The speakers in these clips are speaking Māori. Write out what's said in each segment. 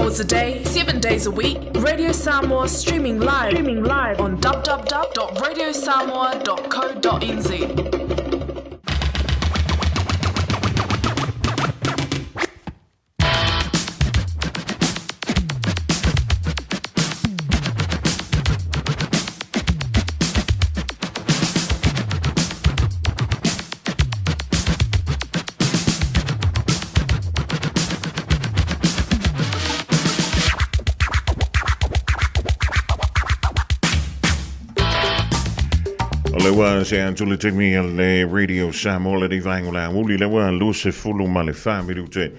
hours a day, 7 days a week. Radio Samoa streaming live on www.radiosamoa.co.nz. Lewa se antule te mi le radio Samoa le vangola Aouli lewa lo se fulu ma le family ute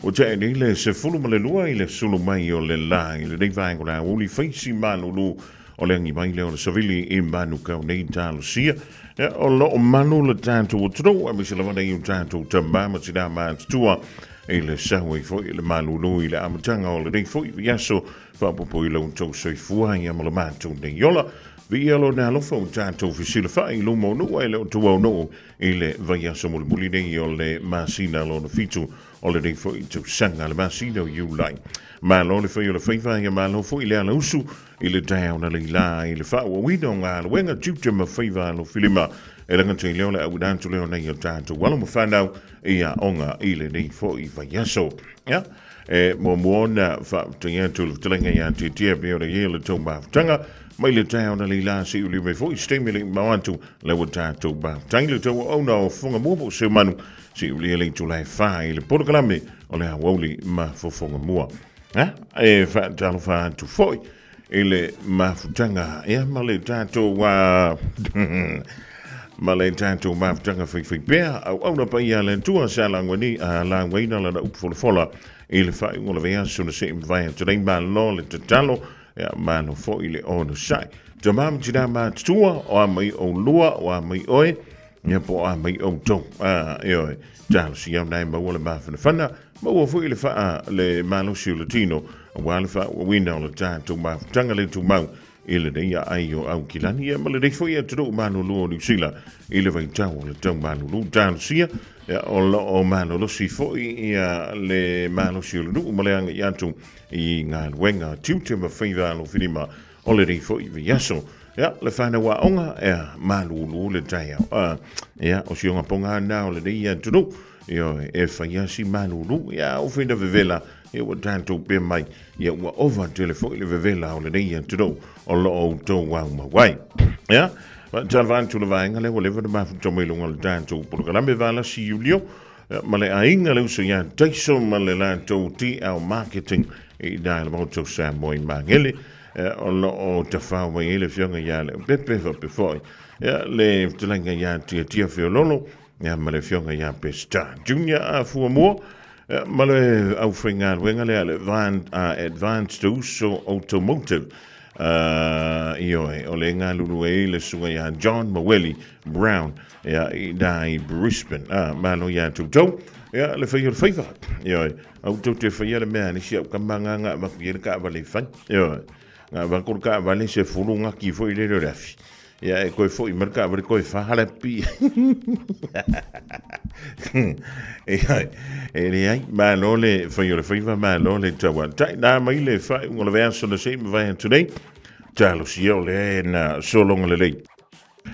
o te ni le se fulu ma le lua i le sulu mai o le la i le vangola Aouli faisi manu lu o le ngi mai le o savili I manu ka nei talo sia o lo manu le tanto o tro a mi se lava nei tanto tamba ma si da ma tua e le sawe foi le manu lu i le amatanga o le foi yaso fa popo I lo to so fua ia ma le matu nei yola Vielo na lo fo tanto fisile fa I lo mono e lo tuo no ile vaya so mulmuli nei o le masina lo fitu o le dei fo to sanga le masino JUL ma lo le fo le fa ia ma lo fo ile ala usu ile down ale la ile fa we don't ala wenga chuchu ma fa lo filima ele nga tele o le au dan tole nei o tanto wala mo fa now ia onga ile dei fo I vaya so ya mo na fa tentu telenga ya titia be o le ile to ba tanga mai le town ali la si uli me foi stimuli mawantu le watato ba tangi to o no Fofogamua se manu si uli le to lai fa ile porkalame o le Aoauli ma Fofogamua e fa talo fa tu foi ile ma futanga e ma le tato wa ma le tato ma futanga fi bea au na pa ia le tua sala ngoni la ngina la fola ile fa ngolo vea so le se vai to dai ba lo le talo ya mano fo ile ono sai jamam tina ma tua o mai o lua o mai oi ya po a mai o to yo ja si am nai ma wala ba fana ma wo fo ile fa le mano sultino wala fa window le tanto ma tanga le tu mau ile de ya ayo au kilani ya ma le de fo ya tu mano lu ni sila ile va tau le tau mano lu tan sia ya o mano lo si fo ya le mano sultino ma le anga ya tu I ngā wenga tiuti ma whaiva lo whirima o le rei fo I yaso. Ya, le whana wa onga malulu le tai au. Ya, o si onga ponga na o le rei tunu. Yo, whaiasi malulu. Ya, o whina vevela. Ya, wa tanto pe mai. Ya, wa over telefo le vevela o le rei tunu. O lo o tō wau ma wai. Ya, wa talvantu le vaenga le wa lewa na mafu tomilunga le tanto. Porkalame vala si Julio. Ma le ainga le uso ya taiso ma le la tō ti au marketing. I dai le moto Samoa mangele o lo o te whawa I le whionga ya le pepe fa pefoi le telenga ya tia whiololo ma le whionga ya pesta junior a Fuamua ma le au whinga wenga le advanced uso automotive o le ngā lulu le sunga ya John Maweli Brown I dai Brisbane ma lo ya tūtou ya le fai fa yo au to te fai le mea ni sia kamanga nga ma ki ka vale fa yo nga va ko ka vale se fulunga ki foi le rafi ya e ko foi merka vale ko fa hala pi e ai ma no le fai le fai ma no le tawa tai na mai le fai un le verso le same vai today talo sia le na solo le le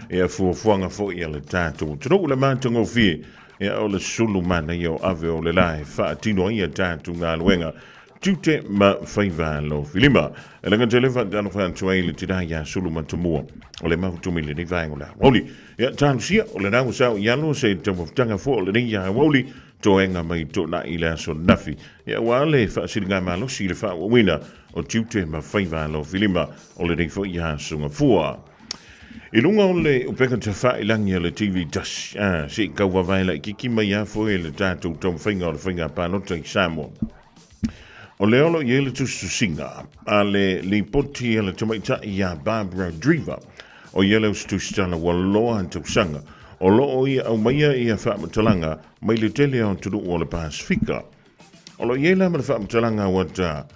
e fu fuanga foi le tato tro le mantongo fi ya o le sulu mana yo ave o le lai fa tino ia tatu ngā luenga tute ma whaiva lo filima e langa telefa tano wha antua ili tida ya sulu matumua o le mahutumi le ni vaengola Aoauli ya tanu sia o le nau sao yalo se te waftanga fo o le ni ya Aoauli toenga mai to na ila so nafi ya wale fa siringa malo si le fa wina o tute ma whaiva lo filima o le ni fo ya sunga fua I lunga o le upeka te whailangi le TV das si kaua vaila I kiki mai a fo le tātou tau whainga o le whainga pānota I Samoa o le olo I ele tusu singa a le poti le tamaita I a Barbara Driver o yele ustusitana wa loa tau sanga o loo ia au maia ia whaamatalanga mai le tele o turu o le Pasifika o lo yela ma le whaamatalanga wata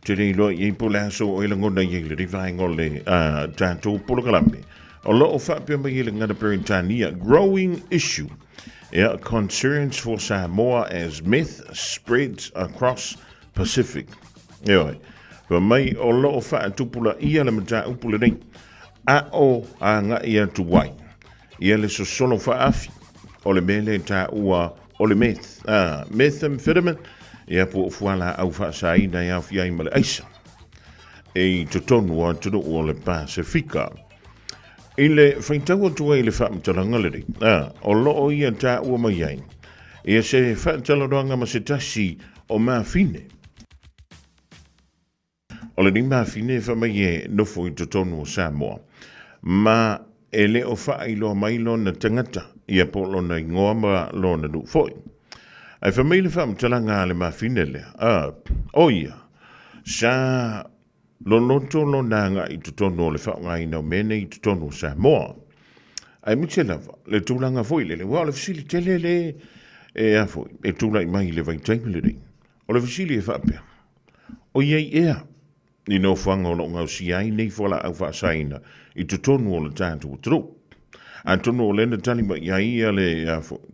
te rei loa i pula so o ilangona i le rivaingo le tātou polokalame o loo whaapia mai le ngana peritania growing issue concerns for Samoa as myth spreads across Pacific Yo. Wa mai o lo fa tupula ia le mata upula nei. A o a nga ia tu wai. Ia le so solo fa afi. O le mele ta ua o le meth. Methamphetamine. Ia po fuala au fa saina ia fia i male aisa. E totonu a tudu o le Pasifika. Ile faintaua tua i le whaamtalanga le o loo ia ta ua mai ai. Ia se whaamtalaroanga ma se tasi o mawhine. O le ni mawhine whamai e nofo i totonu o Samoa. Ma e le o whaailoa mailo na tangata ia polo na ingoa ma lo na du foi. Ai whamai le whaamtalanga le mawhine le. O ia. Sa lonoto lo nanga i tutono o le whaongaina o mene i tutono o Samoa. Ai mitse lava, le tūlanga foi le wā le fisili tele le e a foi, e tūla i mai le vai taimile ring. O le fisili e whapea. O iei ea, ni no whanga o lo ngau si ai nei whala au whaasaina i tutono o le tātu o tru. A tono o lena tali mai iai a le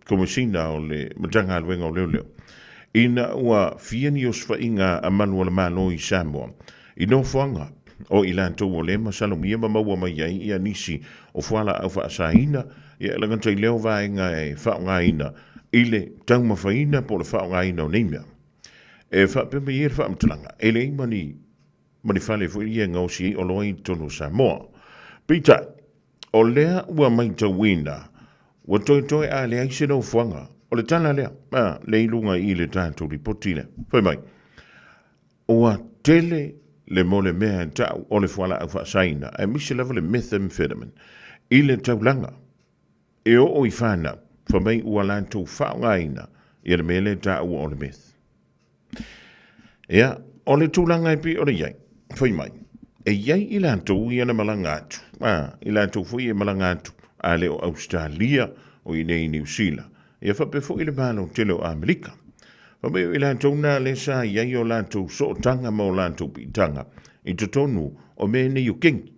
komisina o le matanga alwenga o leo leo. Ina ua fiani o swainga a manu o le mano i Samoa. I no whanga o ilanto o le masalo mia maua mai ai ia nisi o whala au whaasaina ia langantai leo vaenga e whaongaina ile taumawhaina po le whaongaina o neimea. E whapema i e whaamtalanga e le mani whale fwy ia ngausi o loa i tono Samoa. Pita, o lea ua mai tawina ua toi a le aise no whanga o le tana lea le ilunga i le tātou ripotile. Whai mai, ua tele le mole mea tau o le whala au whaasaina e misi lava le methamphetamine i le taulanga e o i whana whamai ua lantou whaongaina i le mele tau o le meth. Ia, o le tūlanga e pi o le iai, whai mai, e iai i lantou i ana malanga atu, i lantou fui e malanga atu a le o Australia o i nei New Zealand, ia whape fo i le malo tele o Amerika. Whamai o i lantou nā le sa iai o lantou so tanga ma o lantou pitanga i totonu o mene i o kengi.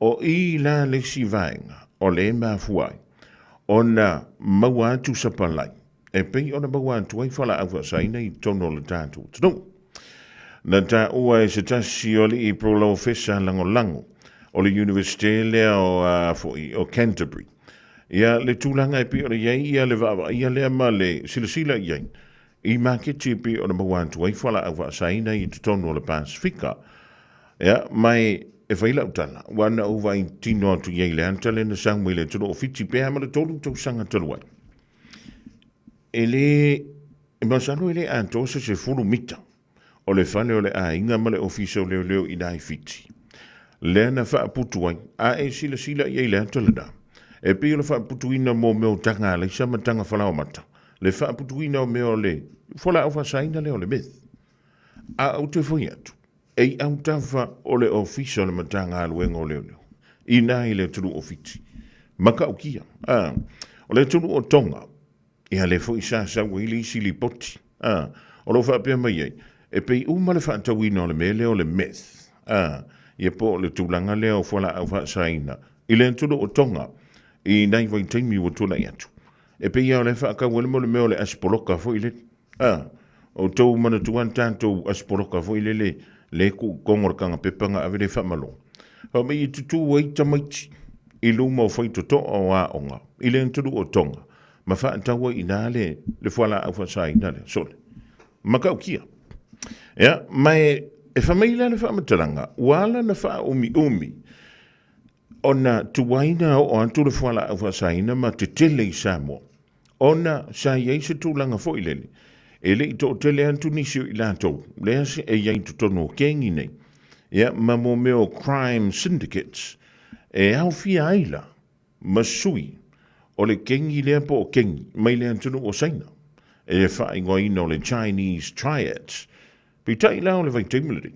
O i la le si vaenga o le mafuai o na maua atu sapalai e pei o na maua atu ai whala au saina i tono le tātou tonu. Na tā ua e se tasi o le i prolo fesa lango lango o le University lea o Canterbury. Ia le tūlanga e pi o le iai ia le vava ia lea ma le silasila iai. I maketi pi o na mawantu ai whala au saina i tonu o le Pasifika. Ia, mai e whaila utala, wana uwa i tino atu iei le antale na sangwe le tunu o fiti pēha ma le tolu tau sanga taluai. E masano ele anto se fulu mita o le whane o le a inga ma le ofiso leo i nai fiti. Lea na whaaputu ai, a e sila iei le antale da. E pi o le whaaputu ina mo meo tanga le sama tanga whalao mata. Le whaaputuina o meo le whala au whasaina leo le meth. A au te whai atu. Ei au tawa o le ofisa le matanga aluenga o leo. I nai le tunu o fiti. Maka o kia. O le tunu o tonga. Ia le fo isa sa wili isi li poti. O lo whaapea mai ei. E pei uma le whaatawina o le mele o le meth. Ia po le tūlanga leo whala au whasaina. I le tunu o tonga. I nai vai teimi o tuna i atu. E pe ia o le whaaka wale mo le meo le asporoka fo ile. O tau mana tuan tātou asporoka fo ile le ku kongorkanga pepanga ave le whamalo. Hau mei i tutu wai tamaiti. I luma o whaito to o a onga. I le nturu o tonga. Ma whaantaua i nā le whala au whasai nā le sole. Makau kia. Ia, mai e whamaila le whaamataranga. Wala na wha umi. Ona tuwaina o antu le whala au whasaina ma te tele i Samoa. Ona sa iei se tūlanga fo ilele. E le i to tele antu nisio i lātou. Lea se e iei tutono kengi nei. Ia, ma mo meo crime syndicates. E au fia aila. Masui. O le kengi lea po o kengi. Mai le antu o saina. E le wha ingoa ino le Chinese triads. Pitai lao le vai teimiliri.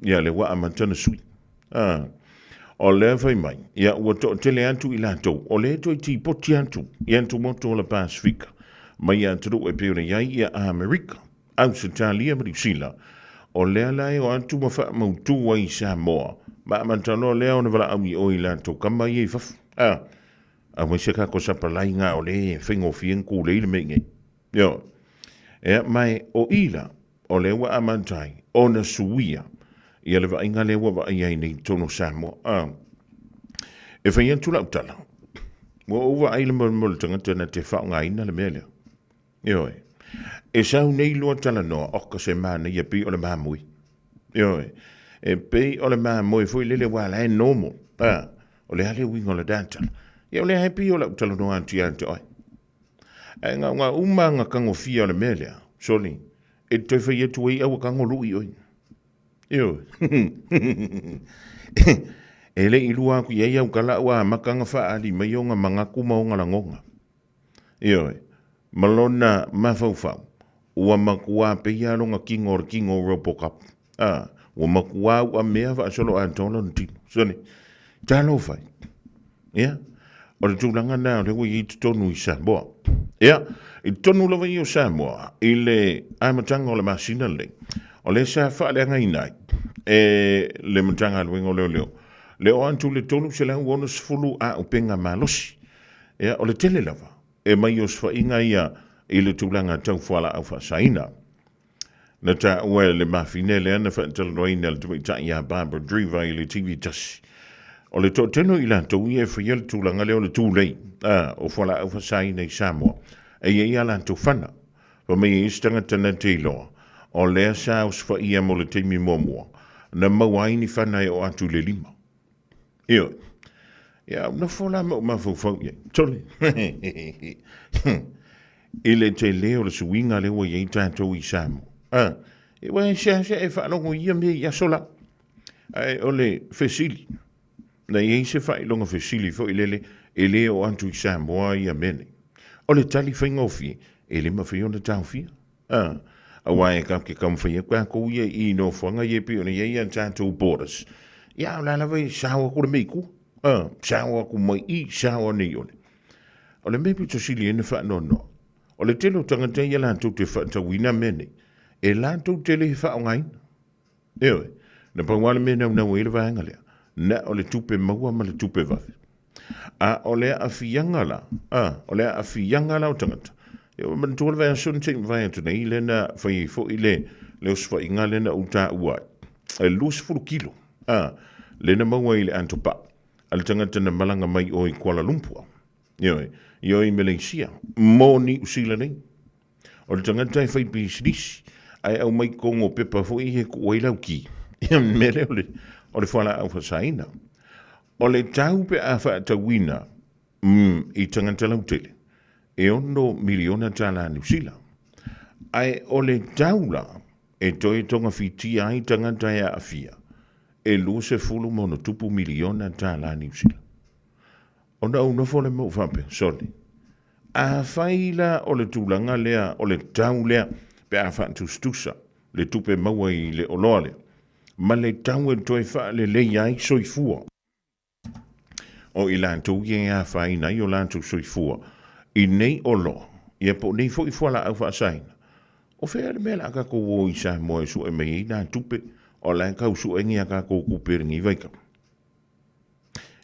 Ia le wa amantana sui. O le vai mai, ia ua to tele antu i lātou, o le to i ti poti antu, i antu moto o la Pasifika, mai antu e peona iai ia Amerika, au se talia marisila, o lea lai o antu ma wha mautua i Samoa, ma amantano lea o na wala au i o i lātou, kama i e fafu, a mai se kako sapalai ngā o le whengo fienku le ile me ngai, ia, mai o ila, o le wa amantai, ona suia ia le vainga le wa ia nei tono Samoa e fa ia tula utala wa over ai le mo tanga na te fa nga ina le mele yo e sa nei lo tala no o ka se mana ia pi o le mamui yo e pe o le mamui foi le wala e normal o le hale wingo le data ia o le happy o la utala no anti oi e nga uma nga kango fia o le mele soli e te fa ia tu ia o kango lui oi yo ele ilua ku ia u kala wa makanga fa ali mai o nga manga kuma o nga langonga yo malona mafaufa ua makua pe ia longa kingo robocop ua makua ua mea va solo antono ntino sone talo fai o le tūlanga nā le wei i tonu i Samoa i tonu lawa i o Samoa i le aimatanga o le masina le o le sa wha le ngai nai le matanga luengo le o antu le tonu se lau ono sifulu a upenga malosi o le tele lava mai o sfa inga ia i le tūlanga tau whala au whasaina na ta ua le mafine le ana whaataloina le tumitai ia Barbara Driver i le TV tasi o le tōteno i la tau ia whaia le tūlanga leo le tūlei o whala au whasaina i Samoa ia la tau whana pa mei istanga tana te iloa o lea sa o sfa ia mo le teimi momua na mawaini whana o atu le lima ia na fola mo mafufau ia tole ile te leo le suinga le wa ia tātou i Samoa e wa sia e whanongo ia me ia sola o le fesili na ia se whailonga fesili fo ilele e leo antu i Samoa ia mene o le tali whaingofi e le mawhiona tauwhia a wai ka ke kamwhia kwa ko ia i no whanga ia pi o le ia tātou borders ia o lala vai sawa ko le meiku sawa ku mai i sawa nei ole o le mepi to sili ene whanono o le telo tangata ia lantou te whaatawina mene e lantou te le whaongaina na pawale mena una wele vaenga lea na o le tupe maua ma le tupe vafe o le afianga la o tangata e o man tole vai asun te vai atu nei le na fai fo ile le usfa inga le na uta ua e lus fulu kilo le na maua ile antopa al tangata na malanga mai o i Kuala Lumpur yo i Malaysia moni usila nei o le tangata e fai pisidisi ai au mai kongo pepa fo i he kuailau ki mele o le whala au whasaina o le tau pe a whaatawina i tangata lautele e ono miliona tala New Zealand. Ai o le taula e toi tonga fitia ai tangata ia afia e luse fulu mono tupu miliona tala New Zealand. Ona una fole mo whampe, sorry. A whaila o le tūlanga lea o le tau lea pe a whantustusa le tupe maua i le oloa lea. Ma le tau e toi wha le iai soifua. O i lantou i a whaina i o lantou soifua. I nei olo, ia po nei fo i fuala au whaasaina. O whea le mea ka ko i Samoa su e mei nā tupe, o lai kau su e ngia ka ko kuperingi vaika.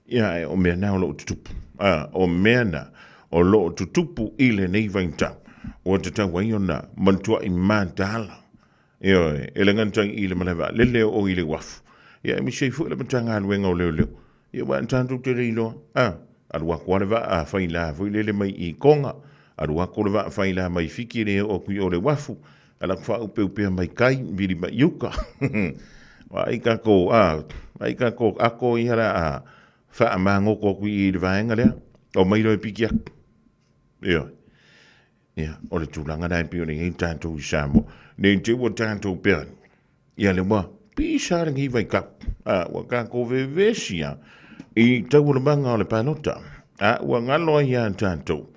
Ia e o mea nā o lo tutupu. O mea nā o lo tutupu i le nei vaintau. O te tau wai o nā mantua i mātala. Ia e le ngantang i le malawa, le leo o i le wafu. Ia e mi seifu le matanga aluenga o leo leo. Ia wan tantu te reiloa. Arua kua va a whaila fui lele mai i konga. Arua kua va a whaila mai whiki re o kui o le wafu. Ala kwa upea mai kai, viri mai yuka. Wa aika ko, ako i hara a wha mango ko kui i le vaenga lea. O mai roi piki ak. Ia, o le tūlanga nai pio ni hei tātou i Samoa. Nei te ua tātou pēr. Ia le mua, pīsārangi vai kap. Wa ka ko vevesia. I tau le manga o le panota. Ua ngaloa ia tātou.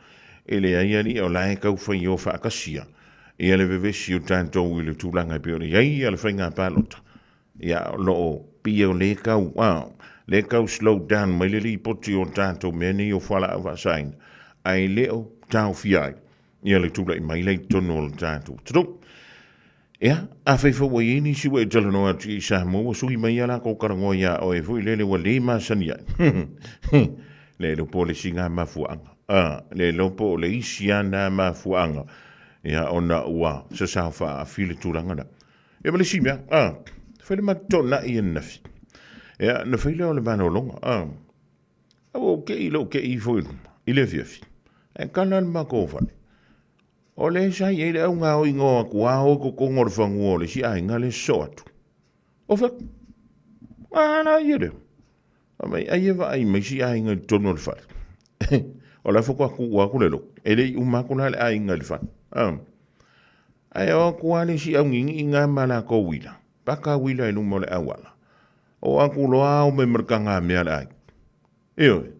E le aiani o lae kau whai o whaakasia. Ia le vevesi o tātou i le tūlanga pio ni ai a le whainga panota. Ia loo pia o le kau. Le kau slow down mai le li poti o tātou meni o whala a wasain. Ai leo tāu fiai. Ia le tūla i mai lei tono o tātou. Tadou. Ia, a whaifa wa ini si wa e talano atu i Samoa, sui mai ala ko karangoa ia o e fui lele wa le masani ai. Le lopo le singa mafuanga. Le lopo le isi ana mafuanga. Ia ona ua sa sauwha a file tūrangana. E male si mea, whare matona I an nafi. Ea, na whaile o le mana o longa, o ke I lo ke I fwoi I le fiafi. E kana ma ko whane. O le sai e le au ngā o ingoa kua o ko kongor whangu o le si ainga le so atu. O whak, ana I ere. Amai ai eva ai mai si ainga tono le whare. O la whakua kua ko le lo. E le umakuna le ainga le whane. Ai o kua le si au ngingi I ngā mana ko wila. Paka wila inu mo le awala. O aku loa o me merkanga mea le ai. Eo e.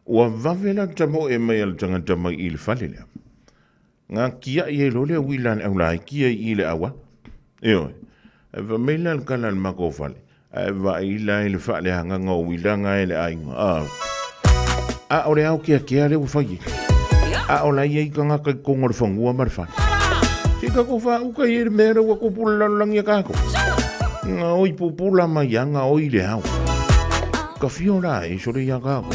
Ua vavela tamo e mai al tangata mai I le whale lea. Ngā kia I e lole wilan au lai kia I le awa. Eo e. E va meila al kala al mako whale. E va I lai le whale hanga ngā wilanga e le ainga. A o le au kia kia le ufai. A o lai e ka ngā kai kongor whangua marwhane. Si ka ko wha uka I e mera wa ko pula langi a kako. Ngā oi pupula mai a ngā oi le au. Ka fio la e sore I a kako.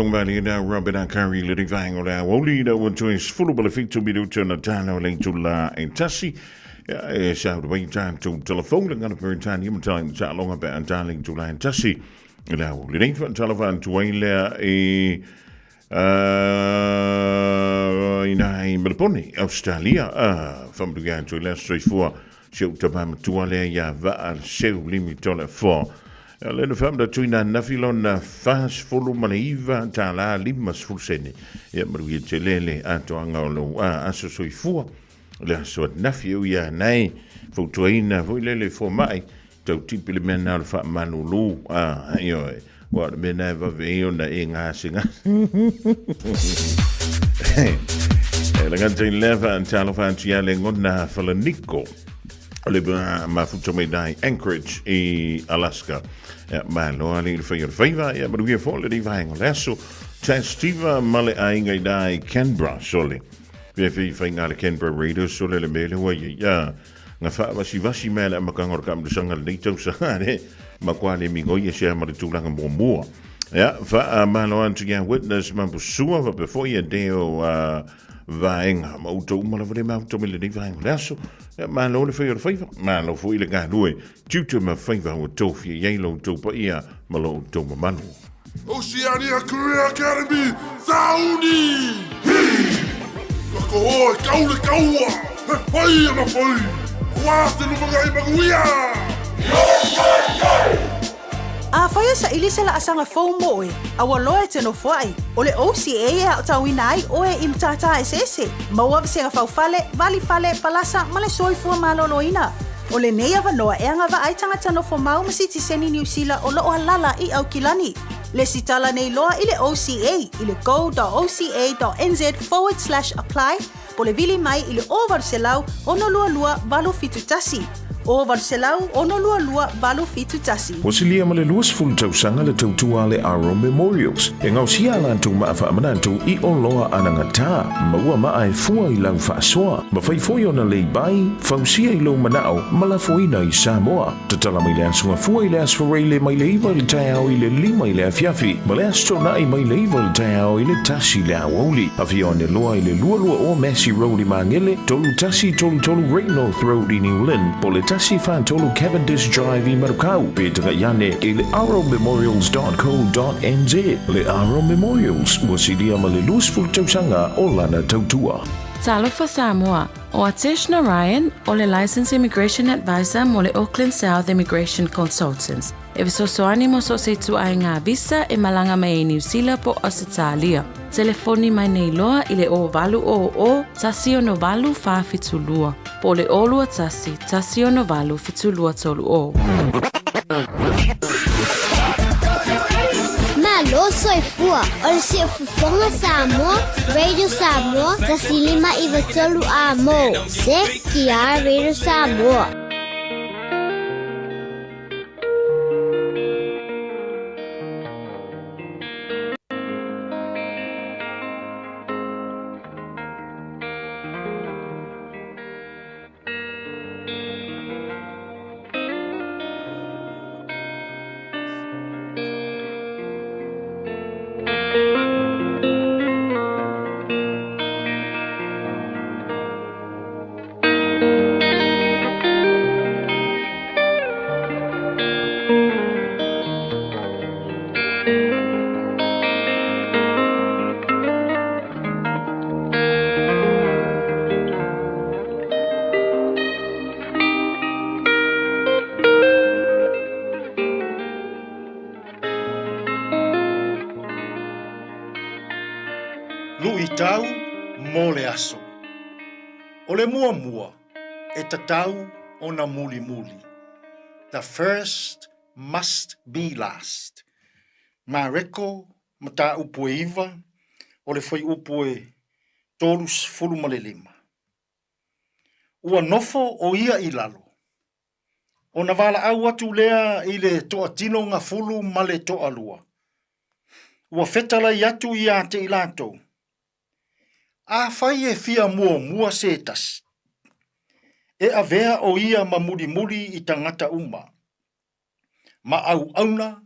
Fofogamua na Robin a Kari le vango la Aoauli na wonto is full benefit to be to na tano le to la entasi e sa de way time to telefoon le ngana per time Humanitarian chat long about and darling to la entasi la le ding van telefoon to le e in Melbourne Australia from the gaan to last straight for show to bam to le ya va al show limit to le for le fam da tuina na filon fast follow maniva ta la limas fulsene ya maru te lele ato anga lo aso soi fu le so na fiu ya nei fu tuina fu lele fo mai tau tipi le mena le wha manulu, ioi, wa le mena va veo na e ngā singa. Le ngata i lewa an talo whantia le ngona whalaniko, le mafuta me dai Anchorage i Alaska. Ma loa le whai o whaiva, ma ruia fōle di vaengo leso, Tastiva male ainga i dai Canberra, sole. Whai ngā le Canberra Raiders, sole le mele wa ia, ngā whaavasi mele a makangor kam le sanga le neitau sa hane, ma kwa le mingoi e sea ma le tūlanga mua. Ia, malo antu ia witness mampusua va before ia deo vaenga, ma uto umala vare ma uto mele di vaenga leso, malo le whai o whaiva, malo fu ile ngā rue, tutu ma whaiva o tōwhia, yeilo tōpa ia, malo tōma manu. Oceania Career Academy, Sauni! Kako hoi, kaule kaua, he whai ama whai, wāte lumangai maguia! A whaia sa ili se la asanga whau moe, a waloe te no whai. O le OCA e au tauina ai o e imtata e sese. Maua se nga whau fale, vali fale, palasa, ma le soifua maloloina. O le nei ava noa e anga wa ai tangata no whamau masiti seni New Zealand o loo halala i au kilani. Le sitala nei loa i le OCA, i le go.oca.nz/apply, po le vili mai i le o varselau ono lua valo fitu tasi. O varselau ono lua valo fitu tasi. O silia ma le luas fulu tausanga le tautua le Aro Memorials. E ngau sia lantou maafa amanantou i o loa anangata. Maua maa e fua i lau whaasoa. Ma whaifoi ona lei bai, fausia i lau manao, ma la foina i Samoa. Tatala mai le asunga fua i le asfareile mai le iwa le taiao i le lima i le afiafi. Ma le astona i mai le iwa le taiao i le tasi le Aoauli. Afia ne loa i le lua o Massey Road i Mangele, tolu tasi tolu Great North Road i New Lynn, po le tasi whātolu Cavendish Drive i Marukau, pētanga iane i le aromemorials.co.nz. Le Aro Memorials, wasidia ma le luasful tausanga o lana tautua. Talofa Samoa, o Ateshna Ryan, o le Licensed Immigration Advisor mo le Auckland South Immigration Consultants. E visosoani mo so se tu ai ngā visa e malanga mai e New Zealand po Australia. Telefoni mai nei loa i le o valu o tasi o no valu whawhitulua. Po le olua tasi o no valu fitulua tolu o. Malo soifua, o le se Fofoga Samoa, Radio Samoa, tasi lima iwa tolu a mo. Se ki a Radio Samoa. Luitau mo le aso. O le mua e tatau ona muli. The first must be last. Ma reko mata upo iwa o le foi upo e tolus fulu malelima. Ua nofo o ia i lalo. Ona vala au atu lea i le toa tino ngā fulu male toa lua. Ua fetala i atu i ate i lato. A fai e fia mua setas. E a vea o ia ma muri i tangata uma. Ma au auna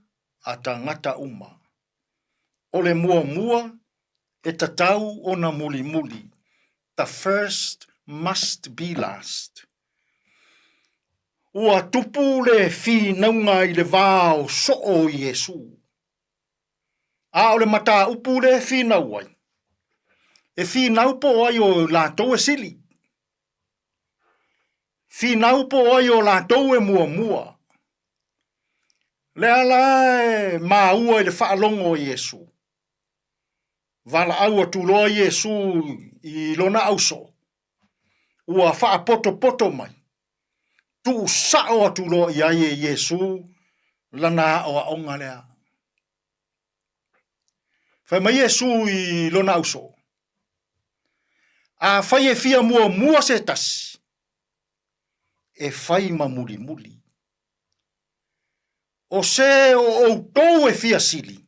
a tangata uma. O le mua e tatau o na muli. The first must be last. Ua tupu le fi naunga i le vāo so o Yesu. A o le mata upu le fi nauai. E fi nau po ai o lātou e sili. Fi nau po ai o lātou e mua. Le ala e maua i le whaalongo o Yesu. Vala au atu loa Yesu i lona auso. Ua wha poto mai. tu sao atu lo ia Yesu lana o onga lea. Fai mai Yesu I lona uso. A fai e fia mua se tasi. E fai ma muli. O se o tou e fia sili.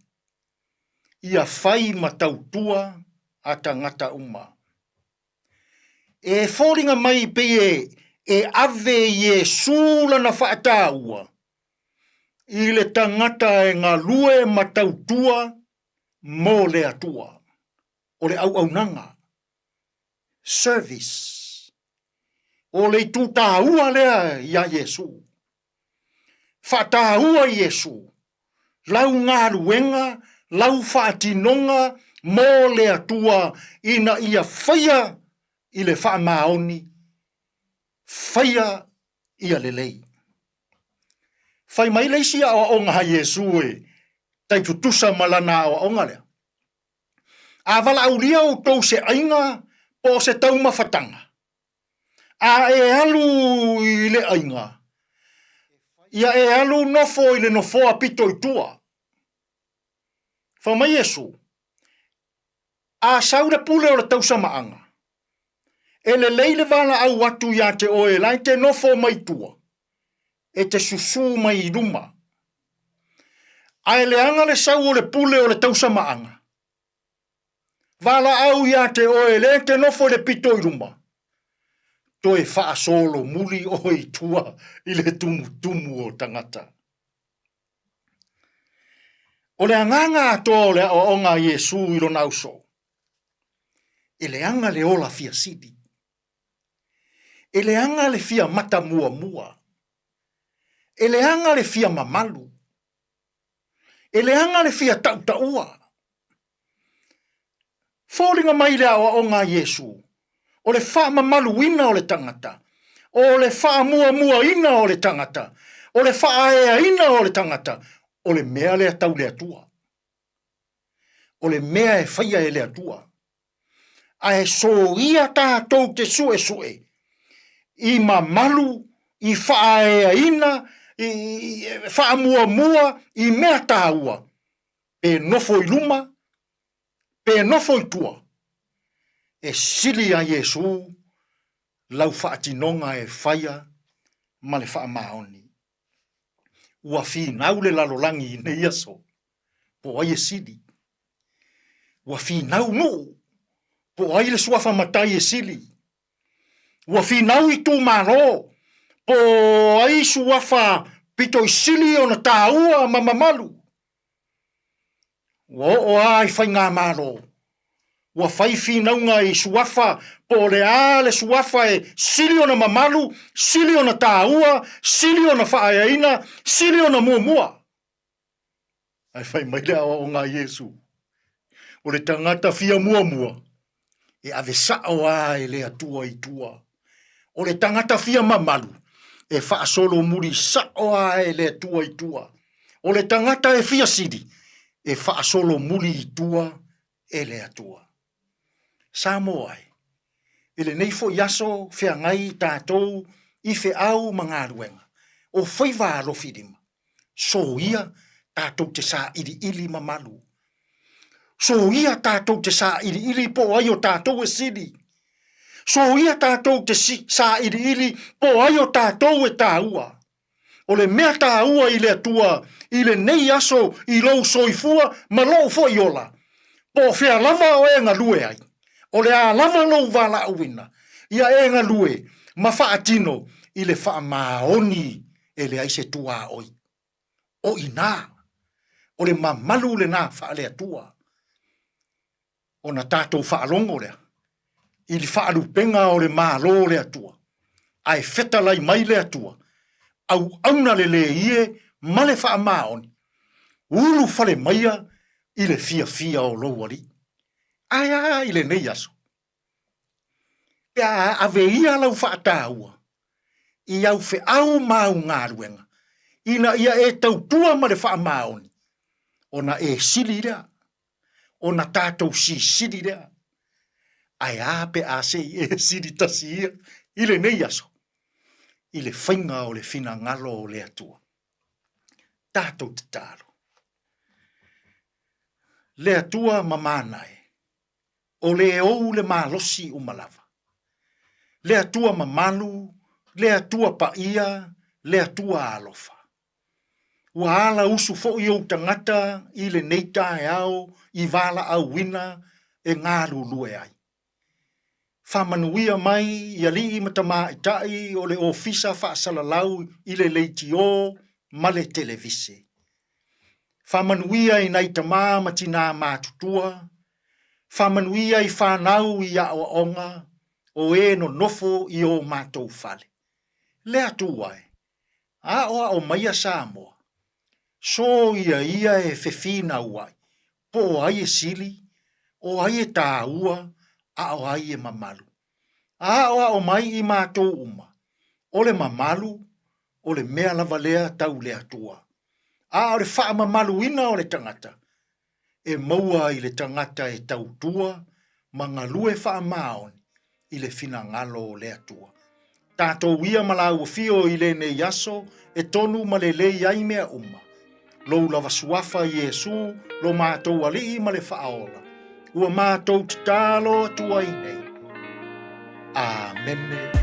Ia fai ma tautua a tangata uma. E fōringa mai pe e ave Yesu lana whaataua. I le tangata e ngā lue ma tautua mō le atua. O le au nanga. Service. O le tūtāua lea ia Yesu. Whatāua Yesu. Lau ngā ruenga, lau whaatinonga, mō le atua, ina ia whaia I le whaamaoni, whaia ia le lei. Whai mai leisi a onga ha Yesu e, tai tutusa malana a onga lea. A wala aulia o tau se ainga, po se tau mawhatanga. A e alu I le ainga. Ia e alu nofo I le nofo a pito I tua. Wha mai Yesu. A saure pule o le tau sa maanga. E le leile wala au watu ia te oe lai te nofo mai tua. E te susu mai I ruma. A e le anga le sau o le pule o le tau sa maanga. Wala au ia te oe le te nofo le pito I ruma. Toe wha solo muli o I tua I le tumu o tangata. O le anganga ato le o onga Yesu I lo nauso. E le anga le ola fia sidi. E le anga le fia mata mua. E le anga le fia mamalu. E le anga le fia tautaua. Fōringa mai lea o ngā Yesu. O le wha mamalu ina o le tangata. O le wha mua ina o le tangata. O le wha aea ina o le tangata. O le mea lea tau lea tua. O le mea e whaia e lea tua. A e so ia tātou te sue. I mamalu, I wha aea ina, I wha mua, I mea tāua. Pe nofo I luma, pe nofo I tua. E sili a Yesu, lau whaatinonga e whaia, ma le wha maoni. Ua whinau le lalolangi I nei aso, po ai e sili. Ua whinau no, po ai le suafa matai e sili. Ua whinau I tū mano, po ai suafa pito I sili o na tāua ma mamalu. Ua o ai whai ngā mano. Ua whai whinaunga I suafa, po le le suafa e sili o na mamalu, sili o na tāua, sili o na whaaeina, sili o na mua. Ai whai mailea o ngā Yesu. O le tangata fia mua. E ave sao ai le atua I tua. O le tangata fia mamalu. E wha solo muri sao ai le atua I tua. O le tangata e fia sidi. E wha solo muri I tua e le atua. Samoa ai. E le neifo yaso fea ngai tātou I fe au mangaruenga. O whaiva alo firima. So ia tātou te sa ili mamalu. So ia tātou te sa ili po ai o tātou e sidi. So ia tātou te sa ili po ai o tātou e tāua. O le mea tāua I le atua, I le nei aso I lou soifua, ma lou fo I ola. Po fea lava o e ngā lue ai. O le a lava lou wala uina. Ia e ngā lue, ma whaatino I le wha maoni e le aise tua oi. O ina. O le mamalu le nā wha le atua. O na tātou whaalongo lea. I li whaalupenga o le mālo le atua. Ai whetalai mai le atua. Au auna le ie ma le wha maoni. Ulu whale maia I le fia o louari. Ai le nei aso. Pea ave ia lau whaatāua. I au whe au mau ngāruenga. Ina ia e tautua ma le wha maoni. Ona e sili rea. Ona tātou sili rea. Ai ape a se e siri tasi ia. I le nei aso. i le whainga o le whina ngalo o le atua. Tātou te tāro. Le atua mamānai, o le ou le mālosi o malawa. Le atua mamalu, le atua paia, le atua alofa. Ua ala usu fo i o tangata i le neita e au, i vala au wina e ngāru lue ai. Whamanuia mai i ali i matama i tai o le ofisa whaasalalau i le leiti o ma le televise. Whamanuia i nei tamā matina mātutua, whamanuia i whanau i awa onga, o e no nofo i o mātou whale. Le atuai, a oa o maia Samoa, so ia e whewhina uai, po ai e sili, o ai e tā ua, a o ai e mamalu. A oa o mai i mātou uma, o le mamalu, o le mea lavalea tau le atua. A o le wha mamalu ina o le tangata, e maua i le tangata e tau tua, ma ngalue wha maoni i le fina ngalo o le atua. Tātou ia malau fio i le ne yaso, e tonu ma le lei ai mea uma. Lou lava suafa i Yesu, lo mātou alii ma le whaola. Ua mātou tatalo tua i nei. Amen.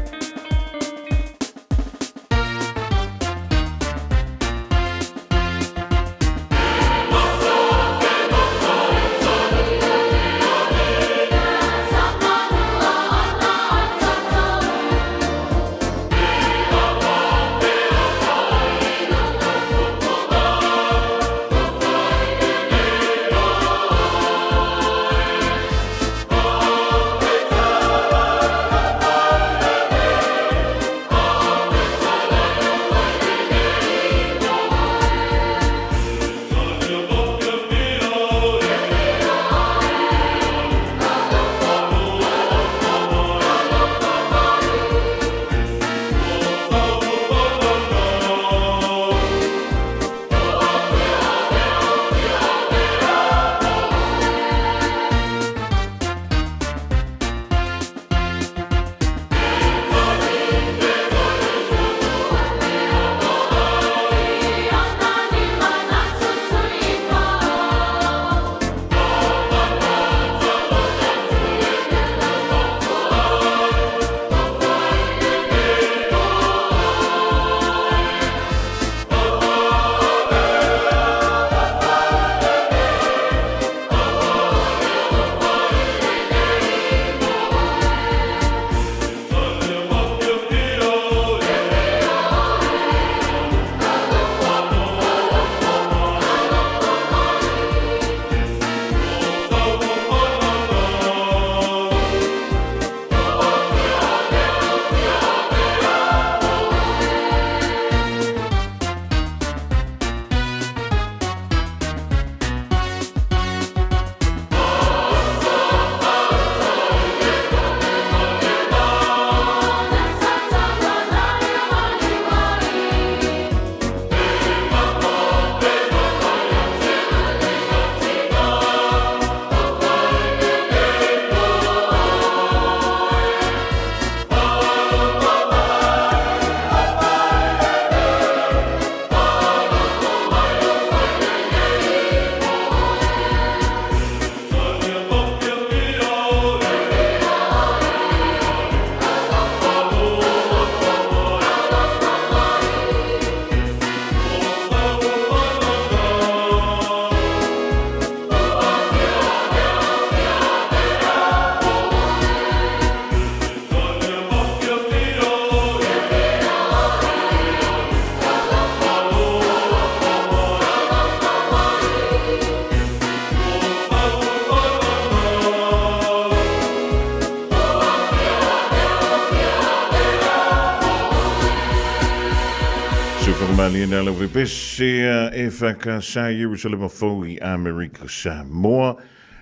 Mali nela we bese e whaka sa Jerusalem fo I Amerika Samoa.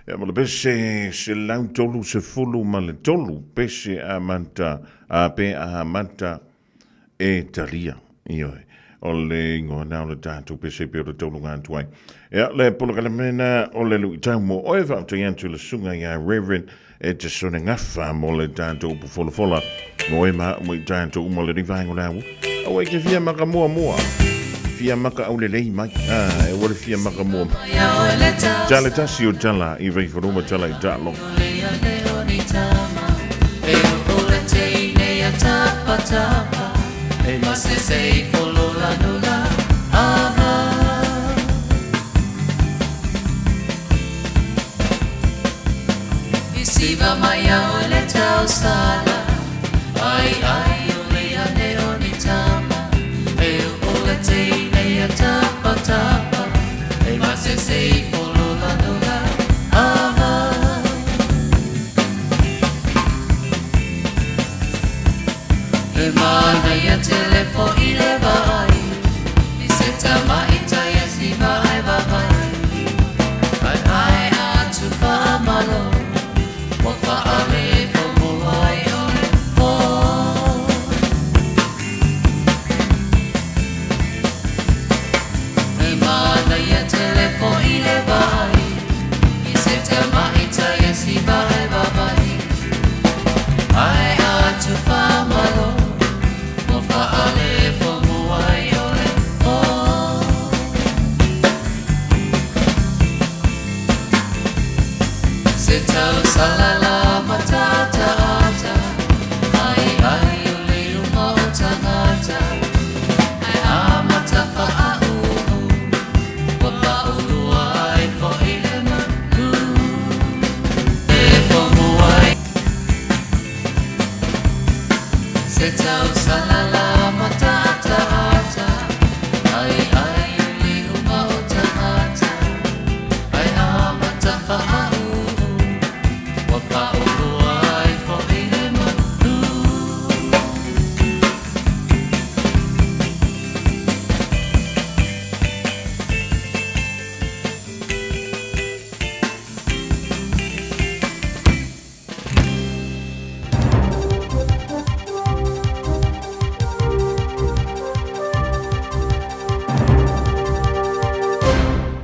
E ma le bese se lau tolu se fulu ma le tolu bese a manta a pe a manta e talia. Ioi. o le ingoa na o le tātou pesepe o le taulunga atuai. Ea le polokala mena o le lui tau mo oe whautoi antu le sunga ia Reverend e te sone ngafa mo le tātou pufolofola mo e ma mo i tātou mo le rivaingo nāu. Au e ke fia maka mua mua. Fia maka au le lei mai. E wale fia maka mua. Tale tasi o tala i vei whanuma tala i tālo. E o le teine a tapa tapa E mase sei folola nula aha I siva mai o le tau sala Ai ai o le ane o ni tama E o le teine a tapa tapa E mase sei folola nula aha E mana ia telefo I le vai I se tama I taia si vai vai Ai ai atu wha amalo Mo wha ale fo mo ai o le fo E mana ia telefo I le vai I se tama I taia si vai vai Ai atu wha amalo Se tau salala matata ata Ai ai o le uma o tangata Ai amata wha a uhu Wapa ulu ai fo I le manu E fo muai Se tau salala matata ata Ai ai o le uma o tangata Ai amata wha a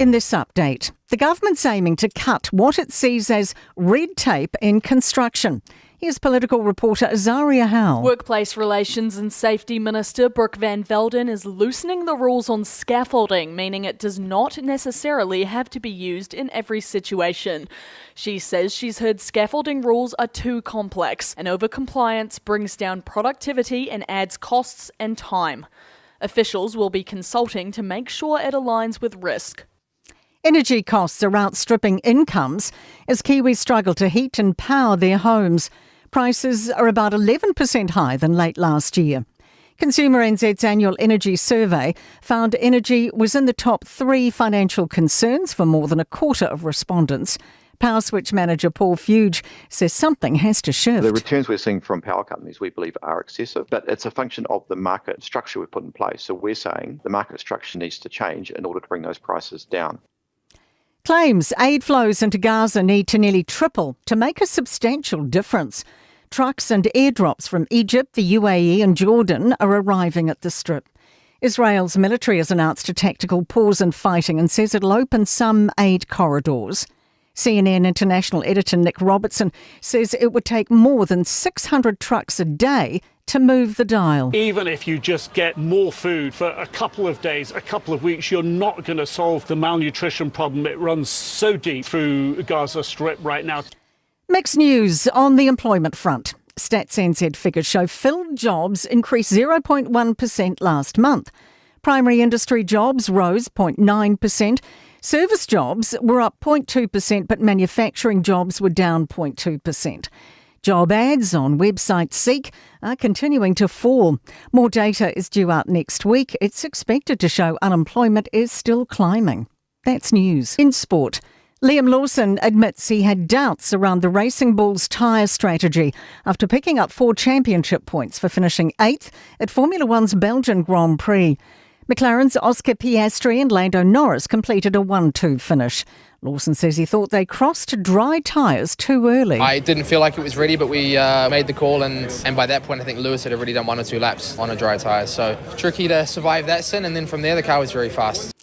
In this update, the government's aiming to cut what it sees as red tape in construction. Here's political reporter Azaria Howe. Workplace Relations and Safety Minister Brooke Van Velden is loosening the rules on scaffolding, meaning it does not necessarily have to be used in every situation. She says she's heard scaffolding rules are too complex, and over-compliance brings down productivity and adds costs and time. Officials will be consulting to make sure it aligns with risk. Energy costs are outstripping incomes as Kiwis struggle to heat and power their homes. Prices are about 11% higher than late last year. Consumer NZ's annual energy survey found energy was in the top 3 financial concerns for more than a quarter of respondents. Power Switch manager Paul Fuge says something has to shift. The returns we're seeing from power companies we believe are excessive, but it's a function of the market structure we've put in place. So we're saying the market structure needs to change in order to bring those prices down. Claims aid flows into Gaza need to nearly triple to make a substantial difference. Trucks and airdrops from Egypt, the UAE and Jordan are arriving at the Strip. Israel's military has announced a tactical pause in fighting and says it'll open some aid corridors. CNN international editor Nick Robertson says it would take more than 600 trucks a day to move the dial. Even if you just get more food for a couple of days, a couple of weeks, you're not going to solve the malnutrition problem. It runs so deep through Gaza Strip right now. Mixed news on the employment front. Stats NZ figures show filled jobs increased 0.1% last month. Primary industry jobs rose 0.9%. Service jobs were up 0.2%, but manufacturing jobs were down 0.2%. Job ads on website Seek are continuing to fall. More data is due out next week. It's expected to show unemployment is still climbing. That's news. In sport, Liam Lawson admits he had doubts around the Racing Bulls tyre strategy after picking up 4 championship points for finishing 8th at Formula One's Belgian Grand Prix. McLaren's Oscar Piastri and Lando Norris completed a 1-2 finish. Lawson says he thought they crossed dry tyres too early. I didn't feel like it was ready, but we made the call, and by that point I think Lewis had already done 1 or 2 laps on a dry tyre, so tricky to survive that sin, and then from there the car was very fast.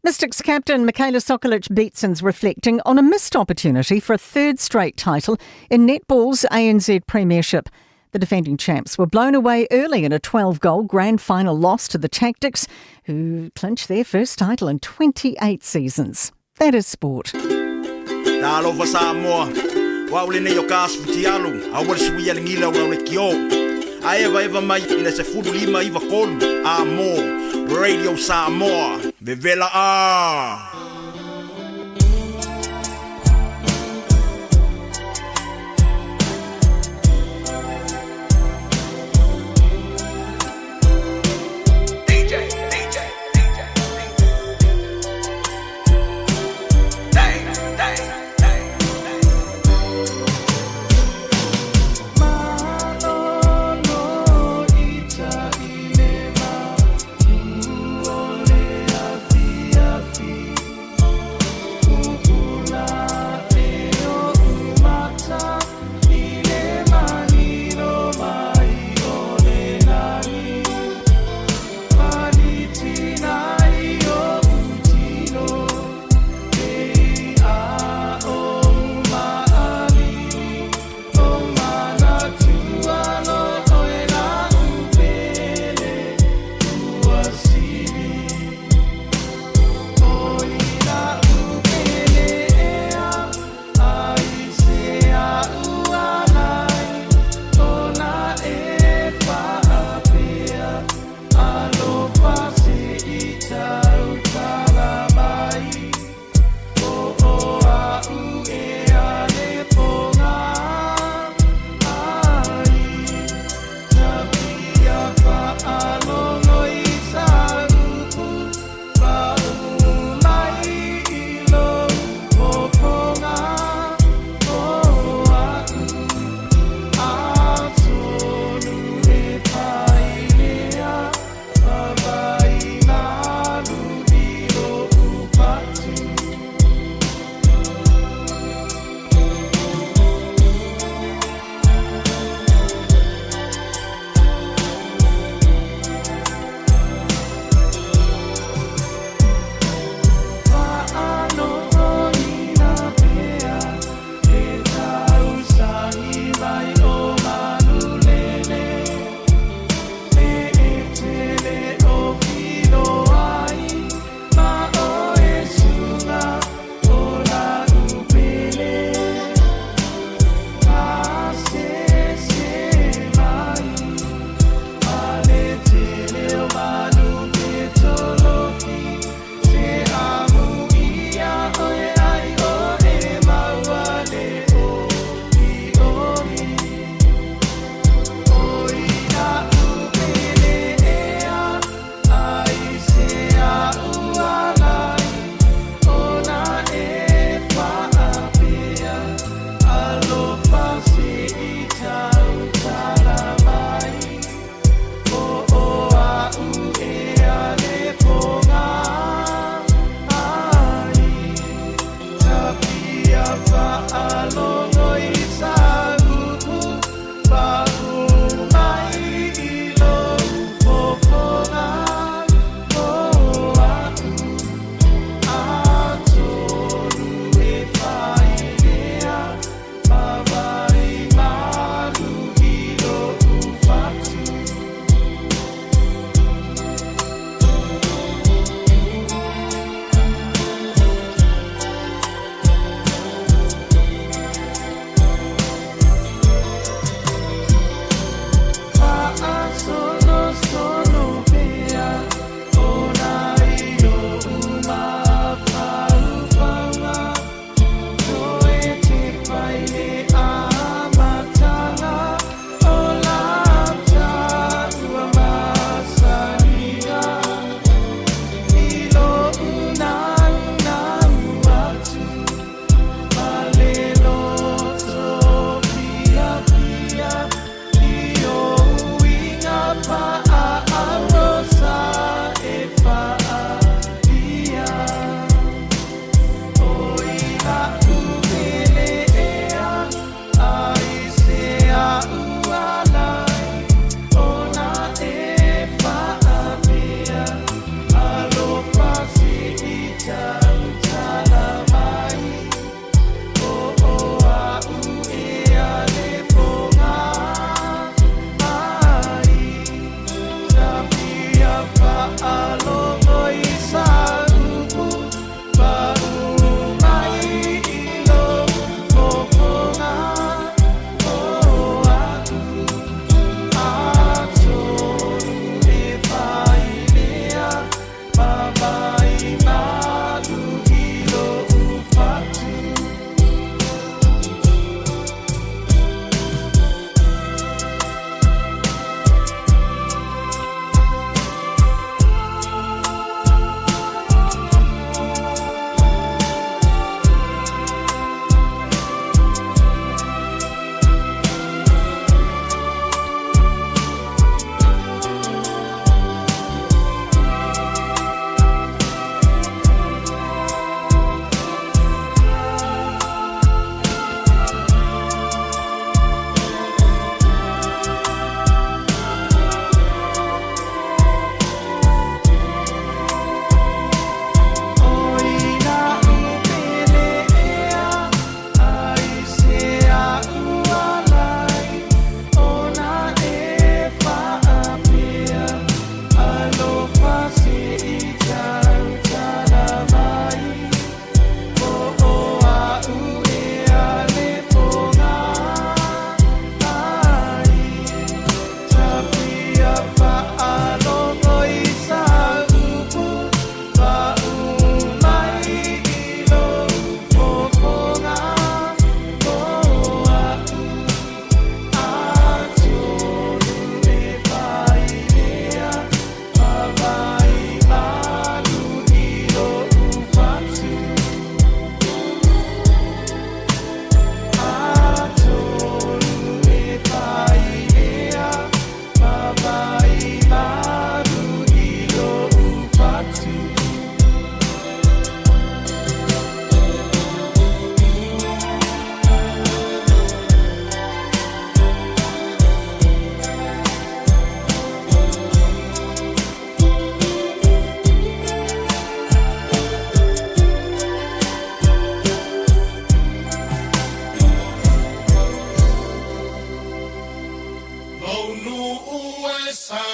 Mystics captain Michaela Sokolic-Beatson's reflecting on a missed opportunity for a third straight title in netball's ANZ Premiership. The defending champs were blown away early in a 12-goal grand final loss to the Tactics, who clinched their first title in 28 seasons. That is sport. Talo fa Samoa. Wa ule ne yo kasputi alu. Awal suya ngila wa ule kio. Eva mai ina se fudu lima iva kolu. Amo. Radio Samoa. Bevela a.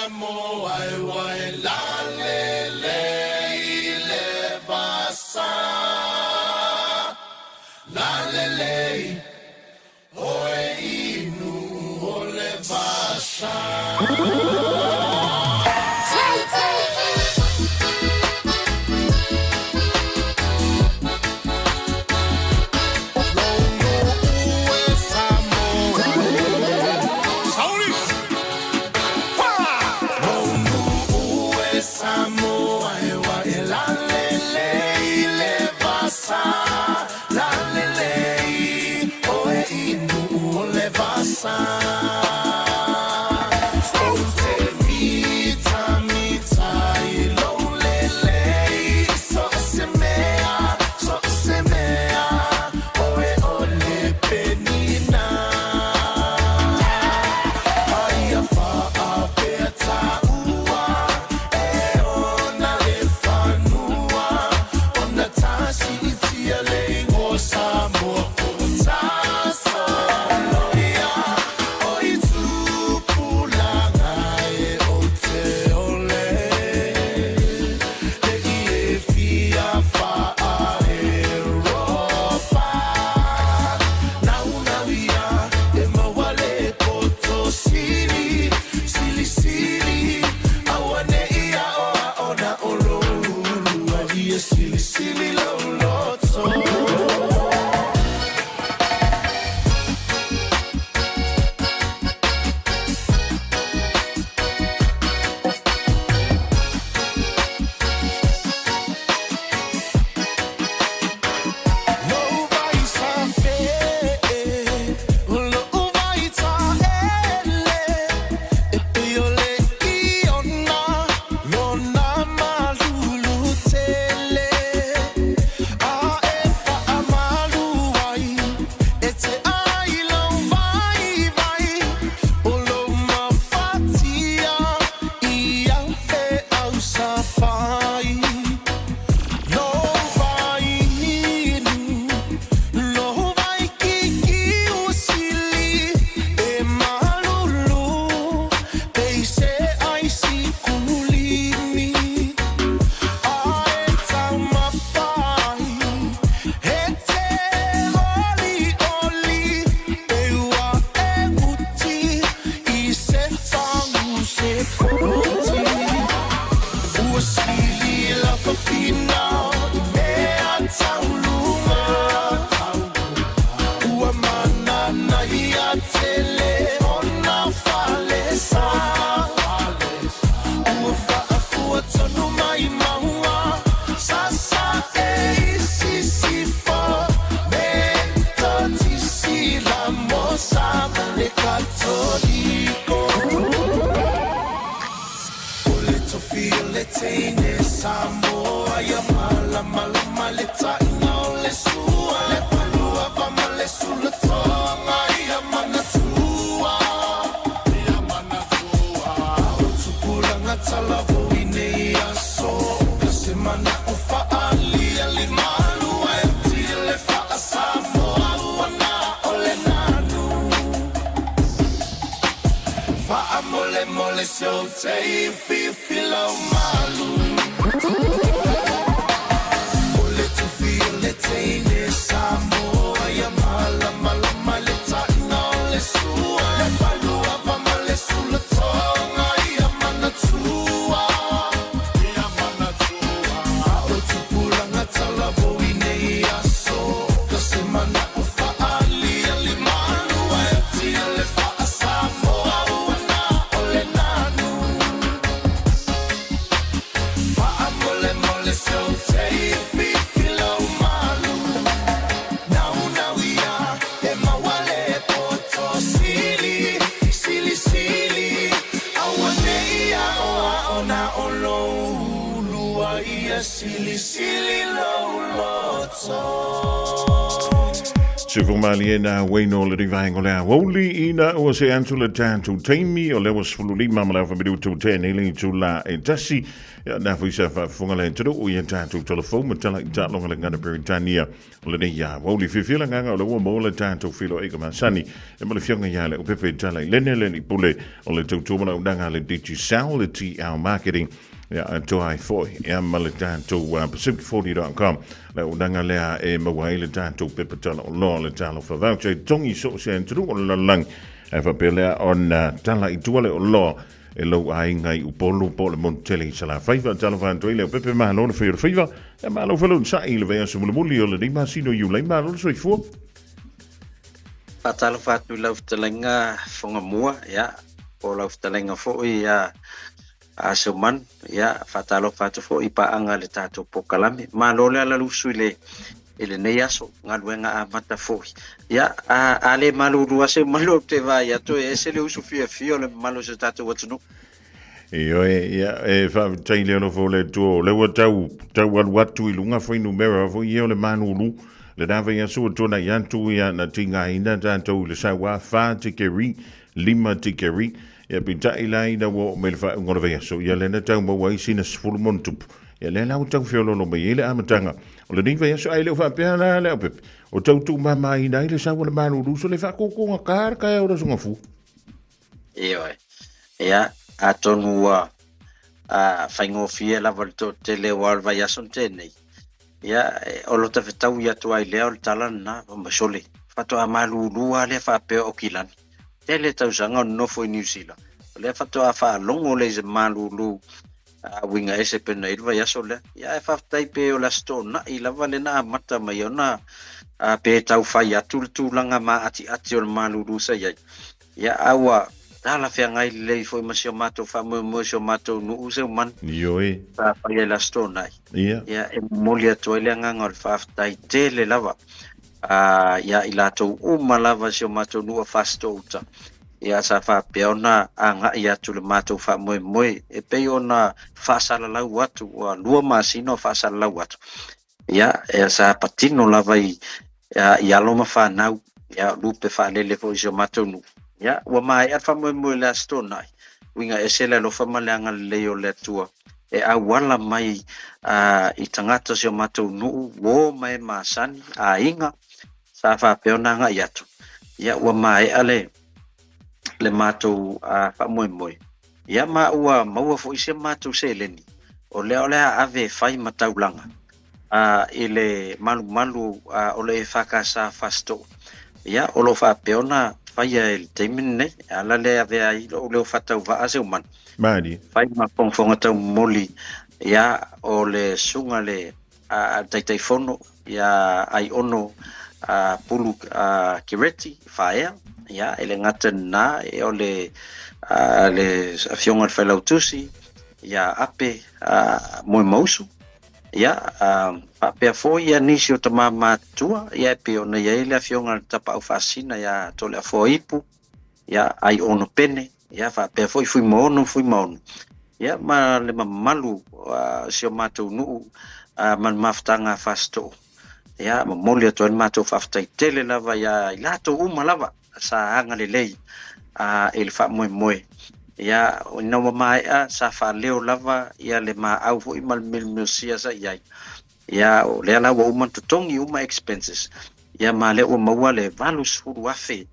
Samoa wai la le le basa la le oe inu ole basa. Samoa ya mala mala maleta inole sua le palua va male sulla tonga ya manatua utukula ngatala voine ya so semana ufa ali alimalu etile fa Samoa wana ole nanu fa amole mole so tei fi filo malu. Ole tu feel it ain't Samoa ya mala mala maleta inole sua le palua va male sulla tonga ya manatua utupula ngatala voine ya so kasemana ufa ali alimalu etile fa Samoa wana ole nanu fa amole mole so tei fi filo malu now we are emawale poto sili sili sili awane ya ona olo lua ia sili sili lo loto Sifumaliena Wayno le divangola Aoauli ina o se antula tantu taimi o lewa sfululima mala fa bidu tu te nili tula e tasi ya na fuisa fa fungala tudu o ya tantu telefon matala ta longa ngana Britania o le ya Aouli fifila nganga o le wo mo le tantu filo e kama sani e mo le fionga ya le o pepe tala lene ni pule o le tu mala undanga le digital le ti our marketing ya to ai foi ya malatan to pacific40.com la undanga lea e mawai le tanto pepetala o lo le talo fa voucher tongi so se entru o la lang e fa pelea on tala i tuale o lo e lo ai ngai upolo pole monteli sala faiva talo fa to ile pepe ma lo fe faiva e ma lo felo sa ile ve so muli o le di ma sino you le ma lo so fu Patalo fa tu la ftelenga Fofogamua ya o la ftelenga fo ya Asuman ya fatalo fatu fo ipa anga le tato pokalami malole ala lusu ile nei aso ngaluenga amata fo ya ale maluru ase malo te va ya to ese le usu fio le malo se tato watunu Io e fa taile no fo le tuo le watau watu ilunga fo numero fo io le manulu le dava ya so tona yantu ya na tinga ina tanto le sawa fa tikeri lima tikeri ya pinta ilai da wo melfa ngora ve so ya le na tau mo wai sina sfulu montu ya le na tau fiolo no me ile amatanga o le dinga so ai le fa pena le op o tau tu mama ina ile sa wo le manu lu so le fa ko kar ka o so ngafu ya atonu a faingo fie la volto tele wal va ya son tene ya o lo ta fetau ya tu ai le o talan na mo sole fato amalu lu ale fa pe o kilan tele tau sanga no fo New Zealand le fato a fa longo le malulu winga ese pena ilva ya sole ya fa tai pe o la stona I lava le na mata mai ona pe tau fa ya tu langa ma ati o malulu sa ya awa dala fe ngai le fo masio mato fa mo sio mato no use man yoe fa ya la stona ya molia to le nganga fa tai tele lava ya ilato malava sio mato no fasto uta ya sa fa peona anga ya tu le mato fa moi e pe ona fa sala la watu wa lua masino fa sala la watu ya sa patino lava ya loma fa nau ya lupe fa lele fo sio mato no ya wa mai fa moi la stona winga esela lo fa malanga le yo le tua e awala mai I tangata sio mato no wo mai masani inga sa fa peona nga yatu ya wa mai ale le mato fa moi ya ma ua maua fo ise mato se leni o le ave fai mataulanga ile malu o le fakasa fasto ya o lo fa peona fai el temine ala le ave ai o le fatau va ase man mari fai ma fonga tau moli ya o le sunga le tai fono ya ai ono pulu kireti faea ya ele ngata na o le afionga felautusi ya ape moi mausu ya ape fo ya nisi o tamama tua ya pe ona ya ele afionga tapa ufasina ya tole fo ipu ya ai ono pene ya fa pe fo fui mono ya ma le malu sio mato nu man maftanga fasto ya molia to mato faftai tele lava ya ilato lava sa anga le lei il fa moi ya no mai sa fa leo lava ya le ma au fo mal milmusia sa ya le la wo man tongi expenses ya ma le o maua le valus fu afe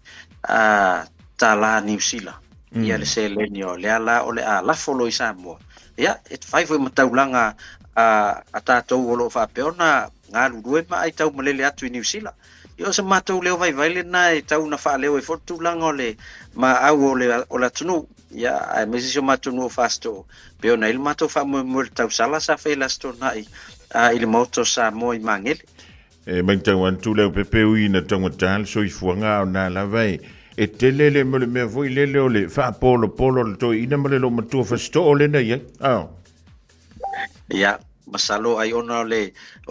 tala New Zealand ya le selenio le ala o le la folo Samoa ya it five mataulanga atato o lo fa peona ngalu due ma ai tau malele atu New Zealand yo se matou leo vai le na e tau na fa leo e fortu lango le ma au o la tunu ya ai mesio matou no fasto peona il matou fa mo tau sala sa fe la stona il moto sa mo mangel e mentau antu leo pepe uina tonga tal so I fuanga na la vai e telele mo le me voi lele o le fa polo to ina mo le lo matua fasto le na ya masalo ai ona o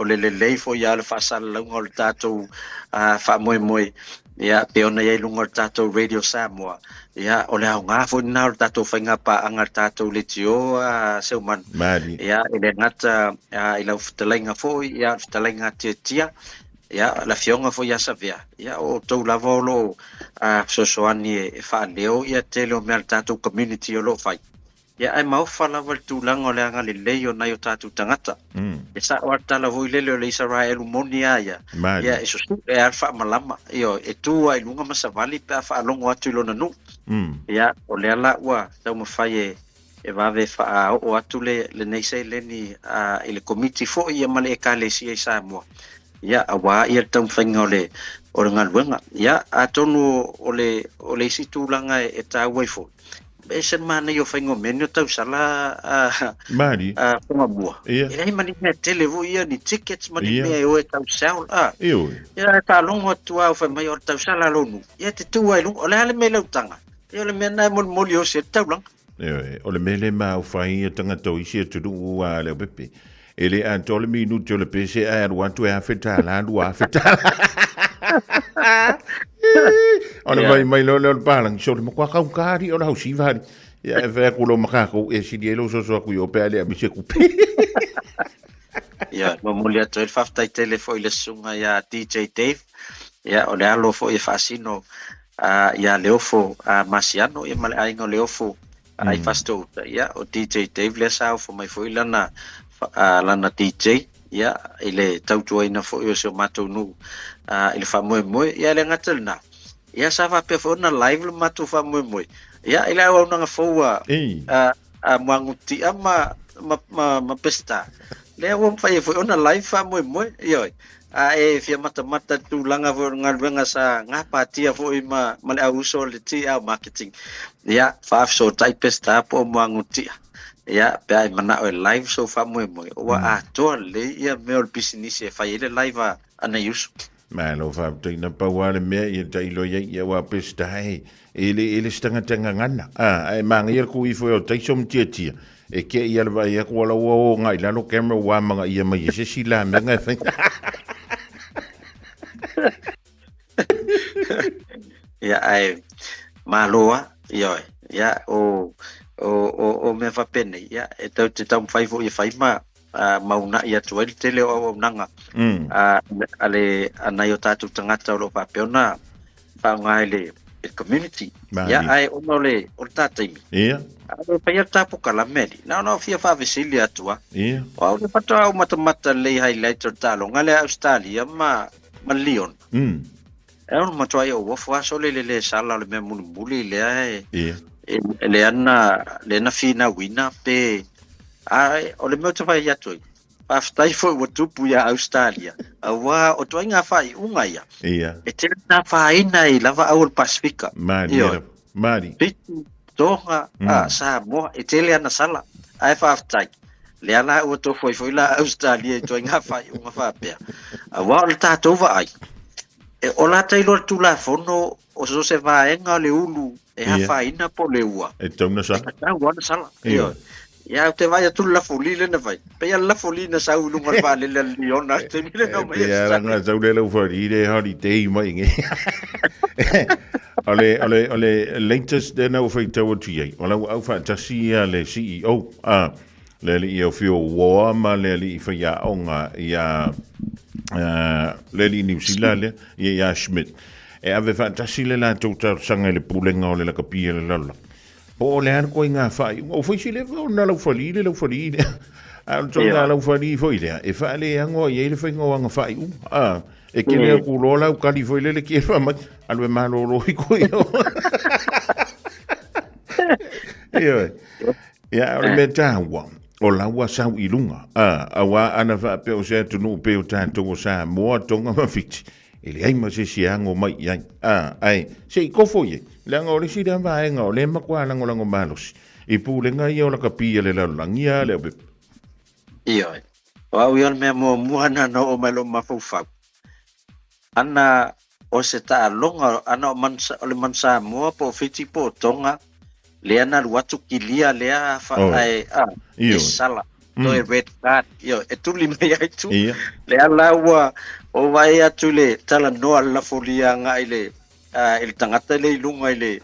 le fo ya le fasal lungo le tato fa moi ya pe ona ya lungo tato radio Samoa ya o le nga fo na le tato fainga pa anga tato le tio seuman ya ele ngata ila ftelenga fo ya ftelenga tia ia la fionga fo ia savea ia o tau lava o lo sosoani e whaaleo ia tele o mea tātou community o lo fai ia ai maufa lava le tūlanga o le anga le leo nai o tātou tangata e sa o tala voi lele o le Israel moni ia ia e sosu e alfa malama io e tu ai lunga masavali pe fa longo atu lo nanu ia o le ala ua tau mafai e vave fa o atu le nei sei leni ile committee fo ia male ka le si Samoa ia awa ia tau whainga o le ngaluenga ia atonu o le isi tūlanga e tāwai fo e sen mana yo whainga menu tau sala Mari Fofogamua e hei mani mea televo ia ni tickets mani mea o e tau saul ia ta longo tua o whai mai o tau sala lonu ia te tua ilung o le hale me lautanga ia le mea nai moli o se tau lang o le mele ma o whai e tanga tau isi e tunu ua leo pepe e le antole minuti o le pese a aruantu e awhetala andu a awhetala ona mai lo palang so le makwa kaukari ona hausi vari ia e vea kulo makako e sidielo so aku yo pele a mise kupe ia mamuli atu e whaftai tele fo i le sunga ia DJ Dave ia o le alo fo i fasino ia leofo masiano ia male aingo leofo ai fasto ia o DJ Dave le sao fo mai fo i lana DJ ia ile tautuaina fo i o se matou nu ile famoe ia le ngatalna ia sava pe fo na live le matou famoe ia ile au nga foa manguti ama ma pesta le o fai fo na live famoe ia e fia mata tu langa fo ngalwenga sa ngapa tia fo i ma le auso le tia marketing ia fa so type pesta po manguti ia pe ai mana o live so famoe o a to le ia me o business e fai le live ana yusu ma lo fa tina pa wale me ia tai lo ia wa pesta ele stanga ngana ai mangi ku i fo tai som tia e ke ia le vai ko la o ngai la no camera wa manga ia mai se sila me ngai fa ia ai maloa ia o me fa pene ia e tau te tau fai fo ia fai mauna ia tuai tele o nanga ale anai o tatu tangata o pa peona pa ngai le community ia ai o le o tatai ia ale pa ia tapu kala meli no fia fa vesili atua ia o le pata o mata le highlighter talo ngale Australia ma Leon e on matua o fo aso le sala le me muli le ai le ana fina wina pe ai o le meu vai atu aftai foi o tupu ia Australia awa o toi nga fai unga ia e te na fai nai lava au Pasifika mari toha Samoa e te le ana sala ai fa aftai le ana o to foi la Australia e toi nga fai unga fa pe awa o tatou vai e o la tailor tu la fono o se vai nga le ulu e ha fai na po le ua e tona sa sala ia te vai atu la folile na vai pe la folina sa ulu ma vale le liona te mile no mai ia nga sa le folile holiday mai nge ole latest de no foi tau tu ola au fa tasia le CEO le io fio wa ma le fa ya onga ya le New Zealand ya Schmidt e ave fantasi le la tota sanga le pulenga o le kapia le lala po le an ko nga fai o foi si le na lo falile al tonga lo fali foi le e fa le ango ye le foi nga fai e ke le ku lo la ka li foi le ke fa ma al ma lo ko ya o me tawa o la wa sa ilunga awa ana fa pe o se tu no pe o tanto o sa mo tonga ma fiti ele ai ma se siango mai ai se ko foi la ngore si dan va en ole ma kwa la ngolo malos e pu le ngai o la kapia le la langia le be wa wi me mo muana no o malo ma fa ana o se ta longa ana mansa mo po fiti po tonga le ana watu kilia le fa ai sala no e red card e tu li me ai tu le ala wa o vai atu le tala no alla folia ngai le il tangata le lunga ile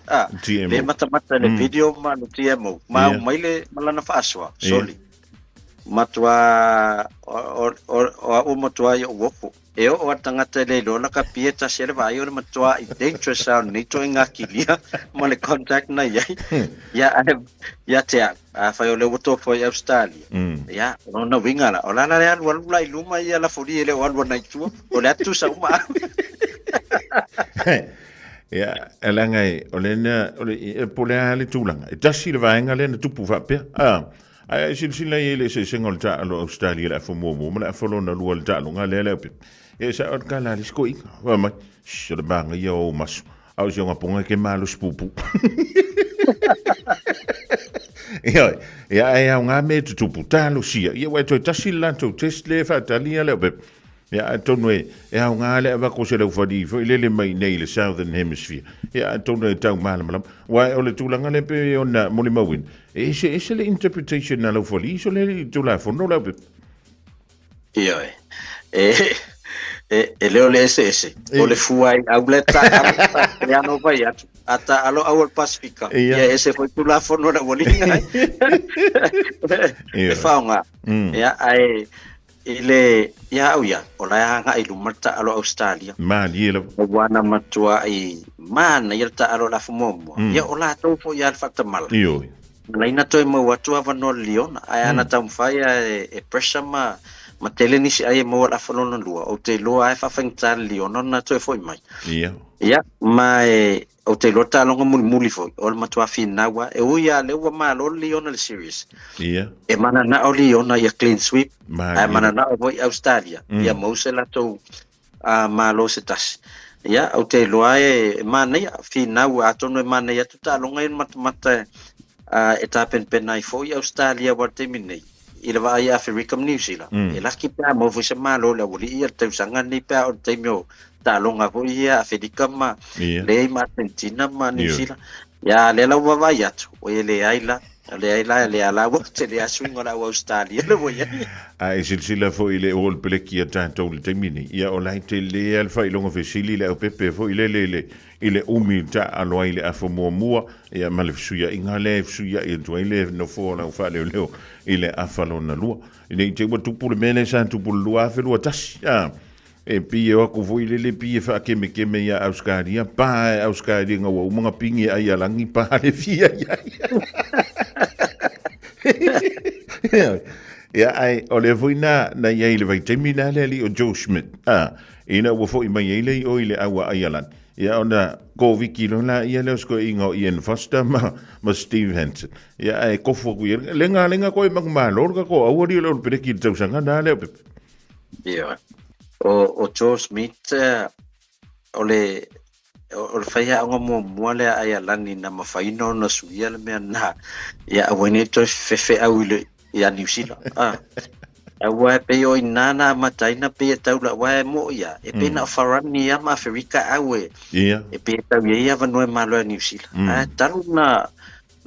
le mata le video ma le TMO ma mai le malana fa aswa soli matua o matua yo wopo e o tangata le lola ka pieta se le vai o le matua I dangerous sound ni to inga kilia ma le contact na ya te a fa o le woto fo Australia ya no winga la ola la ya wala iluma ya la fori le wala na tu o le tu sa uma ya elangai olena ole polea le tulanga tasi le vaenga le na tupu va pe ai silsila ile se singol ta lo Australia la fomo mo la folona lo ta lo ngale le pe e sa ot kala li skoi wa ma se banga yo mas au jonga ponga ke malo spupu ya nga me tupu ta lo sia ye wa to tasi la to test le fa talia le pe ya tonwe ya nga le va ko se le fodi fo le mai nei le southern hemisphere ya tonwe tau malam wa ole tulanga le pe ona moli mawin e se le interpretation na lo foli so le tula fo no la pe le ole ese ole fuai auleta ya no vai ata alo awal Pacifica ya ese foi tula fo no la bolinga e faunga ya ai ile ya ola nga ilumata alo Australia mali le wana matua I mana yelta alo la fumomo ya ola to fo ya fakta mal yo laina to mo watu avano liona aya na tamfaya e pressure ma teleni si ai mo la fono lua o te lua ai fa fengta liona na to fo mai ya ma o te lota longa muli fo o matua finawa e o ya le wa malo liona le series e mana na o liona ya clean sweep e mana na o Australia ya mo se la to malo se tas ya o te lua e mana ya finawa atono mana ya tuta longa mata e tapen penai fo Australia wa te minei ila va ia Africa New Zealand e la ki pa mo fo se malo la woli ia te sanga ni pa o te mio ta longa fo ia Africa ma le ma Argentina ma New Zealand ya le la wa ya tu o le aila le ala wo te le swing ona Australia le wo ya ai silsila fo ile ol peleki ta to le temini ia o lai te le al fa ilonga fe sili le o pepe fo ile umilta aloa ile afo mua ia malefsuia ingale fsuia e to ile no fo na fa le ile afalo na lua ile te wa tupu le mele sa tupu lua fe lua tas e pie o ko vo ile le pie fa keme ia Australia pa Australia nga wa mga pingi ai alangi pa le fia ya ai ole voina na ia ile vai termina le o Joe Schmidt ina wo fo I mai ile o ile awa aialan ya ona ko vikilo la ia le sko ingo Ian Foster ma Steve Hansen ya ai ko fo lenga ko mag malo ko awori lo pere ki tau sanga na le ya o Joe Smith ole faya ngo mo le aialan na mafaino na suia le mena ya awene to fefe awile ya New Zealand awa pe o inana mataina pe taula wa mo ya e pe na farani ya ma Africa awe e pe ta ya va no malo New Zealand talu na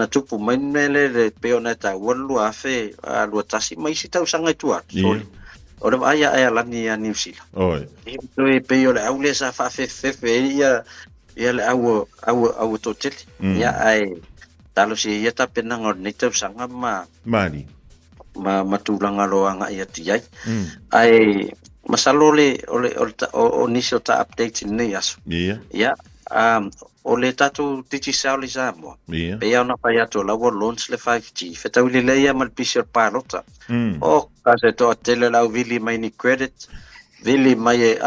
tupu mainele le pe ona ta wolu afe lo tasi mai si tau sanga tua ora aya lani ya New Zealand e to e pe o le aule sa fa fe ya le awo totel ya ai talo si ya ta pena ngor ni tau sanga mani matulanga loanga ia tiai ai masalole o niso ta update ni aso ya o le tatu titi sauli Samoa pe ia na pa ia to la launch le 5G fetauli le ia mal pisher palota o kase to tele la vili mai ni credit vili mai e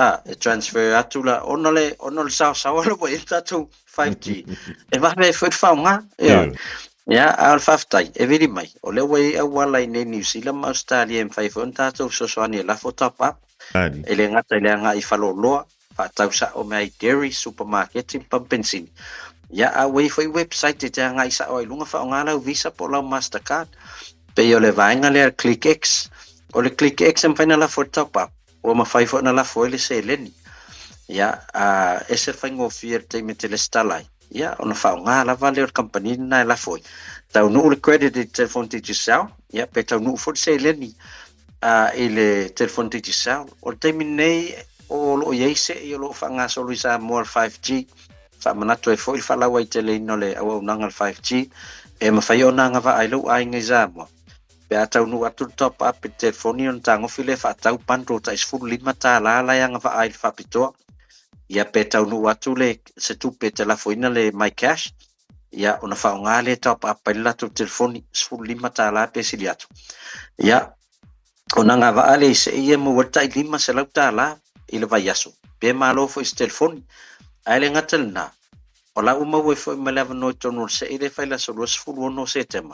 transfer atula onole sa lo po tatu 5G e va me foi faunga ya alfaftai e vili mai o le wei awala nei New Zealand Australia en 5 tato so ani la fotopa ele ngata I faloloa fa tausa o mai dairy supermarket in Pampensin ya away foi website te nga isa o ilunga fa ngala visa po la Mastercard pe yo le vainga le ClickX o le ClickX en final la fotopa o ma 5 na la foile se leni ya ese fango fier te metele stalai ya ona fa ngala vale o company na la foi tau no le credit telephone digital ya pe tau no for se leni ele telephone digital o terminei o lo yeise e lo fa nga solo sa more 5G fa manato e foi fa la wai tele no le au nanga 5G e ma fa yo nanga va ai lo ai ngai za mo pe atau nu atu top up pe telefoni on tango file fa atau panto ta isfulu lima ta la yang fa ai fa pitoa ia pe tau nu atu le se tu pe telefoina le my cash ia ona fa ngale top up pe la tu telefoni isfulu lima ta la pe siliatu ia ona nga va ale se ia mo wata lima se lau ta la ile va yaso pe malo fo is telefoni ale ngatel na ola uma we fo malava no tono se ile fa la so isfulu no se tema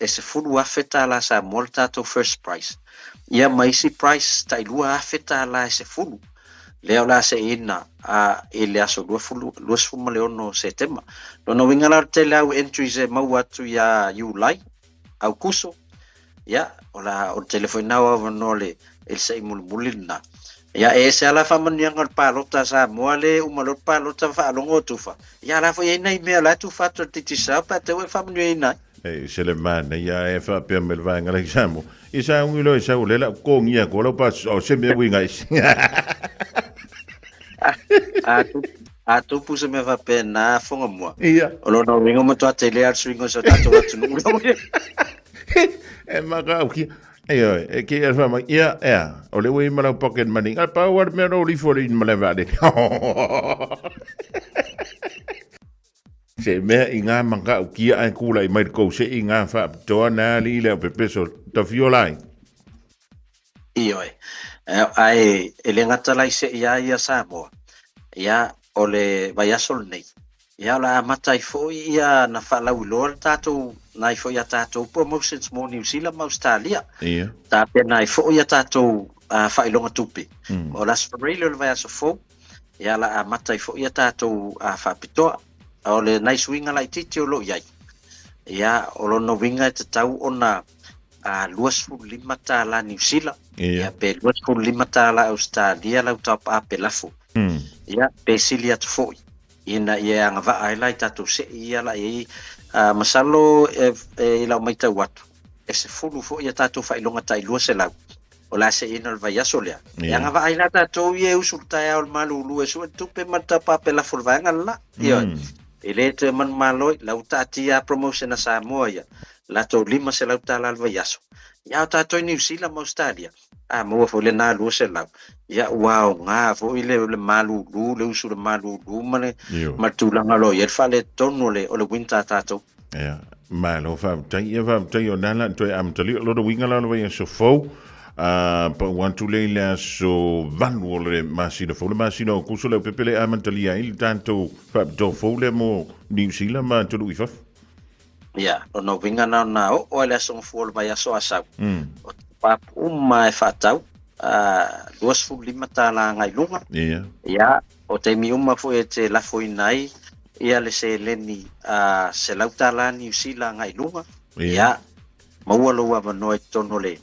e se fulu afeta la sa molta to first price ia maisi price tai lua afeta la se fulu leo la se ina a ele aso lua fulu no se tema no winga la tele au entries e mau atu ya JUL au kuso ia ola o telefona wa no le el se mulmulina ia e se ala famani ang palota sa moale umalot palota fa longo tufa ia la fo ina me la tufa to titisa pa te we famani ina se le mana ia e fa pe me va ngala examo isa un lo isa le la con ia ko lo pas o se me winga a tu puse me va pena Fofogamua ia o lo no winga mo to atele al swingo so tato atu no e maga o ki e ke e fa ma ia o le we mala pocket money al power me no li for in mala va de se me inga manga o kia ai kula I mai ko se inga fa to na li le peso to violai io ai ele ngata lai se ia Samoa ia ole vai asol nei ia la mata I fo ia na fa la ulor tato na fo ia tato promotions mo New Zealand ma Australia ia ta pe na fo ia tato fa ilonga tupi o las Australia vai aso fo ia la mata fo ia tato fa pitoa ole nice winga lai titi o lo iai ia o lo no winga te tau ona luas fu lima ta la New Zealand ia pe luas fu lima ta la Australia la top up pe lafu ia pe silia tu foi ina ia nga va ai lai tatu se ia la i masalo e la mai tau watu e se fulu fo ia tatu fa ilonga tai luas e lau o la se ina va ya solia ia nga va ai la tatu ia usulta ya ol malu lu e su tu pe mata pa pe la fulvanga la ia ele te man malo la utatia promotion sa Samoa la to lima se la utala al vayaso ya ta to New Zealand Australia mo fo le na lu se la ya wow nga fo ile le malu lu le usu le malu lu mane matulanga lo ye fa le tono le o le winter tato malo fa tai o nala to am tali lo do winga la lo so fo pa wantu le la so vanu le masino fo le masino kuso le pepele amantalia il tanto fa do fo le mo New Zealand ma to lu ifaf ya no winga na o le so fo le vai so asa o pa uma fa tau duas fu lima tala ngai lunga ya o te mi uma fo e te la fo inai ia le se leni se lautala New Zealand ngai lunga ya mau lo wa no e tono le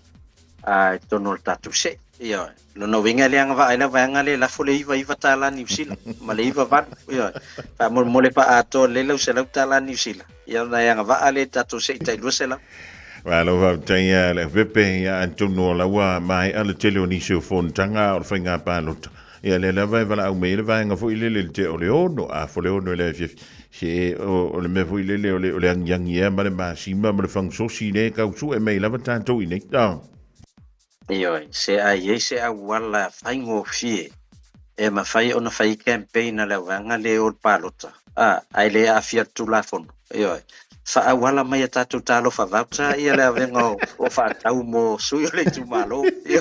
tono tatu se ia no winga le anga va ina va ngale la fo le iva tala New Zealand ma le iva va ia pa mo le pa ato le lo se lautala New Zealand ia na anga va ale tatu se tai lo se la Well, over tanya le vepe ya antono la wa mai ala tele ni so fon tanga o finga palot. Ya le va vala o me le va nga fo ile le te o le ono a fo le ono le se o le me fo ile le o le yang ya ma le ma sima ma le fang so si ne ka su e me la va tanto ine. Io se ai se a wala faingo fie e ma fai ona fai campaign la vanga le o palota. Ai le a fiat tu la fon. Io fa wala mai tatu talo fa voucher ia le vengo o fa tau mo suyo le tu malo io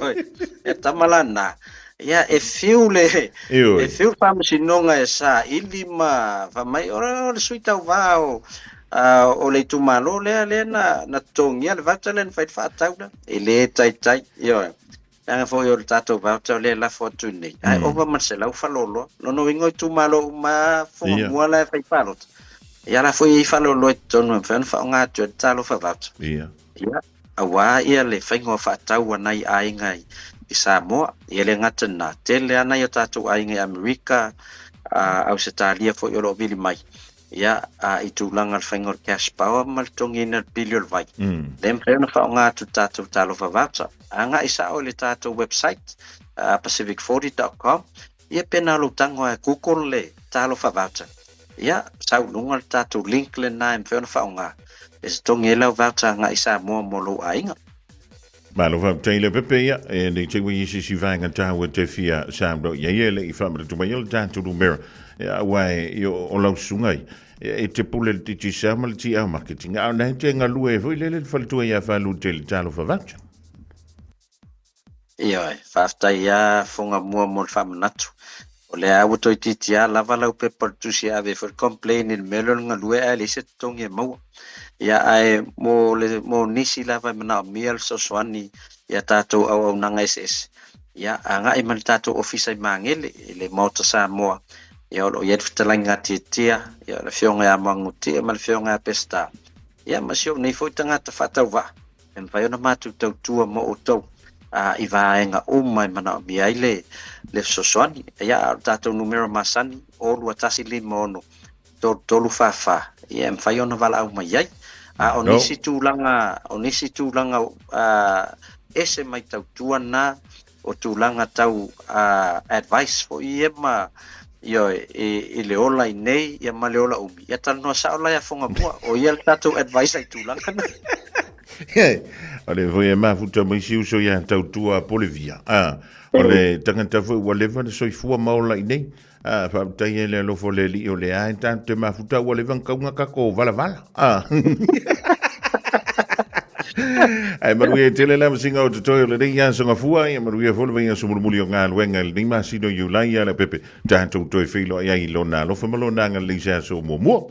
e tamalana ia e fiule fam sinonga esa ilima fa mai ora le suita vao o le tu malo le na tongia le voucher le fa tau da ele tai io anga fo yo tatu voucher le la foto ni ai over marcelo fa lolo no wingo tu malo ma fo mo la fa palot ia la foi falo lo tono fen fa nga tu talo fa vat ia awa ia le faingo fa tau nai ai ngai I Samoa ia le ngata na tele ana ia tatu ai ngai America Australia fo yo lo bili mai ia I tulanga faingo cash power mal tongina billion vai dem fen fa nga tu tatu talo fa vat anga isa o le tatu website pacific40.com ia penalo tango a Google le talo fa vat ia sau lunga tatu link le na em fe fa nga es tonge la voucher nga isa mo lo ainga Malo va taile pepeia e nei te wi si vanga tawa te fia samdo ye le fa ma tu mai ta tu mer ya wai yo o lau sungai e te pule ti samal ti a marketing a na te nga lue foi le fa tu ya fa lu te talo fa va Ia, whaftai ia whunga mua mo whamanatu. O le au toi titi a lava lau pe partusi a for complain in melon nga lue a le se tongi e maua. Ia ai mo nisi lava mana miel so swani ia tatou au nanga SS. Ia anga i man tatou ofisa i mangele le mauta Samoa. Ia o ia fitalanga titia ia le fionga ya manguti ma le fionga ya pesta. Ia masio nei foi tangata fatau va. En vai ona matu tau tua mo o tau. I vaenga mai mana miai le soswani ia tatou numero masani o lua tasi lima ono tolu fafa ia mfai ona vala au mai ai onisi tūlanga ese mai tau tuana o tūlanga tau advice fo ia ma io e le ola nei ia ma le ola umi ia tanoa saola ia fonga mua o ia tatou advice ai tūlanga Ale voi ma futa mai siu so ya tau tua polivia. Ole tangata foi wale va so fu maula nei. Fa tai le lo fo le li o le ai tante ma futa wale van ka nga ka ko vala. Ai maruia tele la singa o tutorial le ya so nga fua ia maruia fo le so murmuli o nga wenga le ma sino you la ya le pepe. Tanto toi filo ia i lona lo fa malona nga le sa so mo.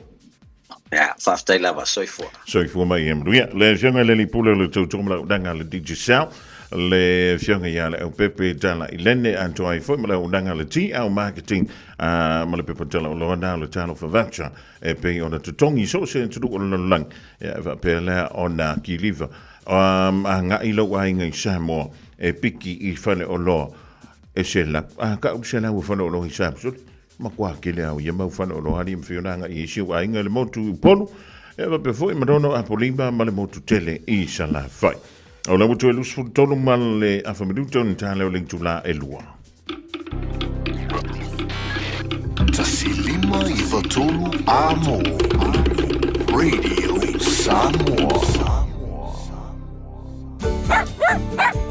Ja, whaftai lava, soifua. Soifua mai em ruia. Le fionga le li pule le tautonga la udanga le digisau. Le fionga ya le au pepe tala i lene anto ai foi ma le udanga le ti au marketing ma le pepe tala o loana le talo favacha e pe ona tutongi so se tudu o lang ya va pe la ona ki liva. A nga ilo wa inga Samoa e piki i fale o lo e se la ka usela wo fale o lo hisab ma kwa kele au ia mau fana o lohari mwhionanga i isi wa inga le motu polu e wa pe foi marono a polimba ma le motu tele i sa la fai o la mutu e lusu tolu ma le afamiruto ni tale o lingtu la e lua Tasilima i vatolu amo Radio Samoa.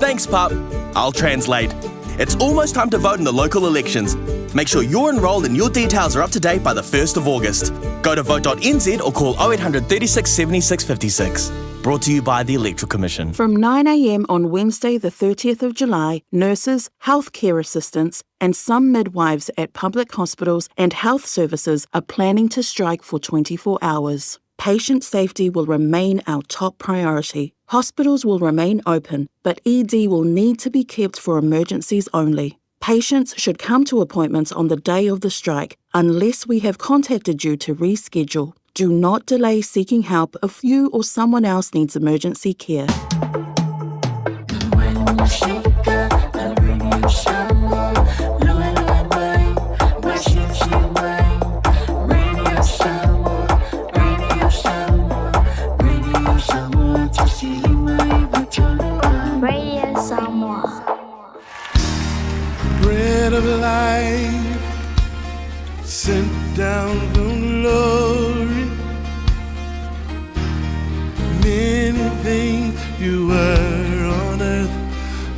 Thanks, Pup. I'll translate. It's almost time to vote in the local elections. Make sure you're enrolled and your details are up to date by the 1st of August. Go to vote.nz or call 0800 36 76 56. Brought to you by the Electoral Commission. From 9 a.m. on Wednesday, the 30th of July, nurses, healthcare assistants, and some midwives at public hospitals and health services are planning to strike for 24 hours. Patient safety will remain our top priority. Hospitals will remain open, but ED will need to be kept for emergencies only. Patients should come to appointments on the day of the strike unless we have contacted you to reschedule. Do not delay seeking help if you or someone else needs emergency care. Radio Samoa. Bread of life sent down from glory. Many things you were on earth,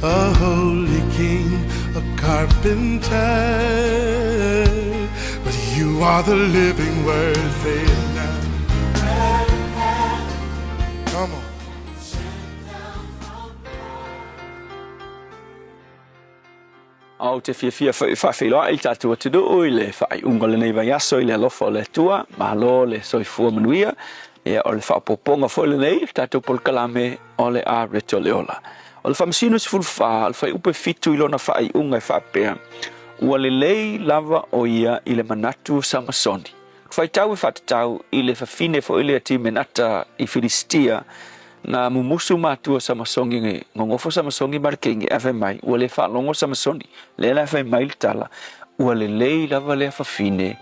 a holy king, a carpenter, but you are the living word. Say it now. Come on. Au te fia whawhiloa i tātua tudu o i le whai unga le nei vai aso i le alofa o le tua, mahalo le soifua manuia, e o le whapoponga fo le nei, tātua polkalame o le a reto le ola. O le whamasino si fulwha, le whai upe fitu i lona whai unga i whapea, ua le lei lava o ia i le manatu Samasoni. Whai tau i whatatau i le whawhine fo i le ati menata i Filistia, na mumusu matua Samasongi nge ngongofo Samasongi markengi afe mai ua le whalongo Samasoni le la afe mai tala ua le lei lava le whawhine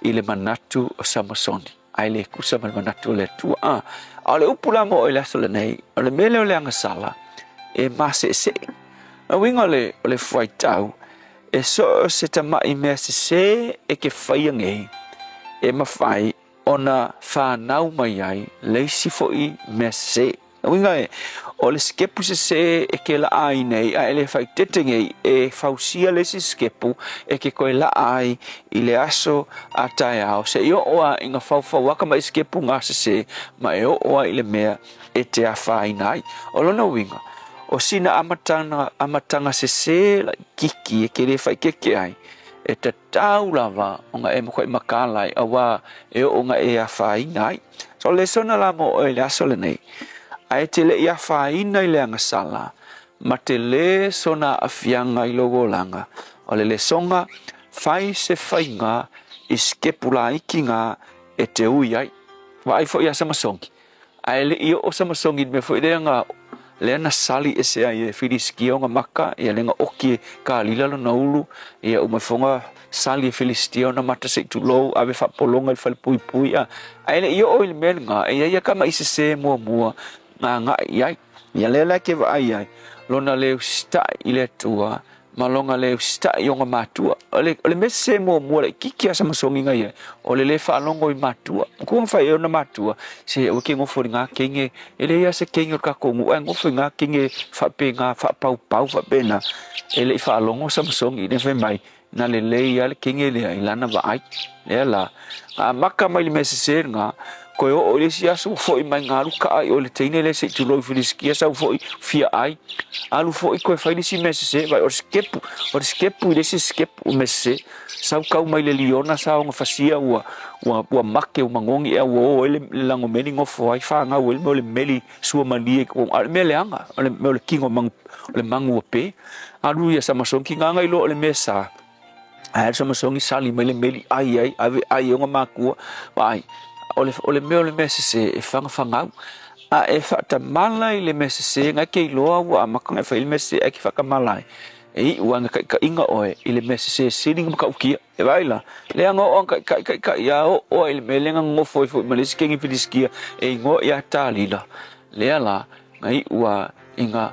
i le manatu o Samasoni ai le kusa ma le manatu le tua a le upula mo o le aso le nei o le mele o le angasala e mase se a winga o le whaitau e so se tamai mea se e ke whaiangei e mawhai ona whanau mai ai leisi foi mea se. Winga o le skepu se e ke la ai nei a ele fai tetenge e fausia le si skepu e ke koe la ai i le aso a tai au se io oa inga fau waka mai skepu ngā se ma e oa i le mea e te a fai nai o lona winga o sina amatanga se la kiki e ke le fai keke ai e te tau lava o ngā e mokoi makalai awa e o ngā e a fai nai so le sona la mo o le aso le nei ai te le ia whaina i le angasala, ma te le sona afianga i logo langa, o le songa whai se whainga i skepula iki ngā e te ui ai. Wa ai fo ia samasongi. Ai le ia o samasongi me fo idea ngā le ana sali e se ai e whiriski o ngā maka, ia le ngā oki ka lilalo na ulu, ia umafonga sali e Filistio na mata se tu lo ave fa polonga i fal pui pui a. Ai le ia o il men ngā, ia kama isi se mua nga iai ia lela ke va ai lona le sta ile tua malonga le sta yonga matua ole messe mo le kiki asa masongi nga ia ole le fa longo i matua ko fa yo na matua se o ke ngo fo nga kenge ele ia se kenge ka ko ngo ngo fo nga kenge fa pe nga fa pau fa pena ele fa longo sa masongi ne fe mai na le ia le kenge le ilana va ai ela a maka mai le messe nga ko o le sia so fo i mai ngaru ka ai o le teine le se tu lo filiskia sa fo fia ai alu fo i ko fa ni si messe vai o skepu le si skepu messe sa ka mai le liona sa o fasia wa make o mangongi e o le lango meni ngo fo ai fa nga o le meli su mani ko me le anga le kingo le mangu pe alu ya sa masonki nga ngai lo le mesa ai sa masongi sali mai le meli ai o maku vai ole me se e fanga a e fata malai le messe nga ke loa wa makanga fa il messe e ki faka malai e wanga ka inga oe ile messe sitting ka ukia e vaila le ngo on ka ya o ile melenga ngo foi malisi kengi filiskia e ngo ya talila le ala ngai wa inga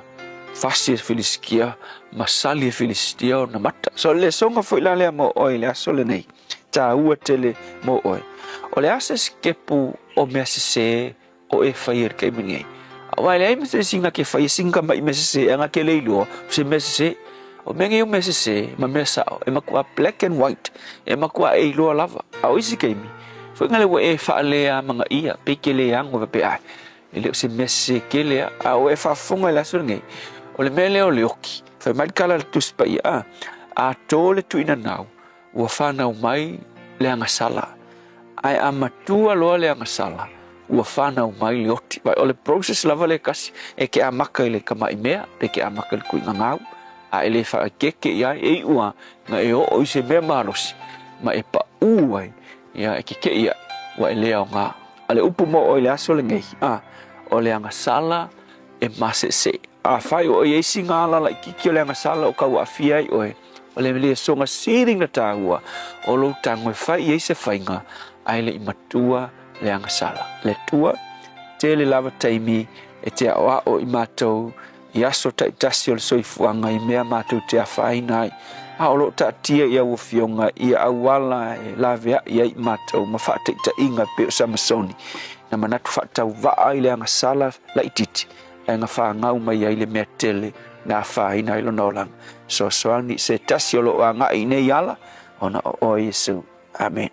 fasi filiskia masali filistia na mata so le songa foi la le mo oe le asole nei ta ua tele mo oe o le asa skepu o mea se o e whair kei mini ai. Awa le ai mese singa ke whai singa mai mese se anga ke leilua se mese se o mengi o mese se ma mea sao e makua black and white e makua e iloa lava a o isi kei mi fo inga le wa e wha lea manga ia pe ke lea ango pe ai e leo se mese ke lea a o e wha fonga le aso ngei o le mea leo le oki whai mai kala le tuspa ia a tō le tuina nau ua whanau mai le anga sala ai amatua loa le angasala ua whanau mai le oti vai o le process lava le kasi e ke amaka i le kamai mea pe ke amaka le kuinga ngau a ele wha keke ia e ua nga e o se mea marosi ma e pa uai ia e ke ia wa e lea o ngā a le upu mo o le aso le ngei o le angasala e mase se a whai o e isi ngā lala i kiki o le angasala o kau a fia i oe o le mele songa siring na tāua o lo tango e whai i se whainga ai le matua le angasala le tua te le lava taimi e te awa o i mātou i aso ta itasi o le soifuanga i mea mātou te awhai nai a o lo ta tia i au fionga i awala e lavea i ai mātou ma whaate ita inga pe o samasoni na manatu whaatau waa i le angasala la ititi e nga whaangau mai ai le mea tele na whai nai lo nolang so soani se tasi o lo anga i nei ala ona o Yesu amen.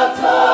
That's all.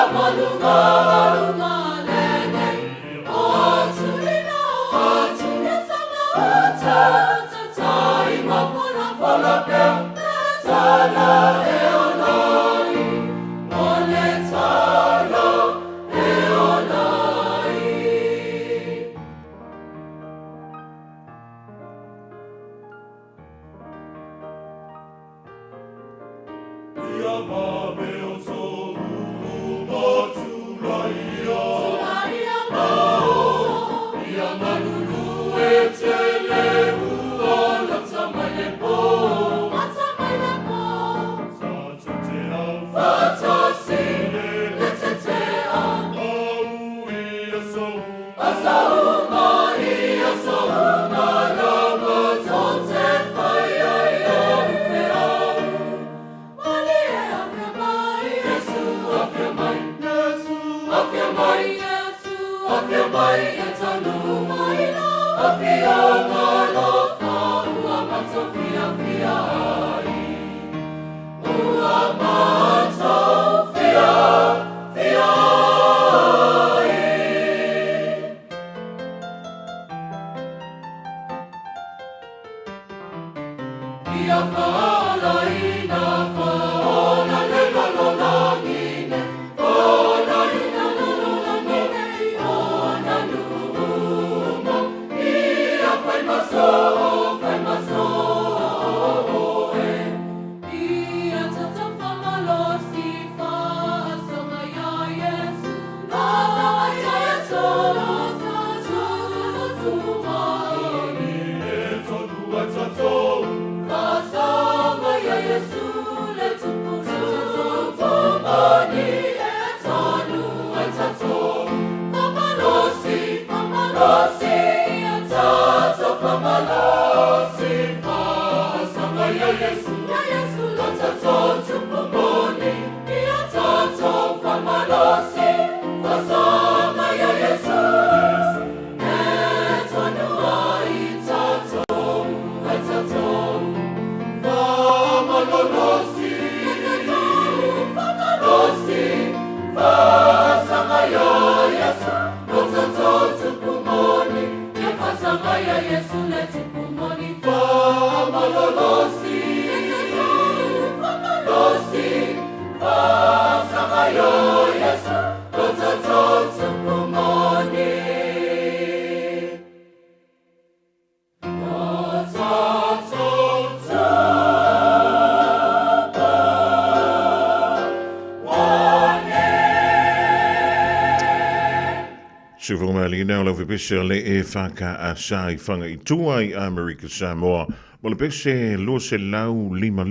Sifomali na lo pese le e faka a sai fanga I tuai America Samoa. Mo le pese lo se lau lima.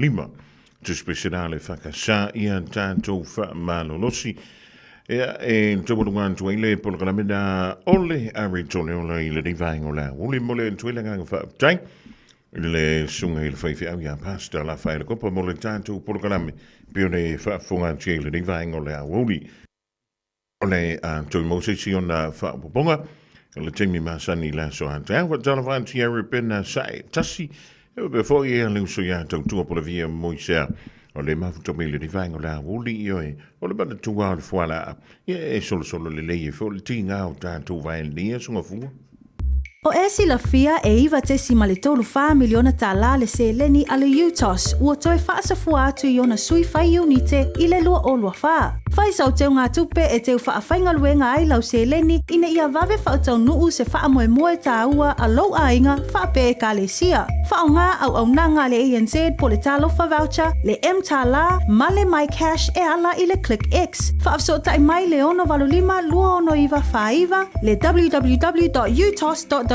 Tu speciale faka sa ia tanto fa malolosi. E tobulungan tu ile programa da ole aritone ole ile divaingola. Uli mole tuile nga fa tai. Le sunga il fai fi ya pasta la fai le copa mole tanto programa. Pione fa funga chile divaingola Aoauli. Ole a tu mosisi ona fa bonga le temi masani la so anta wa tala van tiere pena sai tasi before ye le so ya tu por la via moisa ole ma fu tomile di vango la wuli yo ole ba tu wa foala ye solo le le fo le tinga o tanto va il dia so fu O esi la fia e iwa tesi ma le tolu wha miliona tala le se leni ale UTOS ua toi whaasa fua atu I ona sui whai unite I le lua o lua wha. Whai sau teo ngā tupe e teo wha whainga luenga ai lau se leni ina ia vave wha tau nuu se wha moe tā ua a lau a inga wha pe e ka le sia. Wha o ngā au nanga le ANZ po le talofa voucher, le M tala, ma le My Cash e ala I le Click X. Wha afso tai mai le ono valulima lua ono iwa wha iwa, le www.utos.ws,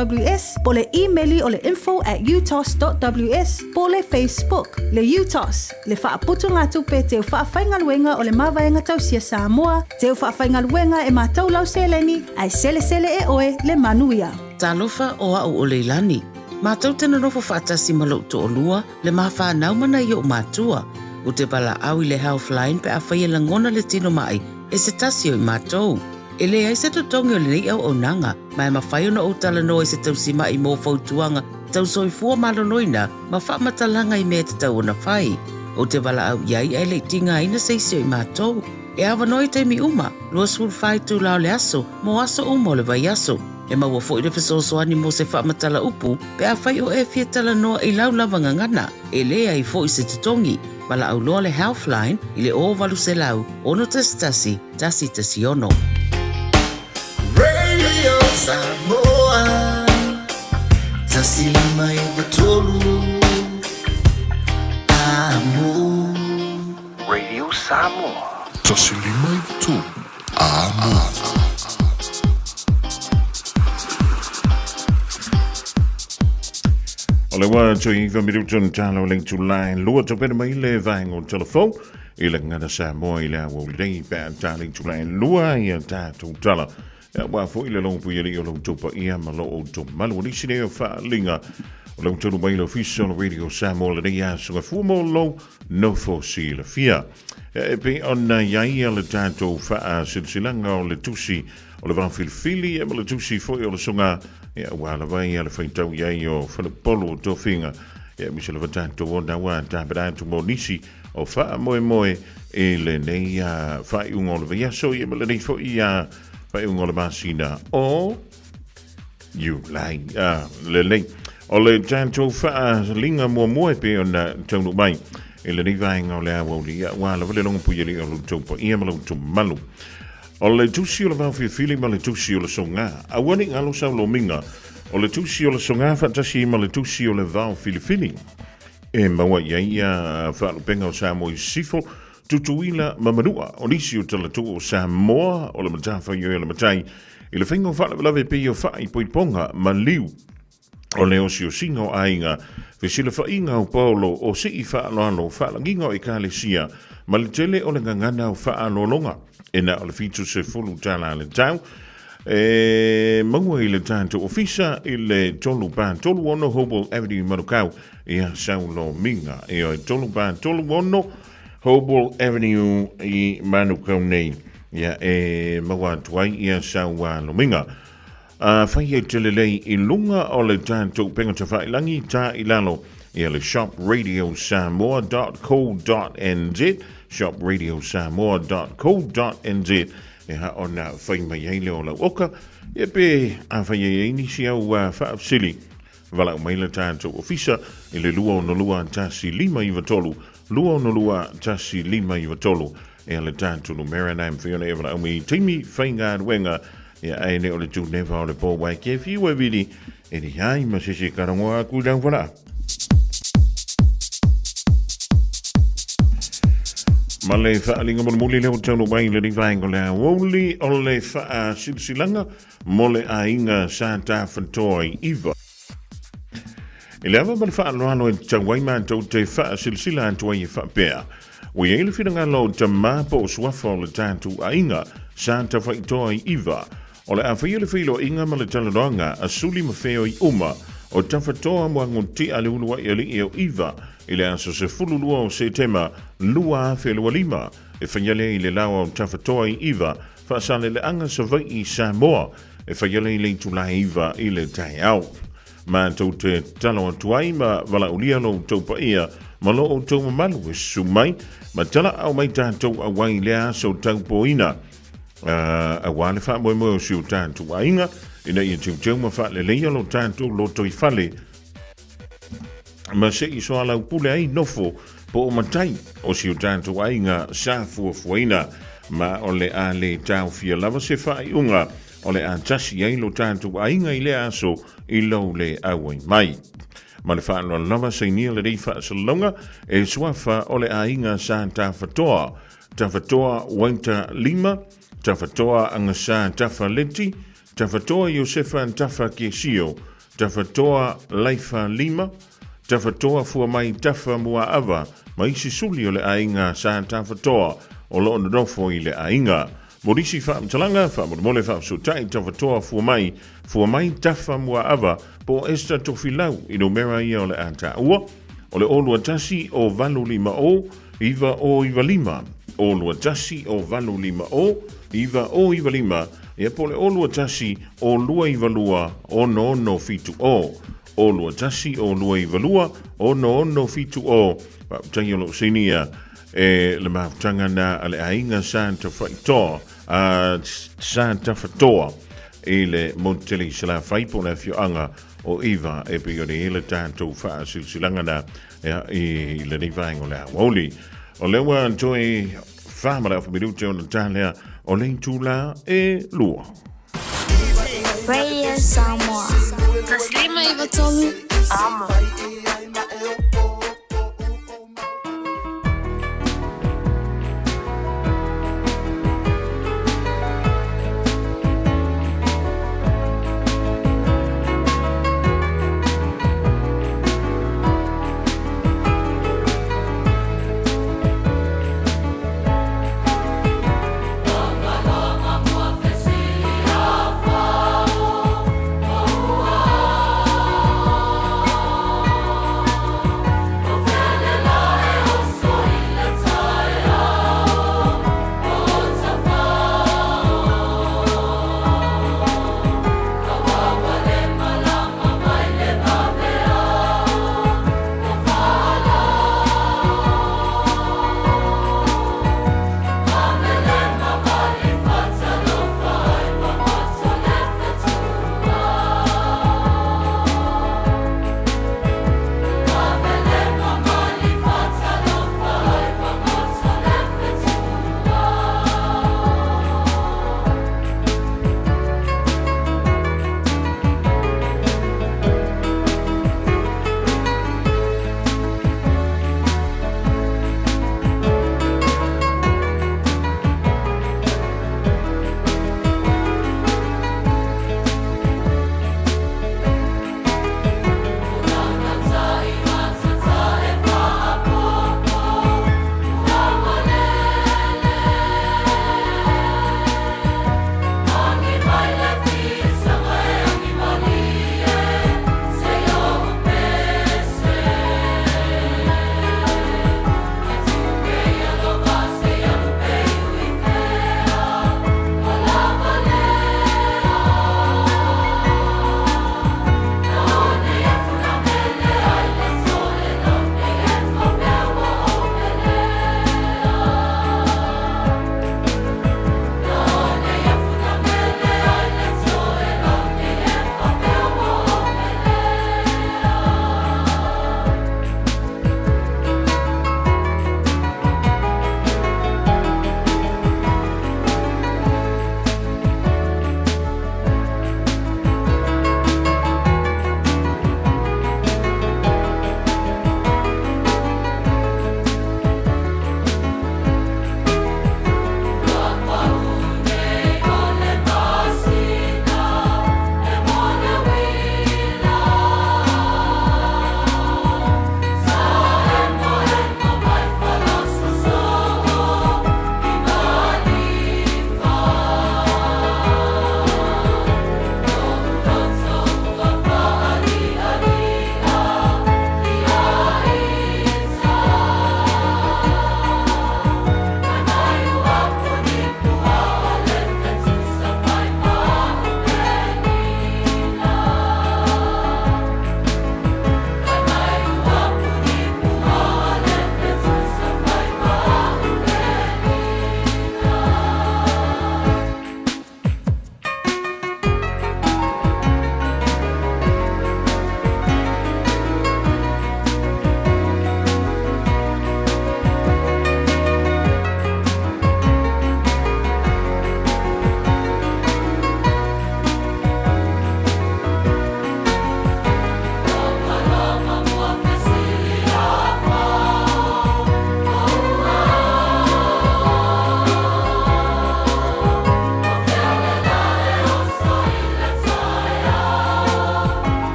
po le emaili o le info@utos.ws, po le Facebook, le UTOS, le wha aputu ngā tupe teo wha whainga luenga o le mawaenga tau sia Samoa, teo wha whainga luenga e mātou lau seleni, ai sele e oe le manuia. Talofa o au o leilani. Mātou tena rofo whaatasi malau to o lua, le mawha naumana I o mātua. O te pala au I le Healthline pe a whaia langona le tino mai, e se tasi o I mātou. E le ai se totongi o le nei au o nanga, mai ma whai ona o tala no e se tausima I mō whautuanga, tau soifua maloloina, ma whaamatalanga I mea te tau ona whai. O te pala au iai ai le tinga ina seisio I mātou. E awa noi te mi uma, lua sul fai tu lao le aso, mo aso uma o le vai aso. E maua fo i le fesoasoani mo se whaamatala upu, pe a whai o e fia tala noa i lau lawanga ngana, e lea i fo i se tutongi. Bala au loa le Healthline, i le o walu se lau, ono tasi tasi ono. Radio Samoa, tasi mai batolu, amo. Radio Samoa. Tasi mai batolu, amo. Ole wa to i minuton talo link to line lua to pena mai le vai on telephone i le ngana Samoa i le Aoauli pa taling to line lua i ta to tala wa fo i le long pu i le long to pa ia ma lo to malu ni sine fa linga long to mai lo official radio Samoa le ia so fu mo lo no fo si le fia e pe on ia le tato fa silsilanga o le tusi o le van filfili e le tusi fo i le songa ya wala vai ala fai tau ia o fala polo to finga ya mi se leva tanto ona wa ta bra to monisi o fa moe e le nei fai un o le so ia le nei fo ia fai un o le masina o you like le nei o le tanto fa linga mo pe ona tonu mai e le nei vai ngau le Aoauli ia wala le longa pu ia o to po ia malo to malu o le tusi o le whawhiwhili ma le tusi o le songa. A wani ngalo sau lo minga. O le tusi o le songa whatasi ma le tusi o le whawhiwhili. E maua ia whaalopenga o Samoa i sifo. Tutuila mamanua. O nisi o tala tu o Samoa. O le matafa i o le matai. I le whingo whaalawe pe o whai poiponga ma liu. O le osi o singa o ainga. Vesila whainga o Paulo o si i whaaloalo. Whaalanginga o i kālesia. Ma le tele o le ngangana o whaalolonga. E na o le fitu se fulu tala le tau. E maua i le tanto ofisa i le tolu pa tolu ono Hobel Avenue Manukau. Ia saulo minga. E o tolu pa tolu ono Hobel Avenue i Manukau nei. Ia e maua tuai ia saulo minga. Whai e telelei i lunga o le tanto penga tawhai langi ta i lalo. Ia le shopradiosamoa.co.nz shopradiosamoa.co.nz e ha ona whai mai ai leo lau oka e pe a whai e inisi au whaafsili wala o maila tātou ofisa e le lua o no lua tasi lima i watolu lua o no lua tasi lima i watolu e le tātou no Maranam whiona e wala o mi teimi whai ngā ruenga e ai ne o le tū newa o le pō wai ke whiu e vidi e ni hai ma sese karangoa ku dang wala. Ma le whaalinga mo muli leo tauno mai le rivaingo le Aoauli o le wha silsilanga mo le ainga sa ta whatoi iwa. E le awa ma le whaaloalo e tawai mātou te wha silsila antua i whapea. Ui e le whiranga lo ta māpo o swafa o le tātu ainga sa ta whaitoi iwa. O le awhai le whilo inga ma le talaronga a suli ma wheo i uma o ta whatoa mua ngonti a le unua i ali e o iwa. I le aso se fulu lua o se tema lua whelua lima e whanyale i le lawa o tawhatoa i iwa whaasale le anga sa vai i Samoa e whanyale i le tula iwa i le tai au. Ma tau te talo atuai ma wala ulia lo taupa ia ma lo o tau mamalu e sumai ma tala au mai tātou a wai le aso taupo ina a wale wha moe moe o siu tātou a inga ina i tau ma wha le leia lo tātou lo toi fale ma se i soa lau pule ai nofo po o matai o si o tātou ainga sa fuafuaina ma o le a le tau fia lava se whai unga o le a tasi ai lo tātou ainga i le aso i lau le awai mai. Ma le whaano lava se nia le rei wha salonga e suafa o le ainga sa tawhatoa. Tawhatoa waita lima, tawhatoa anga sa tawhaleti, tawhatoa Josefa tafa kesio, tawhatoa laifa lima, tawhatoa fua mai tafa mua ava, ma isi suli o le ainga sa tawhatoa o lo nodofo i le ainga. Morisi wha mtalanga, wha mole wha sutai tawhatoa fua mai tafa mua ava, po esta tofilau i no mera ia o le ata ua, o le olua tasi o valu lima o, iwa o iwa lima, olua tasi o valu lima o, iwa o iwa lima, ia po le olua tasi o lua iwa lua, o no fitu o, olua tasi o lua iwa lua, o no fitu o, tai o lo sinia, le mautanga na ale ainga Santa Faitoa Santa Fatoa i le Monteli sala faipo na fioanga o iva e pione ile tanto fa silsilanga na i le nivaingo le Aoauli o le wa joy famala fa minuto on Italia o le tula e lua Radio Samoa. Taslima ivatolu amo.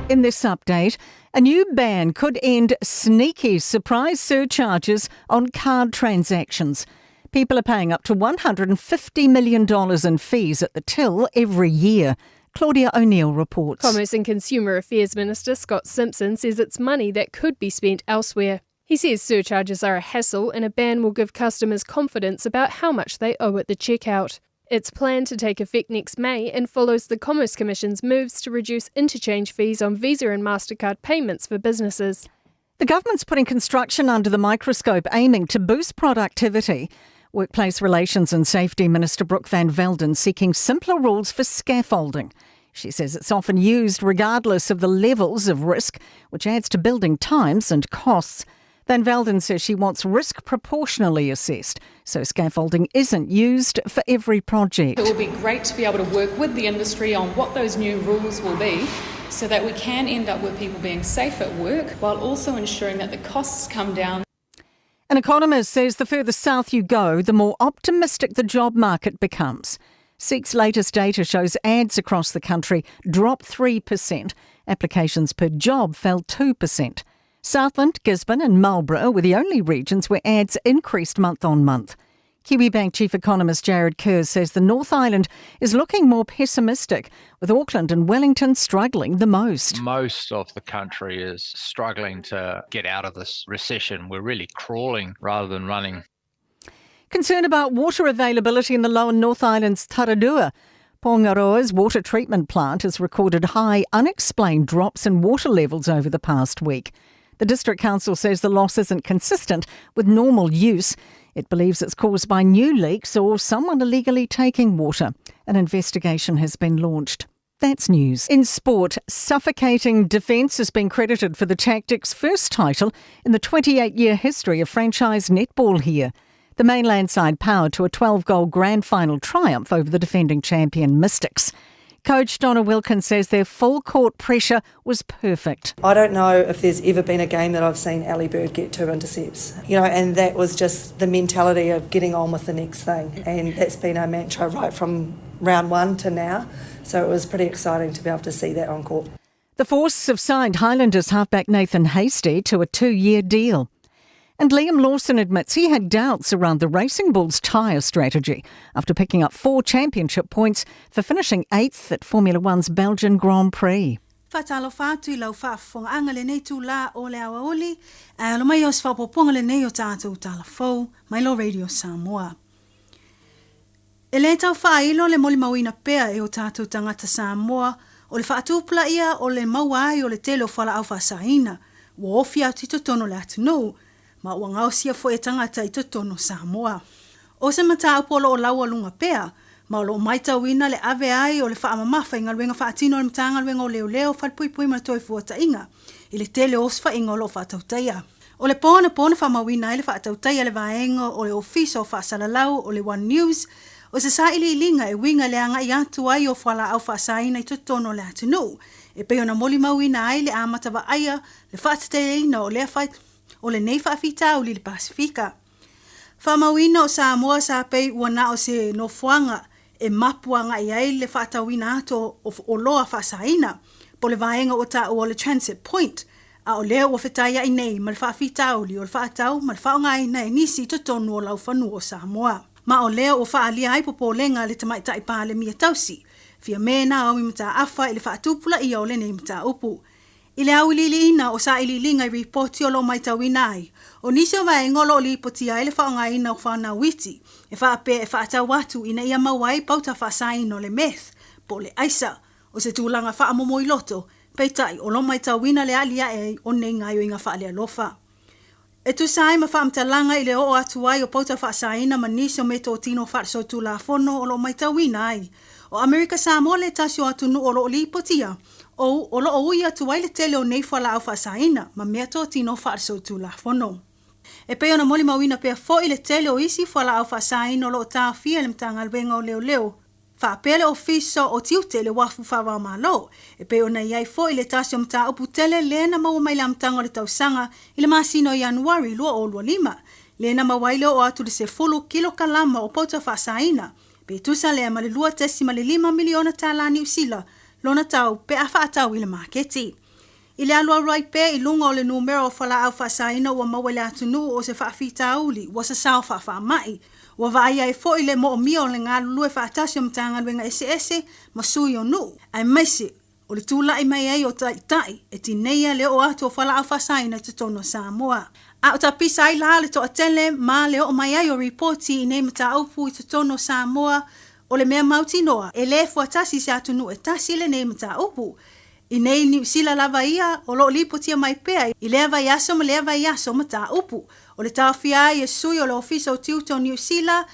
In this update, a new ban could end sneaky surprise surcharges on card transactions. People are paying up to $150 million in fees at the till every year. Claudia O'Neill reports. Commerce and Consumer Affairs Minister Scott Simpson says it's money that could be spent elsewhere. He says surcharges are a hassle and a ban will give customers confidence about how much they owe at the checkout. It's planned to take effect next May and follows the Commerce Commission's moves to reduce interchange fees on Visa and MasterCard payments for businesses. The government's putting construction under the microscope, aiming to boost productivity. Workplace Relations and Safety Minister Brooke Van Velden seeking simpler rules for scaffolding. She says it's often used regardless of the levels of risk, which adds to building times and costs. Van Velden says she wants risk proportionally assessed, so scaffolding isn't used for every project. It will be great to be able to work with the industry on what those new rules will be so that we can end up with people being safe at work while also ensuring that the costs come down. An economist says the further south you go, the more optimistic the job market becomes. SEEK's latest data shows ads across the country dropped 3%. Applications per job fell 2%. Southland, Gisborne and Marlborough were the only regions where ads increased month on month. Kiwibank Chief Economist Jared Kerr says the North Island is looking more pessimistic, with Auckland and Wellington struggling the most. Most of the country is struggling to get out of this recession. We're really crawling rather than running. Concern about water availability in the lower North Island's Tararua. Pongaroa's water treatment plant has recorded high, unexplained drops in water levels over the past week. The District Council says the loss isn't consistent with normal use. It believes it's caused by new leaks or someone illegally taking water. An investigation has been launched. That's news. In sport, suffocating defence has been credited for the Tactics' first title in the 28-year history of franchise netball here. The mainland side powered to a 12-goal grand final triumph over the defending champion Mystics. Coach Donna Wilkins says their full court pressure was perfect. I don't know if there's ever been a game that I've seen Ali Bird get 2 intercepts, and that was just the mentality of getting on with the next thing. And that's been our mantra right from round 1 to now. So it was pretty exciting to be able to see that on court. The Force have signed Highlanders halfback Nathan Hastie to a 2-year deal. And Liam Lawson admits he had doubts around the Racing Bulls tyre strategy after picking up 4 championship points for finishing 8th at Formula One's Belgian Grand Prix. Fatalo fatu I lau whaafonga le nei tū la o le Aoauli, lo mai os whapoponga le nei o tātou talafou, mai lo Radio Samoa. E le tau whailo le moli mawina pea e o tātou tangata Samoa, o le whaatupula ia o le mauai o le telo whala au whasaina, wo ofia tito tono le atunu, ma ua ngau sia fo e tangata I totono Samoa. O se mata apolo o laua lunga pea, ma o lo maita wina le ave ai o le whaamamafa inga luenga whaatino le mtanga luenga o leo leo whalpui ma toi fuata inga, I le tele osfa inga o lo whaatautaya. O le pona whamawina I le whaatautaya le vaenga o le ofisa o whaasalalau o le One News, o se sa ili linga e winga le anga I atu ai o whala au whaasaina I totono le atunu, e peo na moli mawina ai le amata wa aia le whaatateina o le whait, o le nei whaafita o li le Pasifika. Whamawina o Samoa sa pei wana o se nofuanga e mapuanga I ai le whaatawina ato o loa whaasaina, po le vaenga o ta o le Transit Point, a o leo o whetaya I nei ma le whaafita o li o le whaatau ma le whaongai na e nisi totonu o lau whanu o Samoa. Ma o leo o whaalia ai popo lenga le tamaitai pā le mia tausi, fia mena au mita afa I le whaatupula I o le nei mita upu. I le au ina o sa ililinga I ripoti o lo maitawina ai. O nisi o vaenga lo li poti ai le whaonga ina o whana witi. E whaape e whaatau watu ina ia mawai pauta whaasain o le meth. Po le aisa o se tūlanga whaamomo I loto. Peitai o lo maitawina le alia e o nei ngai o inga whaalea lofa. E tu sai ma whaamtalanga I le o atu ai o pauta whaasaina ma nisi o meto o tino whaasotu la fono o lo maitawina ai. O Amerika Samoa le tasio atu nu o lo li potia. O lo o ia tu ai le tele o nei whala au whaasaina, ma mea tō tino whaasotu la fono. E peo na moli mawina pea fo I le tele o isi whala au whaasaina o lo tā fia le mtanga alwenga o leo leo. Whaapele o fiso o tiu tele wafu whawa malo. E peo na iai fo I le tasio mta upu tele lena maua mai la mtanga o le tausanga I le masino Januari lua o lua lima. Lena mawaile o atu le se fulu kilo kalama o pauta whaasaina. Pe tusa lea ma le lua tesi ma le 5 miliona tāla New Zealand. Lona tau pe a whaatau I le maketi. I le alua rai pe I lunga o le numero o whala au whasaina ua mawele atunu o se whaafita uli, wa sa sao whaafamai. Wa vaia e fo I le mo o mia o le ngā lulue whaatasi o mtanga wenga ese ma sui o nu. Ai maise, o le tūlai mai ai o tai e tineia le o atu o whala au whasaina te tono Samoa. A o ta pisa ai la le to atele ma le o mai ai o reporti I nei mata aupu I te tono Samoa o le mea mauti noa e le fuatasi se atunu e tasi le nei mata aupu. I nei ni sila lava ia o lo lipotia mai pea I lea vai aso ma lea vai aso mata upu. O le tawhia I e sui o le ofisa o tiuto New Zealand,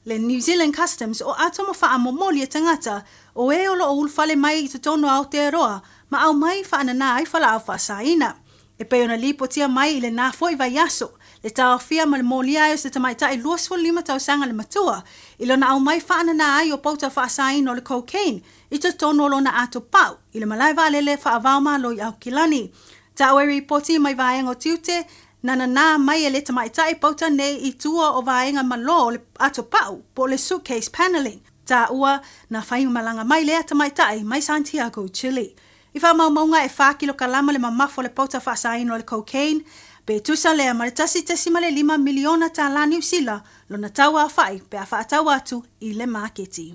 le New Zealand Customs o ato ma wha amomoli e tangata o e o lo ulfale mai I te tono Aotearoa ma au mai wha anana ai whala au whasaina. E peo na lipotia mai I le nā foi vai aso. Le tawhia ma le moli ai o se tamaita I luasfo lima tau sanga le matua. I lo na au mai wha anana ai o pauta whasaina o le cocaine. I te tono lo na ato pau. I le malai valele wha avama lo I au kilani. Ta oe ripoti mai vaenga o tiute, nana mai e le tamaitai pauta nei I tua o vaenga malo le ato pau po le suitcase paneling. Ta ua na whainga malanga mai lea tamaitai mai Santiago, Chile. I wha maunga e whakilo kalama le mamafo le pauta whaasaino le cocaine, pe tusa lea maritasi tesima le 5 miliona ta la New Zealand lo na taua a whai pe a whaatau atu I le marketi.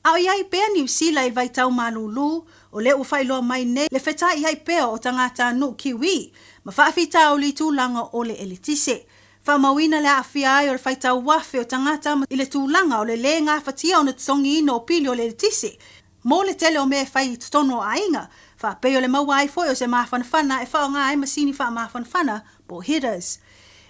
Au iai pea New Zealand I vai tau malulu, o le ufai loa mai ne le wheta iai pea o tangata nu kiwi, ma whaafita o li tūlanga o le elitise. Whamawina le awhia ai o le whaitau wafe o tangata I le tūlanga o le ngā whatia o na tongi ino o pili o le elitise. Mō le tele o mea whai tono a inga, whapeo le maua ai foi o se mawhanawhana e whao ngā ai masini wha mawhanawhana po hitters.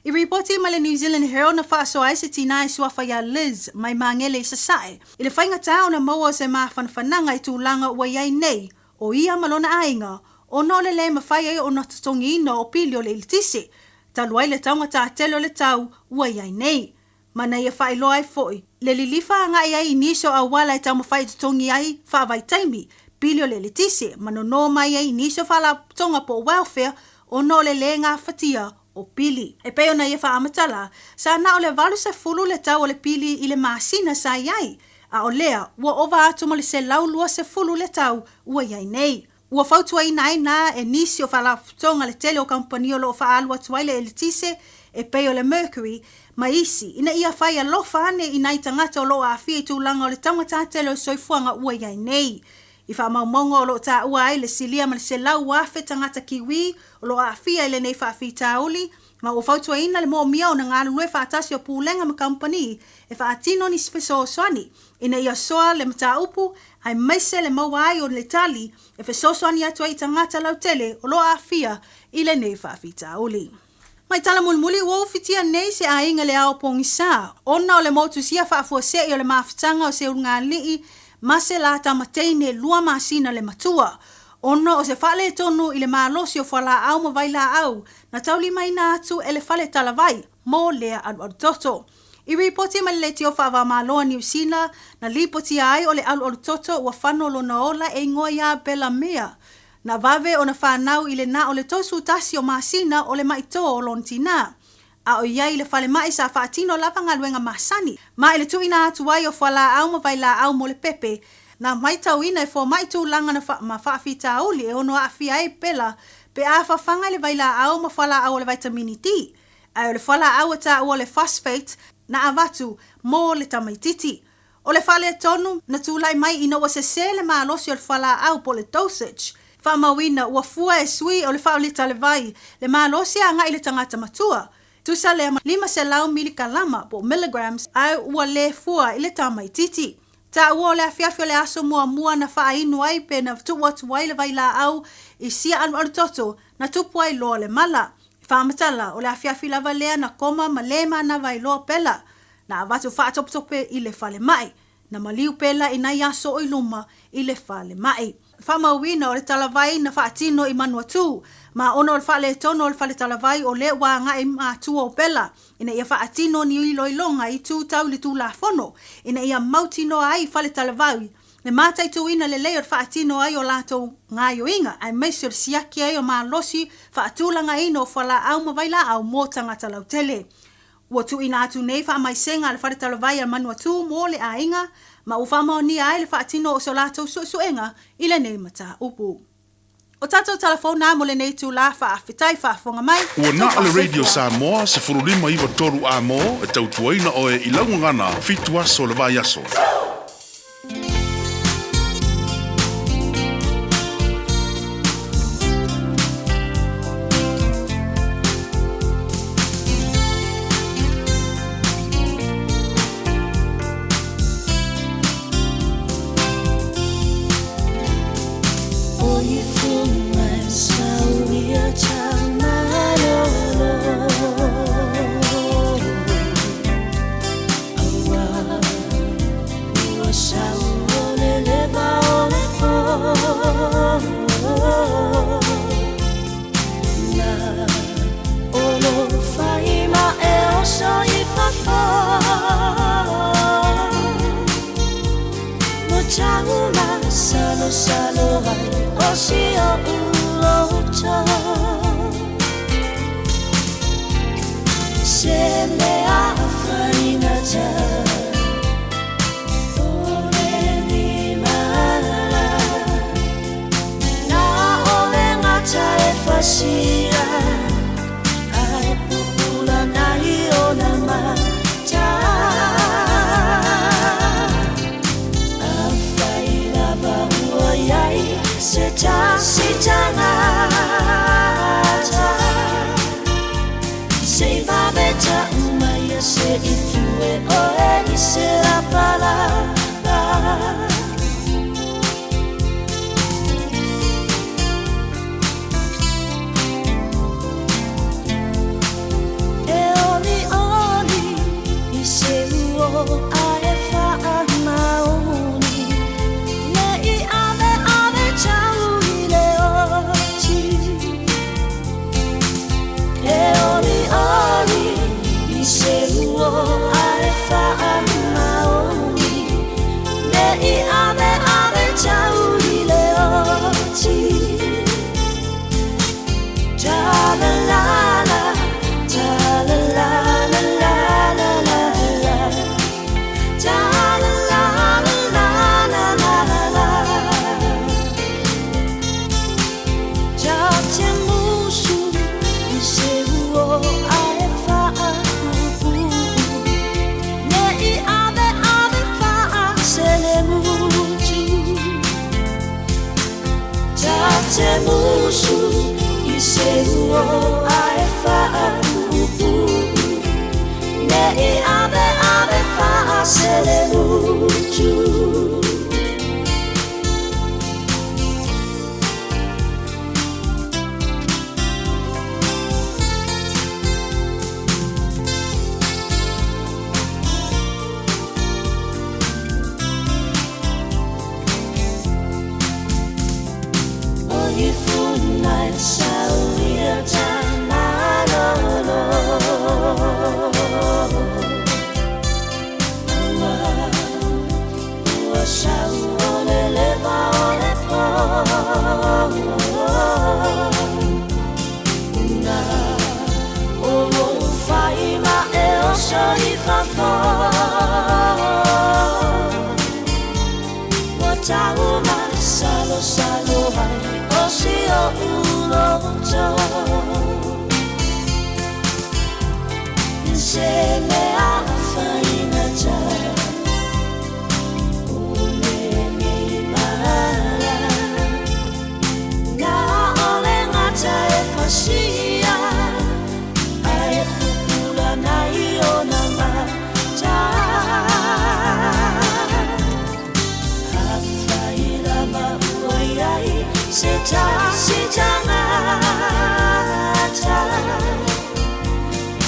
I ripoti ma le New Zealand Herald na whaaso ai se tina I suafa ia Liz mai mangele sa sae. I le whainga tau na maua o se mawhanawhananga I tūlanga ua iai nei, o ia malona ainga, o no le ma whai ai o na tongi ino o pili o le elitise. Taluai le taunga ta telo le tau ua iai nei. Mana ia whai loa ai foi. Le lilifa nga iai iniso a wala I tau mawhai tongi ai whaavai taimi. Pili o le letise, mano no mai ai iniso whala tonga po welfare o no le ngā whatia o pili. E peo na ia wha amatala, sa na o le valu sa fulu le tau o le pili I le maasina sa iai. A o lea, ua ova atu mo le se laulua se fulu le tau ua iai nei. Ua fautua I nai na e nisi o whala tonga le tele o kampani o lo wha alua tuai le letise, e peo le Mercury, ma isi, ina ia whai a lofa ane I nai tangata o lo a awhia I tūlanga o le tangata tele o soifuanga ua iai nei. I wha maumonga o lo ta ua ai le silia ma le se lau wafe tangata kiwi o lo a awhia I le nei whaafita uli, ma ua fautua ina le mo mia o na ngā lue whaatasi o pūlenga ma kampani e whaatino ni sifeso o swani. Ina ia soa le mata upu, ai maise le mawai o le tali e whesoswani atu ai tangata lau tele o lo a awhia I le nei whaafita uli. Mai tala mulmuli ua ufitia nei se a inga le ao pongi sa. Ona o le motu sia whaafua se I o le mawhitanga o se urunga lii, ma se la tamateine lua masina le matua. Ono o se whale tonu I le malosi o whala au ma vai la au, na tauli mai na atu e le whale talavai, mo lea alu toto. I ripoti ma le tio whawa maloa New Zealand, na lipoti ai o le alu toto ua whano lo na ola e ngoia bela mea. Na vave o na whanau I le na o le tosu tasi o masina o le maito o lontina. A o iai le whale mai sa whaatino lava ngā luenga masani. Ma I le tuina atu ai o whala au ma vai la au mo le pepe. Na mai tau ina e fo mai tu langa na ma whaafita uli e ono a fia e pela. Pe a whawhanga le vai la au ma whala au le vitamini D. A o le whala au ata o le phosphate na avatu mo le tamaititi. O le whale tonu na tūlai mai ina wa se le maalosi o le whala au po le dosage. Whamawina ua fua e sui o le whaolita le vai. Le maalosi a ngai le tangata matua. Tusa le 5 se lau milikalama po milligrams ai ua le fua I le tamaititi. Ta ua le afiafio le aso mua na wha inu ai pe na tuwa tuwai le vai la au I sia anu toto na tupu ai loa le mala. Whamatala o le afiafi lava lea na koma ma lema na vai loa pela. Na avatu wha tope I le whale mai. Na maliu pela I nai aso o iluma I le whale mai. Whamawina o le talavai na whaatino I manua tu. Ma ono o le whale tono o le whale talavai o le wa ngai mātua o pela. Ina ia whaatino ni ilo ilonga I tū tau li tū la whono. Ina ia mautino ai whale talavai. Le mātai tu ina le leo whaatino ai o lato ngā yo inga. Ai meisio le siaki ai o mā losi whaatulanga ino o whala au ma vai la au mō tangata lau tele. Ua tu ina atu nei wha mai senga le whare talavai al manu atu mo le ainga, ma uwha mao ni ai le wha atino o so lato suenga i le nei mata upu. O tatou telefona mo le nei tu la wha awhitai wha afonga mai. Ua na ale Radio Samoa se furulima iwa toru a mo e tau tuaina o e ilaunga ngana fitu aso le vai aso.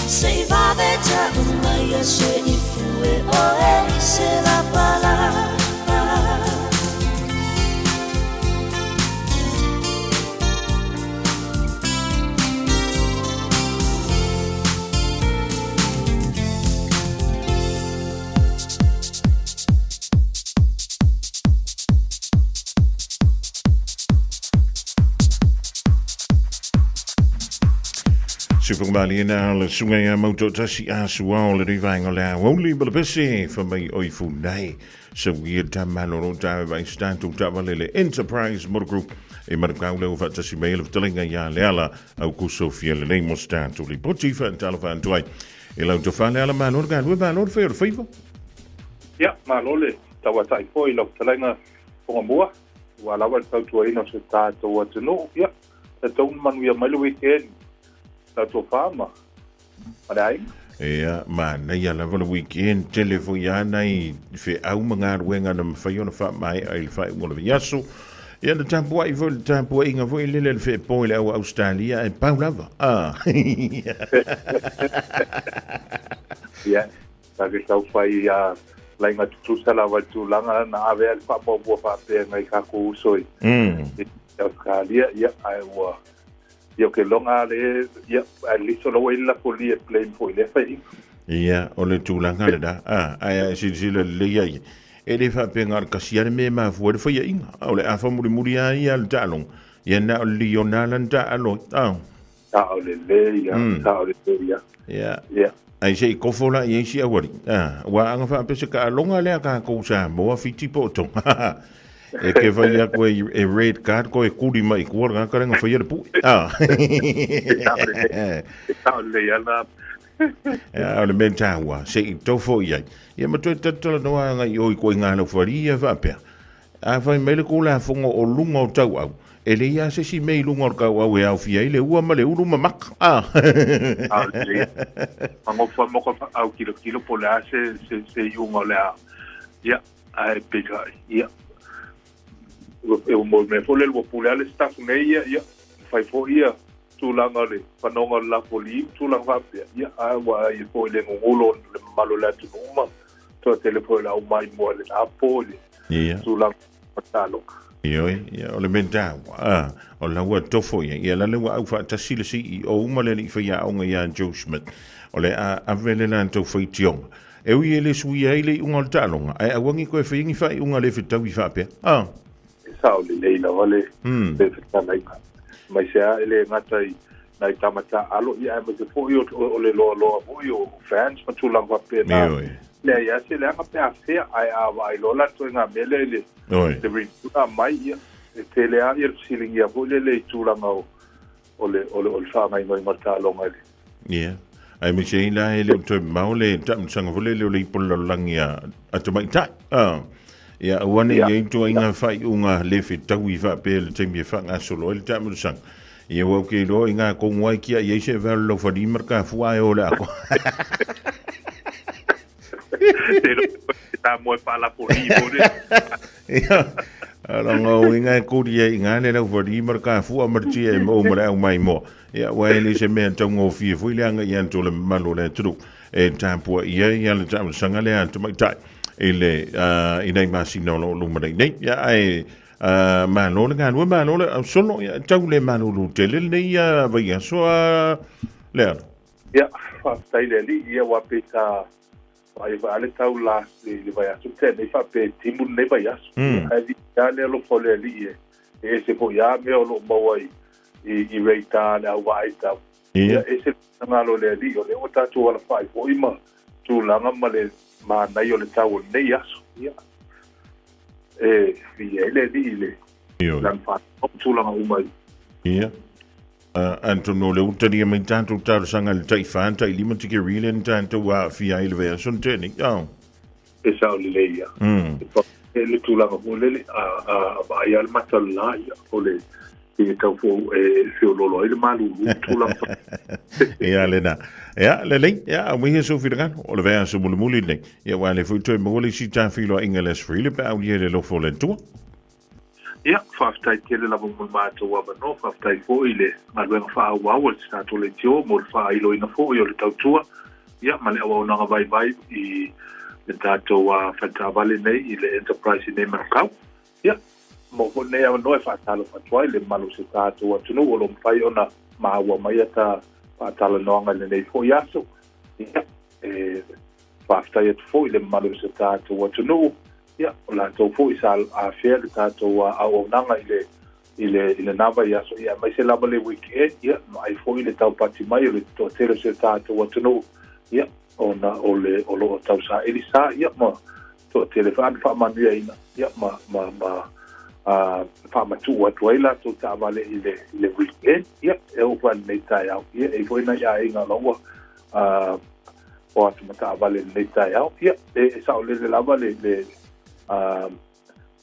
Say, Baba, tell me, Supermalina le sunga moto tasi asua le rivango la Aoauli balabese for me oifu nei. So we tamano ta by stand to tabalele Enterprise Motor Group. E markau leo fa tasi mail of telling ya leala au kuso fiel le mo stand to lipoti fa talafan tuai. E lau to fa leala manor gan we manor fair favor. Ja, malole tawatai foi lo talenga Fofogamua. Wala wa tau tuai no se tato wa tunu. Ja, tato man we malu weekend. Tato fama. Adai. Ja, man, na ya la vol weekend telefon ya nai fe au mangar wenga na fayona fa mai ai fa ngolo yaso. Ja, de tampo ai vol tampo inga vo ile fe poile au Australia e paulava. Ah. Ja, da ke tau fai ya lai nga tutusala wa tulanga na ave al pa mo fa pe ngai ka ku soi. Australia ya ai wa yo ke longa le ya ali solo wa la poli e plane foi le fai. Ja, o le tulanga le da. Ah, ai si le ye. E le fa pe ngar kasiare me ma fu foi ya inga. O le afa muri ai al talong. Ya na Lionel ta alo. Ah. Ta o le ya, ta o le ya. Ja. Ja. Ai sei kofola i si awari. Ah, wa anga fa pese ka longa le ka ko sa mo fiti poto. E ke vai a ko e red card ko e kuri mai ko nga ka nga fa pu. Ah. Ta le ya na. Ja, le mentawa sei to fo ia. Ia ma to no nga i ko nga no faria fa pe. A fa mele ko la fongo o lunga o tau au. Ele ia se si mei lunga o ka au e au fia ile ua ma le uru ma mak. Ah. Mango fa mo ko au kilo pola se yunga la. Ya, ai pega. Ya. E mo me fo le pola le staff nei ya. Fai fo ia tulanga le panonga la poli tulanga fa pe. Ya, wa i fo le ngulo le malo la tu uma. To telefone la mai mo le apole. Ya. Tulanga patalo. Ioi, ia o le mentawa. Ah, o la ua tofo ia. Ia la le ua au fa tasile si o umale li fa ia onga ia Joe Smith. O le a vele la tau fai tionga. E ui ele sui ai le unga le talonga. Ai awangi koe fa ingi fai unga le fitau i fa pia. Ah. E sao le leila wale. Le fitau na inga. Mai sea ele ngatai nai tamata alo ia me se fo o le loa fo o fans ma tulanga fa pia na. Ioi. Le ia se le anga pe a fea ai lola to nga mele le. Oi. Te rita mai ia e te lea ia siling ia po le tulanga o le fa mai mai marta longa le. Ia. Ai me sei la ele to maule tam sanga vole le pola langia atu mai tai. Ah. Ia wane ia to inga fai unga le fitau i fa pe le temi fa nga solo le tam sang. Ia wo ke lo inga ko ngoi kia ia se va lo fa di marka fu ai o la ko. Ta mo pa la poli pole. Ia. Alongo inga ko dia inga le lo fa di marka fu amarti e mo mara mai mo. Ia wa ele se me tongo fi fu le anga ia to le malo le tru. E tampo ia le tam sanga le atu mai tai. Ele ina masino lo mai nei. Ia ai mano le gan we mano le solo ia tau le mano lu tele le ia va ia so le. Ia fa stai le li ia wa peka ai va ale tau la le vai asu te nei fa pe timu nei vai asu ai ya le lo fole li e se po ya me lo mawai i reita na vai ta ia ese ngalo le li o le o ta tu ala fai po ima tu la male ma na yo le tau nei asu ia e fi ele li le lan fa tu la umai ia Antonio le utari mai tanto tar sanga le tai fan tai lima tiki rile tanto wa fi ai le version teni. Oh. E sa le leia. E le tulanga mo le ai al matala o le e tau fo e fio lolo ile malu tulanga. Ia le na. Ia le le ia we hier so fi gan o le version mo le muli le. Ia wa le fu toi mo le si ta fi lo English free le pa o le lo fo le tu. Ia, whaftai tele la mo mātou wa no whaftai fo ile maluenga wha awa sta to le tio mo le wha ilo ina fo i o le tautua. Ia, ma le awa unanga vai i le tātou wa whatawale nei i le enterprise nei manakau. Ia, mo ho nei awa noe whatalo whatwai le malu se tātou atunu o lo mwhai ona ma awa mai ata whatalo noanga le nei fo i aso. Ia, whaftai atu fo i le malu se tātou atunu. Ja, la tau fo isa a fea le tātou a o nanga i ile nava ia so ia mai se lava le weekend ia mai foi le tau pati mai le to tele se tātou atuno ia ona o lo tau sa elisa ia ma to telefone fa manuia ina ia ma fa matu atu ila to tavale ile weekend ia e o van nei tai au ia e foi na ia inga loa o atu mata vale nei tai au ia e sa o le lava le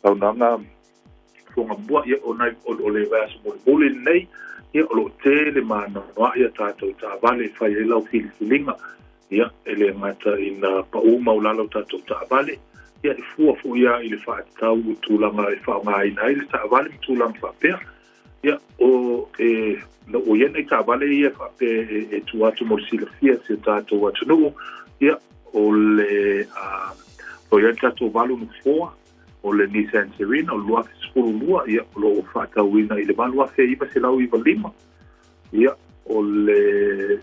taunanga Fofogamua ia ona o le vaso mo le nei ia o lo tele mana no ia tātou tavale fai e lau filifilinga ia ele mata ina pa uma o lalo tātou tavale ia e fua ia i le whaatau tūlanga e whaonga ina i le tavale mi tūlanga whapea ia o na o ia nei tavale ia whapea e tuatu mo silafia se tātou atunu ia o le o ia tātou valu no fua o le Nissan Serena o lua lua ia o lo whaatau ina i le valu a fea iwa se lau iwa lima ia o le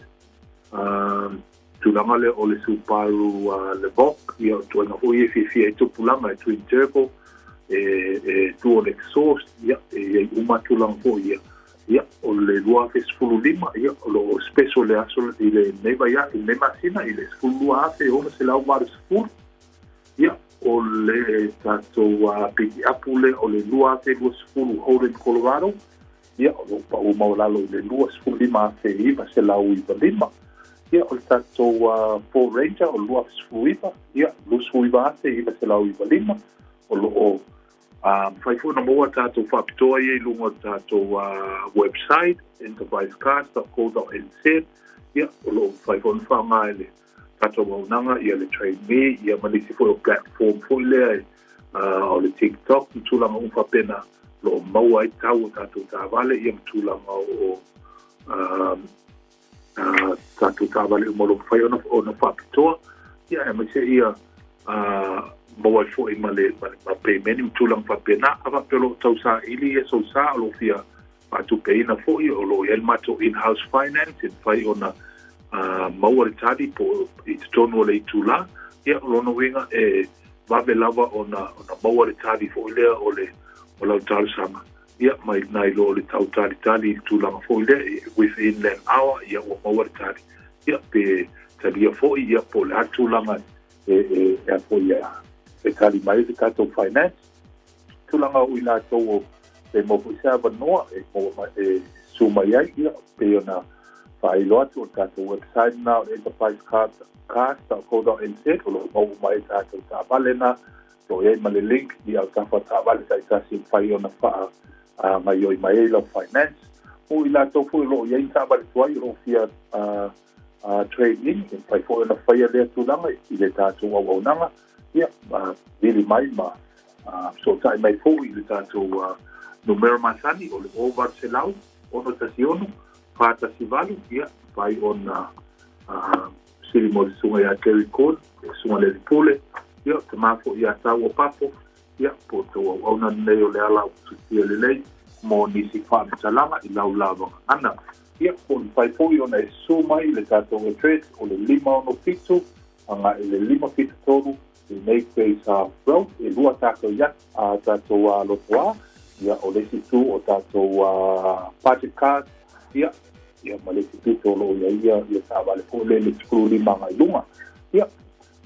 tulanga le o le Subaru le Vogue ia tuanga hui e tupulanga e twin turbo e dual exhaust ia e uma tulanga fo ia o le lua lima ia o lo special le aso i le neva ia i le masina i le lua afe ona se lau maru sfuru ia o le tatou piki apule o le lua afe lua sfuru Holden Colorado ia o lo pa uma o lalo le lua sfuru lima afe iwa se lau iwa lima ia o le tatou Ford Ranger o lua sfuiva ia lu sfuiva ate iwa se lau iwa lima o lo o faifuna moa tatou whapitoa i lunga tatou website enterprisecars.co.nz ia o lo faifuna whanga ele tatou maunanga ia le trainee ia manisi fo o platform fo le o le TikTok i tūlanga whapena lo maua i tau tatou tāwale ia tūlanga o tātou tāwale o molo whai ona whapitoa ia e mai se ia maua i fo i ma peimeni tūlanga whapena a whapelo tau sa ili e so sa o lo fia patu peina fo i o lo el mato in-house finance in whai ona maua le tadi po i te tonu o le i tūla ia o lono winga e wawe lava ona maua le tadi fo i lea o lau talusanga ia mai nai lo le tau tali tūlanga fo i lea within an hour ia o maua le tadi ia pe talia fo i ia po le atūlanga e fo i e tali mai te kato finance tūlanga o i la tau o e mofu i sa wanoa e suma iai ia pe ona whaelo atu o tātou website na o enterprisecars.co.nz o lo mau mai tātou tāwalena lo iei ma le link i au tāwha tāwale sa i tāsi whai ona wha ngai oi mai lau finance o i la tau fu lo iei tāwale tuai o fia training i whai fu ona whaia lea tūlanga i le tātou au nanga ia vili mai ma so tai mai fu i le tātou numero masani o le over se lau ono tasi ono Pata sivalu ia vai ona sili mo sunga ya Terry Cone sunga le pule ia te mafo ia tau o papo ia po to ona nei o le ala tu le lei mo nisi fa talanga i lau lava ana ia po vai po ona e suma i le tato o trade o le lima ono fitu anga i le lima fitu toru i make face road e lua tato ia tato lotoa ia o le situ o tato budget card ia male tito lo ia sa vale po le skru lima ngai lunga ia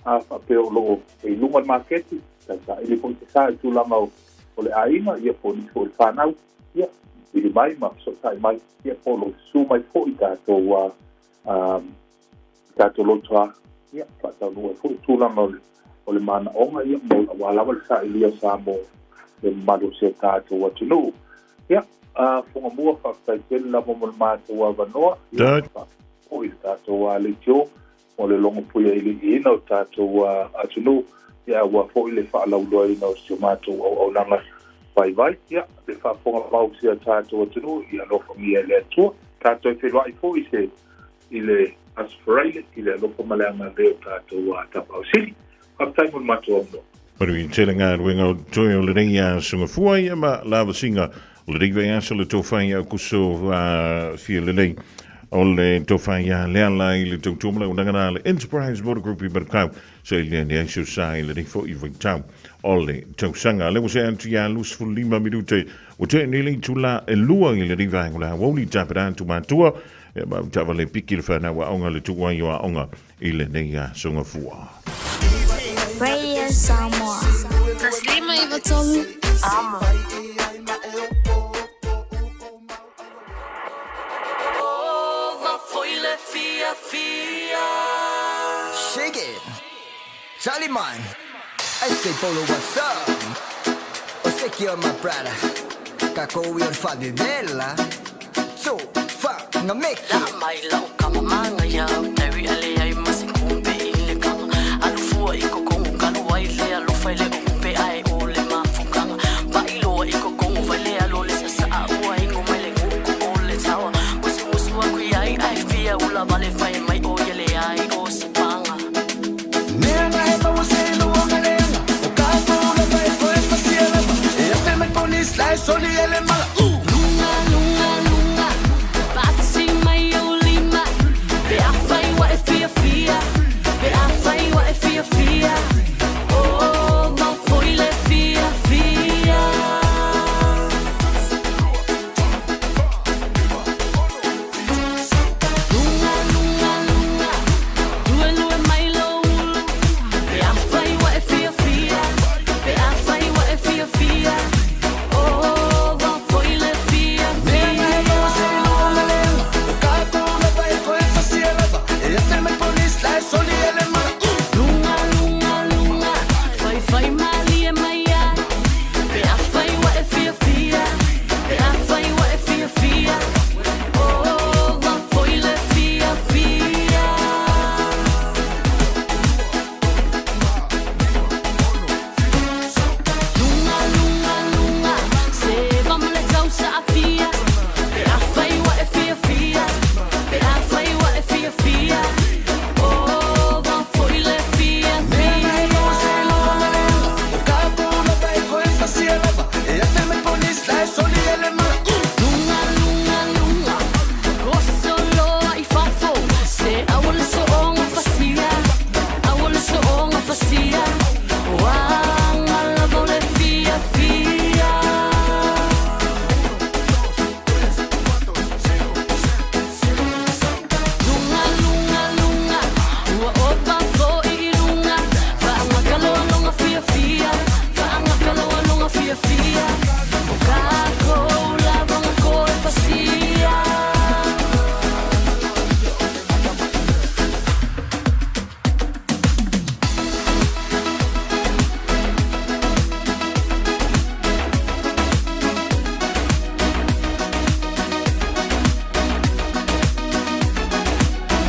a pe lo e lunga market sa ele po sa tu langa o le aina ia po ni fo fanau ia ili mai ma so sai mai ia po lo su mai fo i tato lo toa ia pa ta lo fo tu langa o le mana onga ia mo wala wala sa ili sa mo le mado se tato wa tunu ia Fofogamua whakataitele la mo mātua wanoa. O i tātou le tio, o le longo puia ili ina o tātou atunu, ia ua fo i le whaalauloa ina o sio mātou au nanga vai. Ia, le whafongamau sia tātou atunu, ia lofa mia le atua. Tātou e whelua i fo i se, i le asfaraile, i le lofa maleanga leo tātou tapau sili. Whakatai mo mātua wanoa. Paru i telenga ruenga o toi o le reia sunga fuai, ma lava singa le rive aso le tofai a kuso fia le nei o le tofaya le ala I le tautuma le unangana le Enterprise Motor Group I Berkau sa ile ni aiso sa ile ni fo I Victown o le tausanga le wase antu ya lus fu 5 minute o te ni le tula e lua ile ni vaingula woli tapera tu matua e ba tava le piki le fana wa onga le tuwa yo onga ile nei ya songa fua Radio Samoa. Taslima ivatolu amo. Shake it, Charlie man. I say Polo, what's up? O sei que my brother. Kako we on fadidella. So fa na make. La mai lau kama manga ya. Tari ale ai masikumbe ile kama. Alufua iko kongu kanu waile alufa ile kumpe ai ole mafukanga. Bailo iko kongu vale alole sasa aua ingo mele nguku ole tawa. Musu wa kuyai ai fia ula vale fai mai o yele ai o sipanga. Nena eba você no omelenga. O capo la vai por esta cielo. E até me ponis la soli ele mala. Lunga lunga lunga. Batsi mai o lima. Be afai wa e fia fia. Be afai wa e fia fia. Oh, ma foi le fia fia. Lunga lunga lunga. Lue lue mai lo ulu. Be afai wa e fia fia. Be afai wa e fia fia. Oh, ma foi le fia Nena eba você no omelenga. O capo la vai por esta cielo. E até me ponis la soli ele mala. Lunga lunga lunga. Fai mali e mai ai. Be afai wa e fia fia. Be afai wa e fia fia. Oh, ma foi le fia fia. Lunga lunga lunga. Se vamos le tau sa fia. Be afai wa e fia fia. Be afai wa e fia fia. Oh, ma foi le fia Nena eba você fia. no omelenga. O capo la vai por esta cielo. E até me ponis la soli ele mala. Lunga lunga lunga. Gosto lo ai fafo. Se awol so onga fasia. Awol so onga fasia. Wanga la vole fia fia. Lunga lunga lunga. Ua opa fo I lunga. Wanga kaloa longa fia fia. Wanga kaloa longa fia fia. O kako la vanga koe fasia.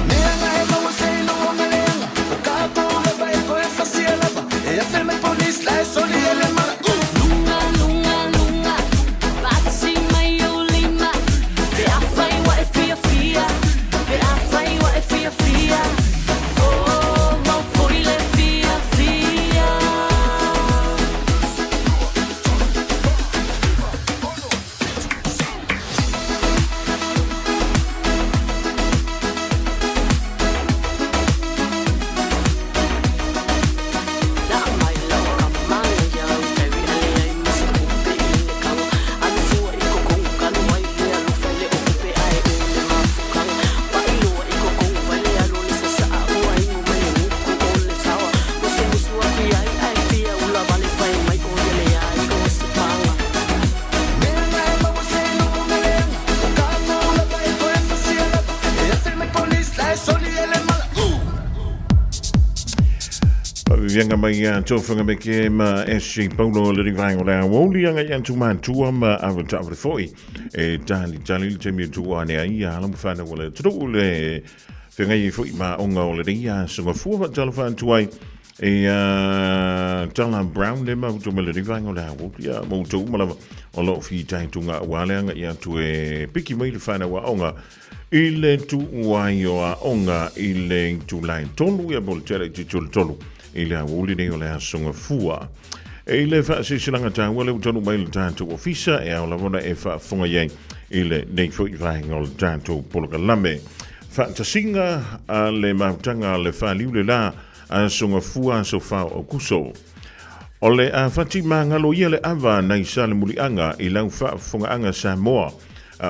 Nena eba você no omelenga. O capo la vai por esta cielo. E até me ponis la soli ele mala. Lunga lunga lunga. Batsi mai o lima. Be afai wa e fia fia. Be afai wa e fia fia. Oh, ma foi le fia fia. La mai lau kamanga ya. Tari ale ai masikumbe ile kama. Alufua iko kongu kanu waile alufa ile ukupe ai ole mafukanga. Bailo iko kongu vale alole sasa aua ingo mele nguku ole tawa. Musu wa kuyai ai fia ula vale fai mai o yele ai o sipanga. Nena eba você no omelenga. O capo la vai por esta cielo. E até me ponis la soli ele mala. Vianga mai tofanga me ke ma SC Paulo le rivango la Aoauli anga yan tu man tu ma avata avre foi e tali te mi tu ane ai ala mo fana wala tu le fenga i foi ma onga o le dia so fu va telefon tu ai e tala brown le ma tu me le rivango la Aoauli mo tu ma o lo fi tai tu nga wala anga ya tu e piki mai le fana wa onga ile tu wa yo onga ile tu line tonu ya bol tere ti tolu ile Aouli ne o le songa fua E le whaasesilanga tāua leo tonu mai le tātou ofisa e au lavona e whaafonga iei i le nei fwoi vahenga o le tātou poloka lame. Whaatasinga a le mautanga le whaaliu le la a songa fua so whao o kuso. O le a whati mangalo ia le awa nei sa le mulianga i lau whaafonga anga Samoa.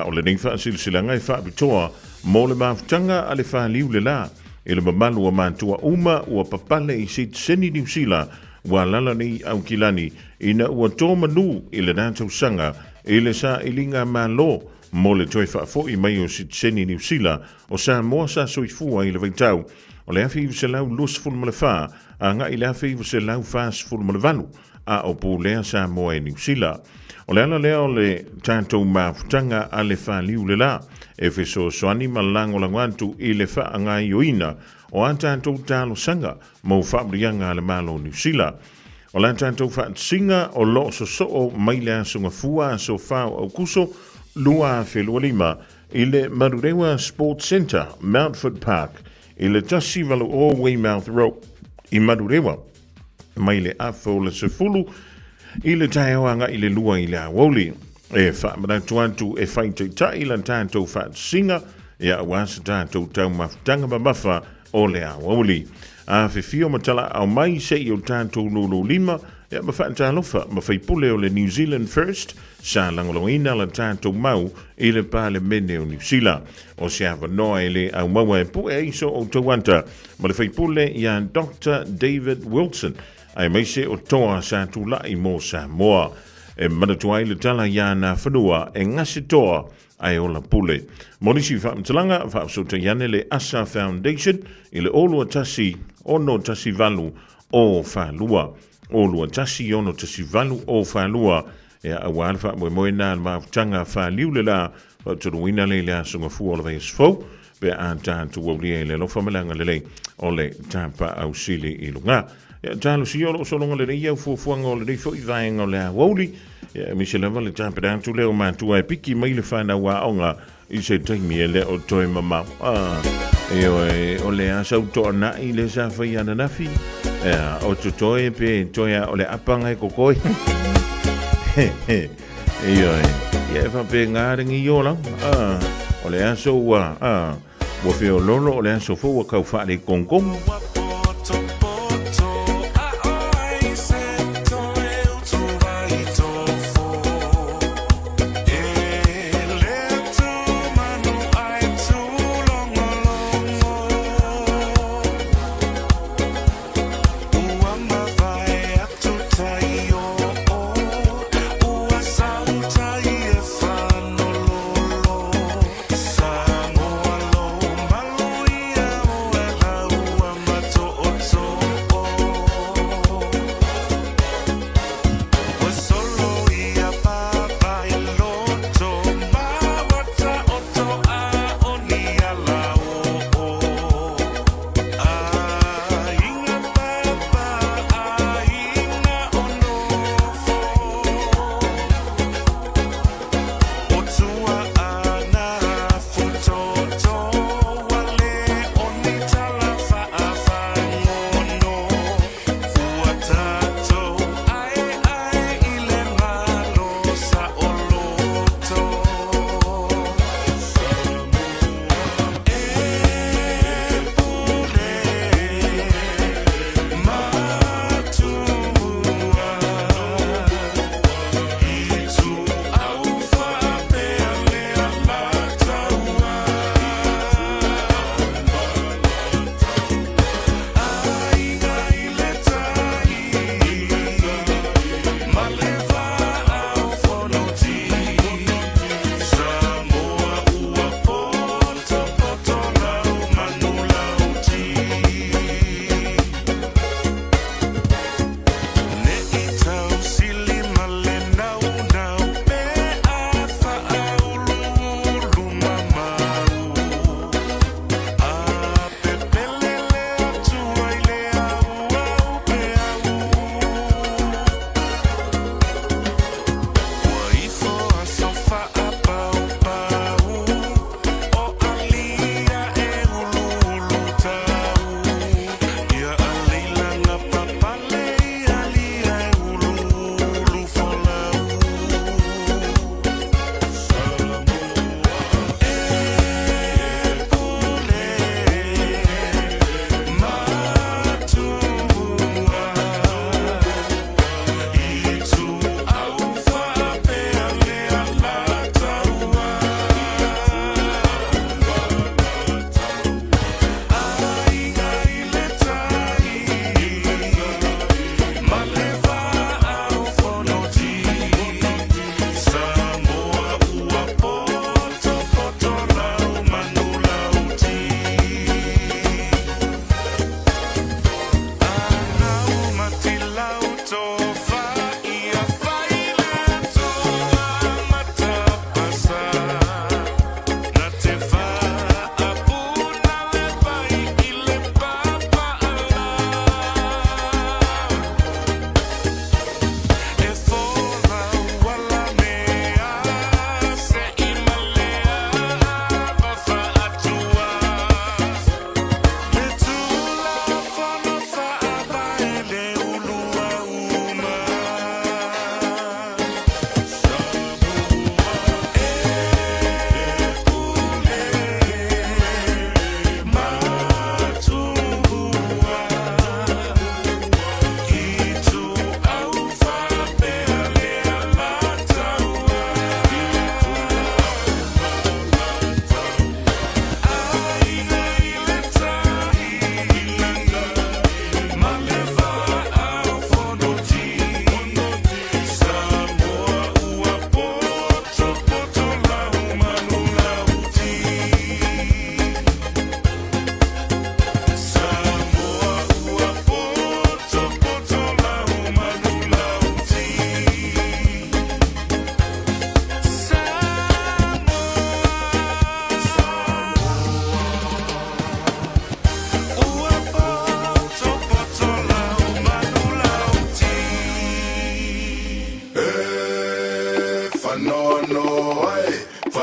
O le nei whaasilsilanga e whaapitoa mo le mautanga a le whaaliu le la i le mamalu a mātua uma ua papale i sit seni New Zealand wa lala ni au kilani ina ua tō manu i le nātou sanga i le sa ilinga malo mo le toi whaafo i mai o sit seni New Zealand o Samoa sa soifua i le veitau o le awhi i se lau lus fulma le wha a nga i le awhi i se lau whaas fulma le valu a o pō lea Samoa e New Zealand o le ala lea o le tātou mafutanga a le whaaliu le la e wheso soani malango languantu i le wha anga i oina o an tātou tālo sanga mo whabrianga le malo New Zealand. O lan tātou whaatsinga o lo so o mai le asunga fua so whao au kuso lua whelua lima i le Marurewa Sports Centre, Mountford Park, i le tasi walu o Weymouth Road i Marurewa. Mai le afo le sefulu i le taeoanga i le lua i le Aoauli. E whaamaratuantu e whaitaitai lan tātou whaatsinga e a wasa tātou tau mafutanga mamafa o le Aoauli. A whiwhio matala au mai se i o tātou lolo lima, e a mawhaatalofa mawhaipule o le New Zealand First, sa langoloina la tātou mau i le pāle mene o New Zealand. O se awa noa e le au maua e pu e iso o tauanta, ma le whaipule i a Dr. David Wilson, ai mai se o toa sa tūlai mō Samoa. E manatuai le tala i a nā whanua e ngase toa ai o la pule. Monisi whaamtalanga whaapsota iane le Asa Foundation i le olua tasi ono tasi valu o whalua. Olua tasi ono tasi valu o whalua e a waalwha moe moe nā maafutanga whaliu le la whaaturuina le le asunga fua o le veis fau pe a tātu waulia le lofa malanga le lei o le tāpa au sili i lunga. Ya talo si olo solonga le ia fuafuanga o le rifo i vaenga o le Aoauli. Ya mi se lava le tāpa dātu leo mātua e piki mai le whana wa onga i se taimi e le o toi mamau. O le asau toa na i le sa whai ana nafi. O to toi pe toia o le apanga e kokoi. Ia e whape ngāringi i ola. O le asau wa whio lolo o le asau fua kau whaare kongkong.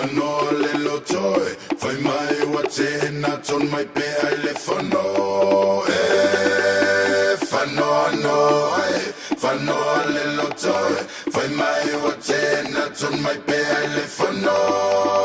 whanoa le lotoe Whai mai wa te hena ton mai pe ai le whanoa whanoa noa whanoa le lotoe Whai mai wa te hena ton mai pe ai le whanoa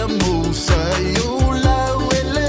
Musa, you la wele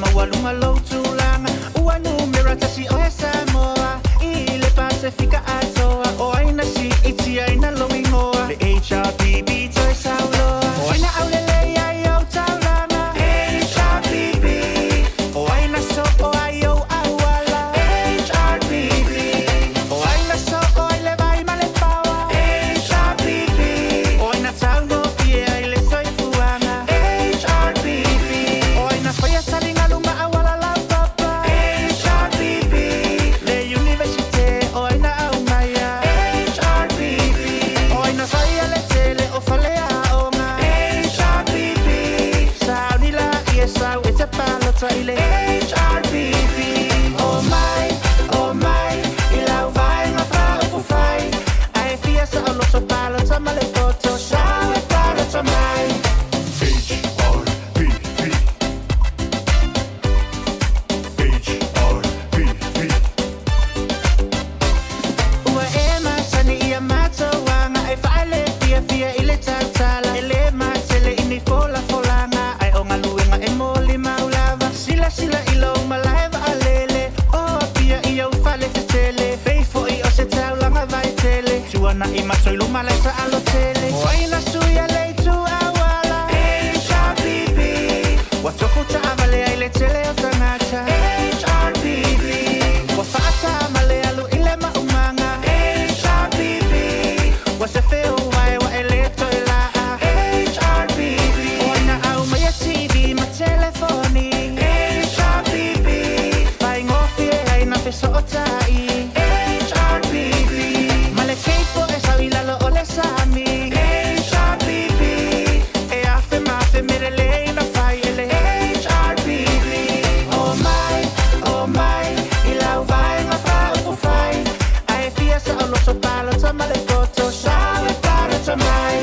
mawalunga low tulanga ua numera tasi o Samoa I le Pasifika atoa o aina si iti aina loingoa le HRPB toi sauloa o aina aulele ai au taulanga HRPB o aina so o ai au awala HRPB o aina so o ai le vai male paua HRPB o aina tauno fie ai le soifuanga HRPB o aina whaia saringa lunga awala lau papa HRPB le universite o aina au maia HRPB o aina whaia le tele o whalea aonga HRPB sao nila ia sao e te palo taile HRPB oh my I lau vai ngā whaupu whai ai fia sa o loto palo ta male koto sao e palo ta mai Ua e masani ia matauanga ai whaile fia I le tautala e le matele ini fola folanga ai o ngā luenga e moli maulava sila I lau malaiva a lele o pia I au whale te tele feifo I o se taulanga vai tele tuana I matoi luma lai sa alo tele o aina suia le tu awala HRPB watofu ta avale ai le tele o tangata HRPB wa whaata amale alu I le maumanga HRPB wa se feo wai wa ele toi laa HRPB o aina au mai a TV ma telefoni HRPB whai ngofi e aina feso o tai HRPB ma le keipo e sau I lalo o le sami HRPB e afe mafe mere le ina whai ele HRPB oh my I lau vai ngā whaupu whai ai fia sa o loto palo ta male koto sao e paro ta mai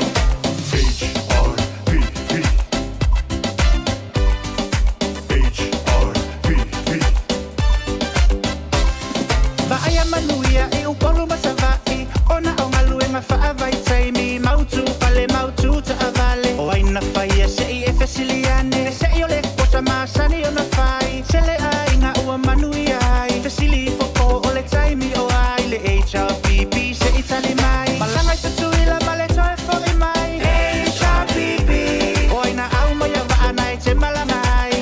Vaaya manuia I upolu masavai ona o ngaluenga whaavai taimi mautu fale mautu ta avale o aina whaia se I e fesiliane se I o le kota masani o na whai se le ai ngā ua manuia ai fesili foko o le taimi o ai le HRPB se I tali mai malangai tutuila male toe fo I mai HRPB o aina au mai a vaanai te malangai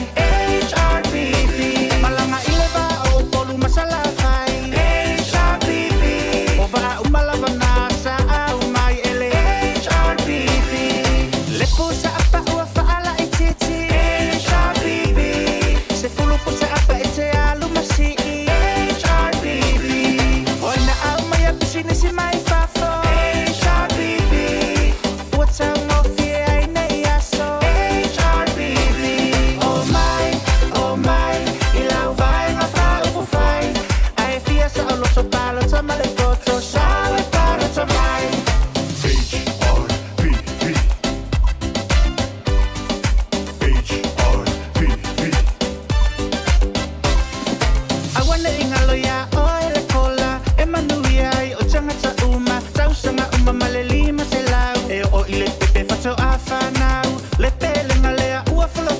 HRPB malanga I le va o upolu masala whai HRPB o va umalava nasa au mai ele HRPB le pusa apa ua whaala I titi HRPB se fulu pusa apa e te alu masi HRPB o ina au mai a business I mai fafo HRPB ua tau ngofi e ai nei aso HRPB oh my I lau vai ngā whaupu whai ai fia sa o loto palo ta male koto sao e paro ta mai Awana I ngalo ia o ele kola e manuia ai o tangata uma tausanga uma male lima se lau e o I le pepe fato a whanau le pele ngalea ua fola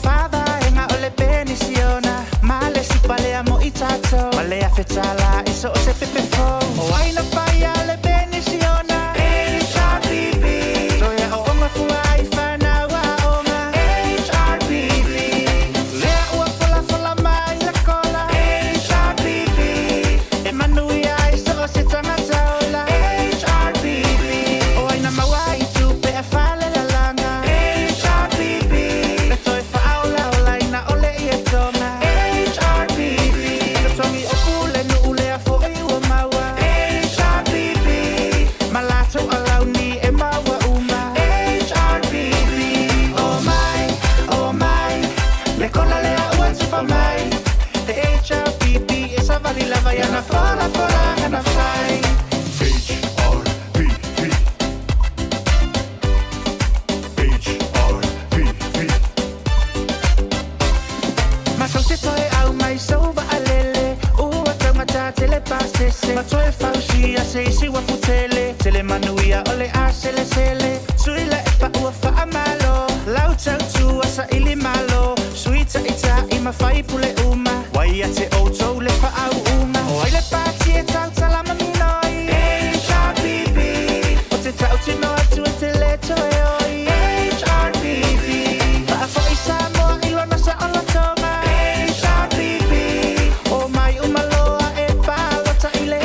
whava e ngā o le penisiona ma le sipalea mo I tato ma le afetala e so o se pepe fo o aina whaia le penisiona HRPB so e o onga fua I whanau a onga HRPB lea ua fola mai le kola HRPB e manuia ai so o se tangata ola HRPB o aina maua I tupe e whale la langa HRPB le toi whaola o laina o le I e tonga HRPB le tongi o kule nu ule a fo I ua maua HRPB ma lato a launi e maua uma HRPB oh my le kola lea ua tupa mai le HRPB e sa vali lava yana fola ngana whai Ma so se toi au mai sauva alele ua tangata tele pasese ma toi fausia se isi wa futele tele manuia ole a sele sele suila e pa ua wha amalo lau tau tua sa ili malo suita ita ima whai pule uma Wai a te outou le wha au uma O ai le pāti e tau talama minoi HRBB O te tau tino atu e te le toe oi HRBB Wha fo i Samoa i wana sa ala tonga HRBB O mai umaloa e pālota i le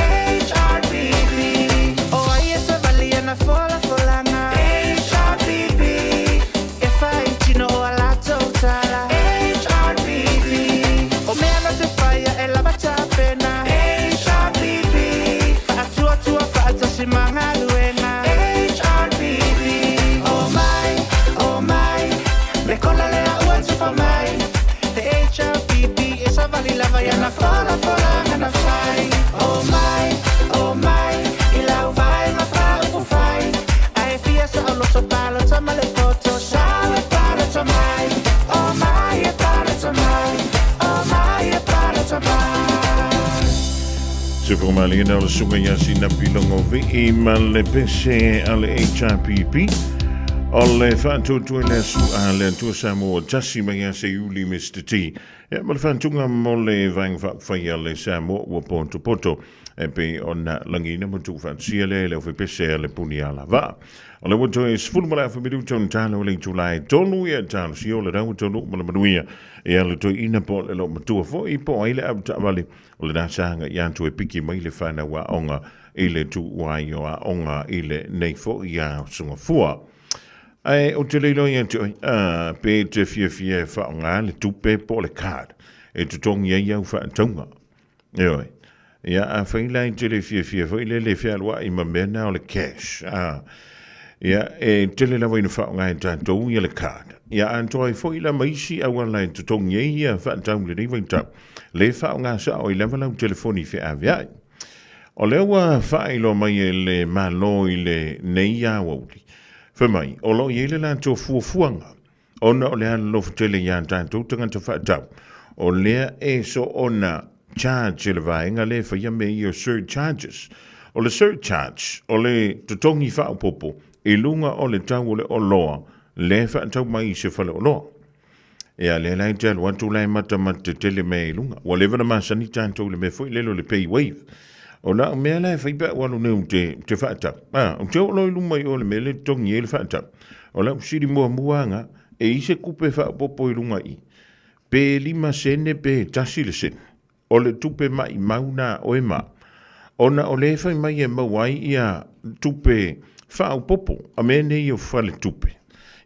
HRBB O ai e te vali ana fola folanga HRBB E whai tino o ala tau tala HRBB O mea no te whaia e lava tā pena HRBB Whaatua tua whaatasi manga luenga HRBB Oh my Le kola lea ua tuwha mai Te HRBB e sa vali lava iana fola ngana whai Oh my I lau vai ma wha upu whai Ai fia sa o loto palo ta male poto Sa e palo ta mai Oh my e palo ta mai Oh my e palo ta mai Se formalina o sunga yasi na pilongo vi ma le pese ale HRPP o le whaatotu le su a le tua Samoa tasi mai a se uli Mr. T. E ma le whatunga mo le vang whawhai le Samoa ua poto e pe o na langina mo tu whaatsia le o pese le puni ala va. O le wato e sfulu mala whamiru tonu talo le Julai tonu ia talo si o le rau tonu mala manuia e ala to ina po le lo matua fo i po ai le abu ta'amali o le nasanga i antu e piki mai le whana wa onga i le tu wai o a onga i le nei fo i a sunga fua. Ai o te leilo i antu pe te fia whaonga le tupe po le card e tutongi e iau whaatonga. Eoi. Ia a whailai te le fia fo i le fia alwa i mamena o le cash. Ia e tele lawa ina whaonga e tātou i le card. Ia antoa e fo i la maisi a wala e tutongi e ia whaatau le riwa i tau. Le whaonga sa o i lewa lau telefoni fia aviai. O lewa whailo mai e le malo i le nei Aoauli. Whamai, o lo i ele la tō fuafuanga. Ona o lea lofu tele ia tātou tangata whaatau. O lea e so ona charge le vaenga le whaia me i o surcharges. O le surcharge, o le tutongi whaapopo, i lunga o le tau o le o loa, le whaatau mai i se whale o loa. E a le lai te alu atu lai mata tele me i lunga. Wa le vana masani tātou le me fwoi lelo le pay wave. O la mea lai whaipa wanu neu te whaatau. O te o loi lumai o le me le tongi e le whaatau. O la usiri muanga e i se kupe whaapopo i lunga i. Pe lima sene pe tasi le sene. O le tupe mai mauna o e ma. Ona o le whai mai e mawai ia tupe whaapopo. A me ne i o whale tupe.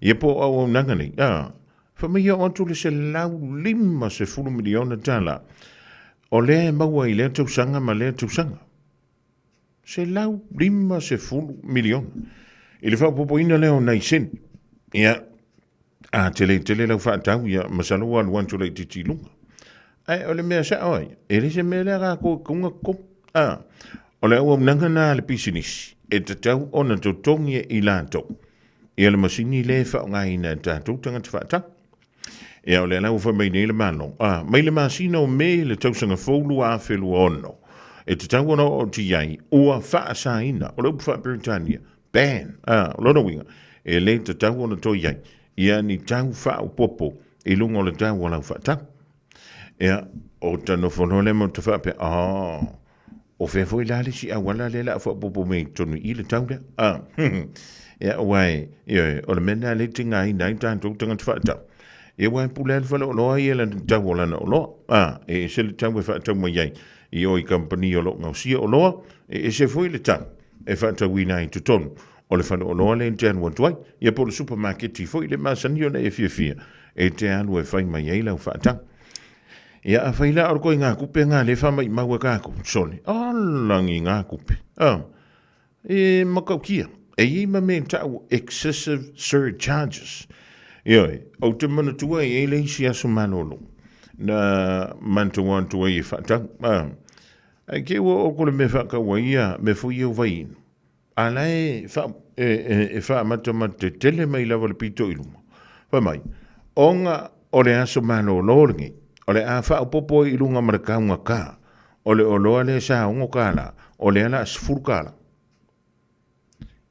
Ia po au nangani. Whamai o antu le se lau lima se fulu miliona tala. O lea maua i lea tausanga ma lea tausanga. Se lau lima se fulu miliona. I le whaapopo ina leo nei sen. Ia, tele lau whaatau ia masalo alu antu le titi lunga. Ai, o le mea sa oi. E le se mea lea rako kunga kom. O le au nangana le pisinisi. E te tau ona totongi e i lantou. Ia le masini le whaonga ina tātou tangata whaatau. Ia o le lau whamai nei le mano. Mai le masina o me le tausanga fōlu a whelu ono. E te tau ono o ti iai, ua whaasa ina, o leu wha Britannia, ban, o lono winga, e le te tau ono to iai, ia ni tau wha o popo, e lungo le tau o lau wha tau. Ia, o tano whono le mo te wha pe, o whewho i lale si a wala le la wha popo me tonu i le tau le, ia wai, o le mena le tinga i nai tātou tanga te wha tau. E wai pule al whala o loa i e la tau o lana o loa, e se le tau e wha tau mai iai, i oi company o lo ngausia o loa, e se foi le tau, e whata wina i tutonu, o le whana o loa le te anu atuai, ia po le supermarket i foi le masani o le e fia, e te anu e whai mai eilau whata. Ia a whaila orko i ngā kupe ngā le whamai maua kāko, sone, langi ngā kupe. E makaukia, e ima me tau excessive surcharges. Ioi, o te mana tua e le isi aso manolo, na mantawan tua i whatau. Ai ke ua o kole me whakaua ia me fui au vai. Ala e wha mata tele mai lawa le pito iluma. Wha mai, onga o le aso mano loringi, o le a wha upopo ilunga marakaunga ka, o le oloa le sa ongo kala, o le ala asfuru kala.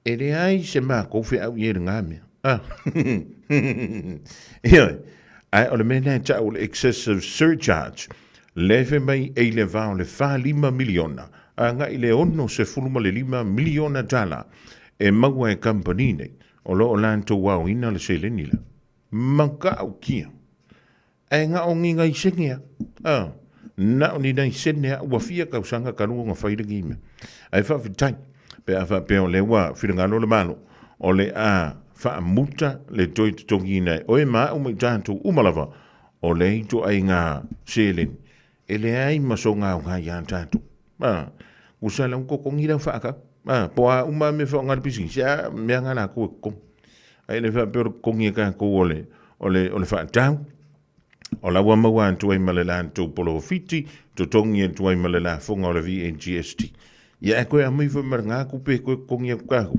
E le ai se mā kouwhi au i e ngā mea. Ioi, Ai o le mena ta o le excessive surcharge. Leve mai e le vao le fa 5 miliona. Anga i le ono se fuluma le 5 miliona tala. E maua e company nei. O lo o lanto wau ina le se le nila. Maka au kia. E nga o nginga i sengia. Na o ni nei senea ua fia kausanga karunga ngā whaira gime. Ai whawhitai. Pe a whapea o le wa whirangano le malo. O le a whaamuta le toi tutongi nei. O e maa umai tātou umalawa. O le hito ai ngā seleni. E le ai maso ngā o ngā ian tātou. Usala unko kongi rau whaaka. Poa uma me wha ngā pisi. Sia mea ngā nā kua kong. Ai le whapea kongi e kā kou o le whaatau. O la wa mawa tuai malala to polo fiti to tongi tuai malala fonga o le VNGST. Ya e koe a mai fa maranga ku pe koe kongi ka ku.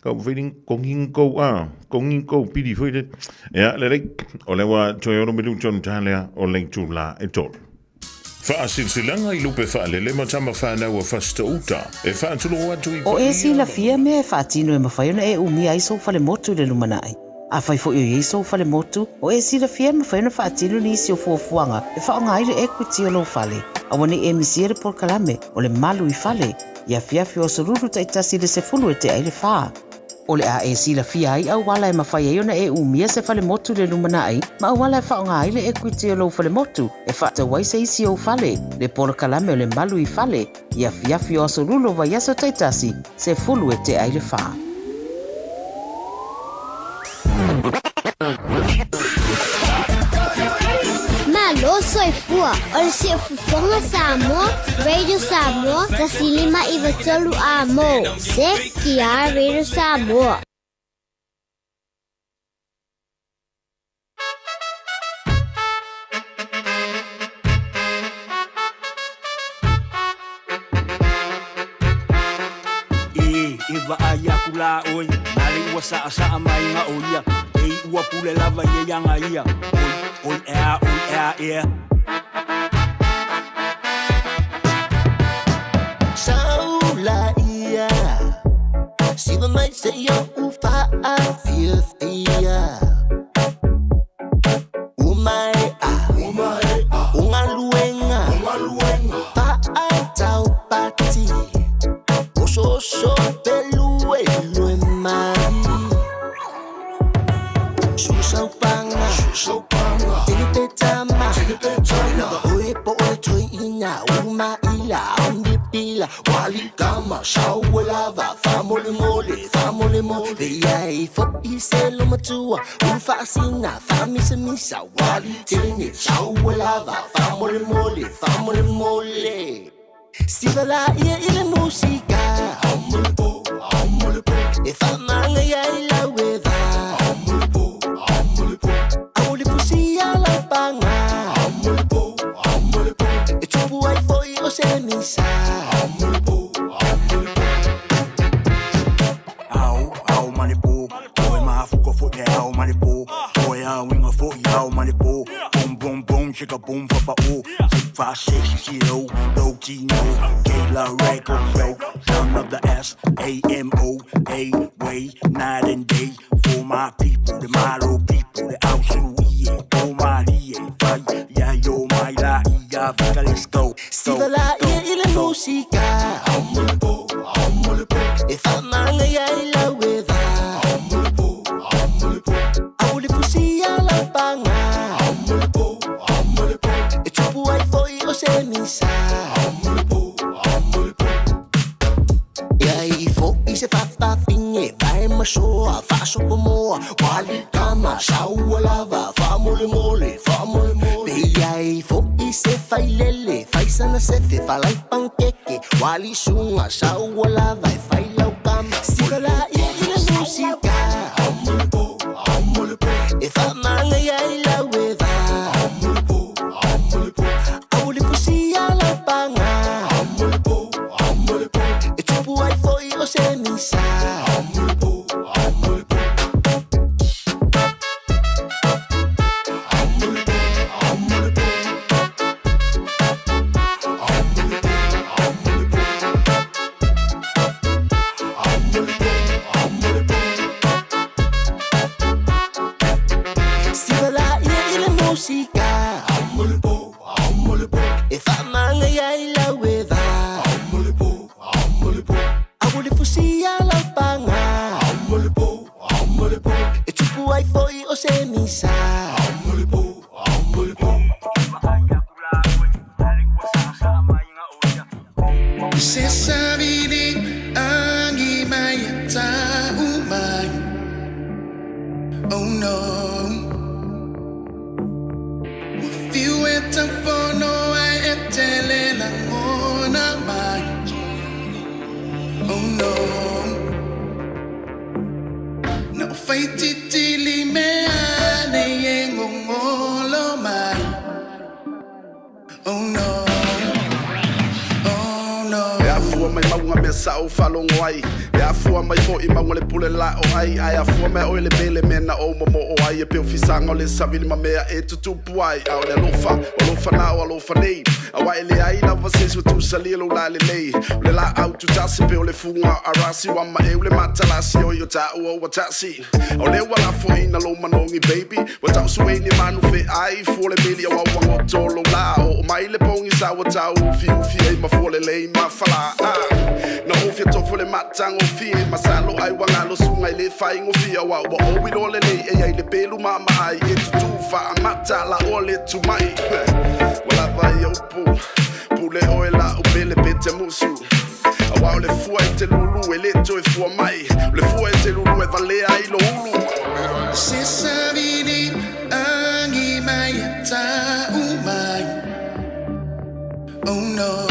Ka feeling kongi ko pidi foi. Ya le rek o le wa toyo no milu John Talia o le tula e tol. Fa silsilanga I lupe fa le matama fa na wa fasta uta. E fa tulo wa tu O e si la fia me fa tino e mafaiona e umi ai so fa le motu le lumanai. A fai fo i so fale motu o e sira fia ma fai na fa tinu ni si o fuafuanga e fa ngai le equity o lo fale a woni e misiere por kalame o le malu I fale ia fia o soruru ta itasi le se fulu e te ai le fa o le a e sira fia ai au wala e ma fai e ona e umia se fale motu le lumana ai ma wala e fa ngai le equity o lo fale motu e fa te wai se isi o fale le por kalame o le malu I fale ia fia o soruru va yaso ta itasi se fulu e te ai le fa Malo soy fua, ol si Fofoga Samoa, Radio Samoa, tasilima iwa tolu amo, se kia Radio Samoa. Iwa ayakula oi, nari ua saa mai nga oia. Ua pule lava ye yanga ia oi ea Saula ia Siva mai se yo ufa a fiestia Umai Unga luenga Pa a tau pati Oso pelue lue mai Shusopanga, Tinipetama, Uepo Toina, Uma Ila, Pila, Wali Kama, Shawalava, Family Mole, Yai, for Iselo Matua, Ufasina, Famisa Misa, Wali Tini, Shawalava, Family Mole. Sivala ile musica, Homulpo, if I'm an Yala with Semisa Au manipo Oi mafuko fote au manipo Oi a winga fote au manipo Boom boom chika boom papa o 560 low Tino Kayla record yo Son of the S-A-M-O A way night and day For my people the Malo people the Aoauli Oh my fight yeah yo my la iya vika let's go Sivala ile musica Homulpo If I'm an yala with Homulpo Auli fusia la panga Homulpo Etupu ai foi o semisa Homulpo Yai fo ise fafa finge vai mashoa faso pomoa Wali kama shawalava famole mole Yai fo ise failele faisana sete falai pankeke Wali shunga shawalava failau kama Sigala ile musika Homulpo If I'm an yai weva Homulpo Auli fusia la panga Homulpo Etupu ai foi o semisa Homulpo sika e whamanga iai lau e wā awole fusia lau panga e tupu ai foi o se misa se sabili angi mai ta umai oh no feel it for no I tele la mona mai oh no no fight it till me ane yengo ngolo mai oh no mai maunga me sao falongo ai e afua mai fo I maunga le pule la o ai ai afua me oile bele mena o momo o ai e pe ofisanga le savili ma mea e tutupu ai au le alofa na o alofa nei awai le ai la vases tu salilo la le la au tu tasi pe o le funga arasi wa ma e le matalasi o yo ta o watasi o le wala fo ina lo manongi baby wa ta suwe ni manu fe ai fo le mili wa wa tolo la o mai le pongi sa wa ta u fi e ma fo le ma fala na ofia tofo le matango fie masalo ai wangalo sungai le fai ngofia wa o wilo le e ai le pelu mama ai e tu fa mata la ole tu mai wala vai o pule oela o bele pete musu awa le fua te lulu e le to e fua mai le fua te lulu e vale ai lo ulu se sabini angi mai ta umai oh no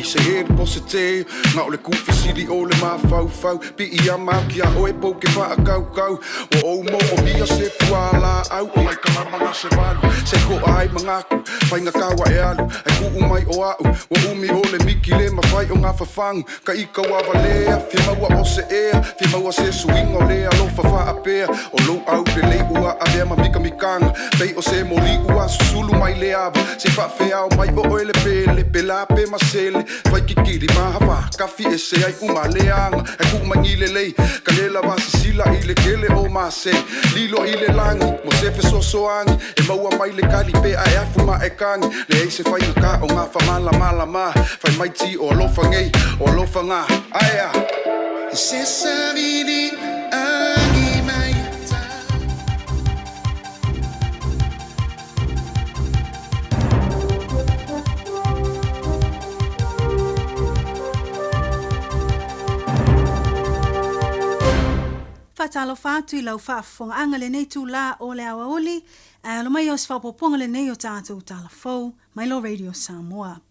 se he posite na ole ku fisidi ole ma fau pi ia ma kia oe po ke fa kau o mo o bia se fuala au o mai kala manga se valu se ko ai manga ku fai nga kawa e alu ai ku mai o au o umi ole miki le ma fai o nga fa fang ka I ka wa vale fi ma o se e fi ma o se swing o le alo fa fa ape o lo au le ua ave ma mika mikanga pei o se moli ua susulu mai le ava se fa fe au mai o ele pele pela pe ma sele vai kikiri mahava kafi e se ai umaleanga e ku mangile lei kalela vasi sila ile kele o mase lilo ile langi mo se fe sosoangi e maua mai le kali pe ai afu ma e kangi le se fai ka o nga fa mala ma fai mai ti o lofa ngei o lofa nga aya se sabini angi mai Fatalo fatu I lau whaafonga anga le nei tū la o le Aoauli, lo mai o swapoponga le nei o tātou tala fau, mai lo Radio Samoa.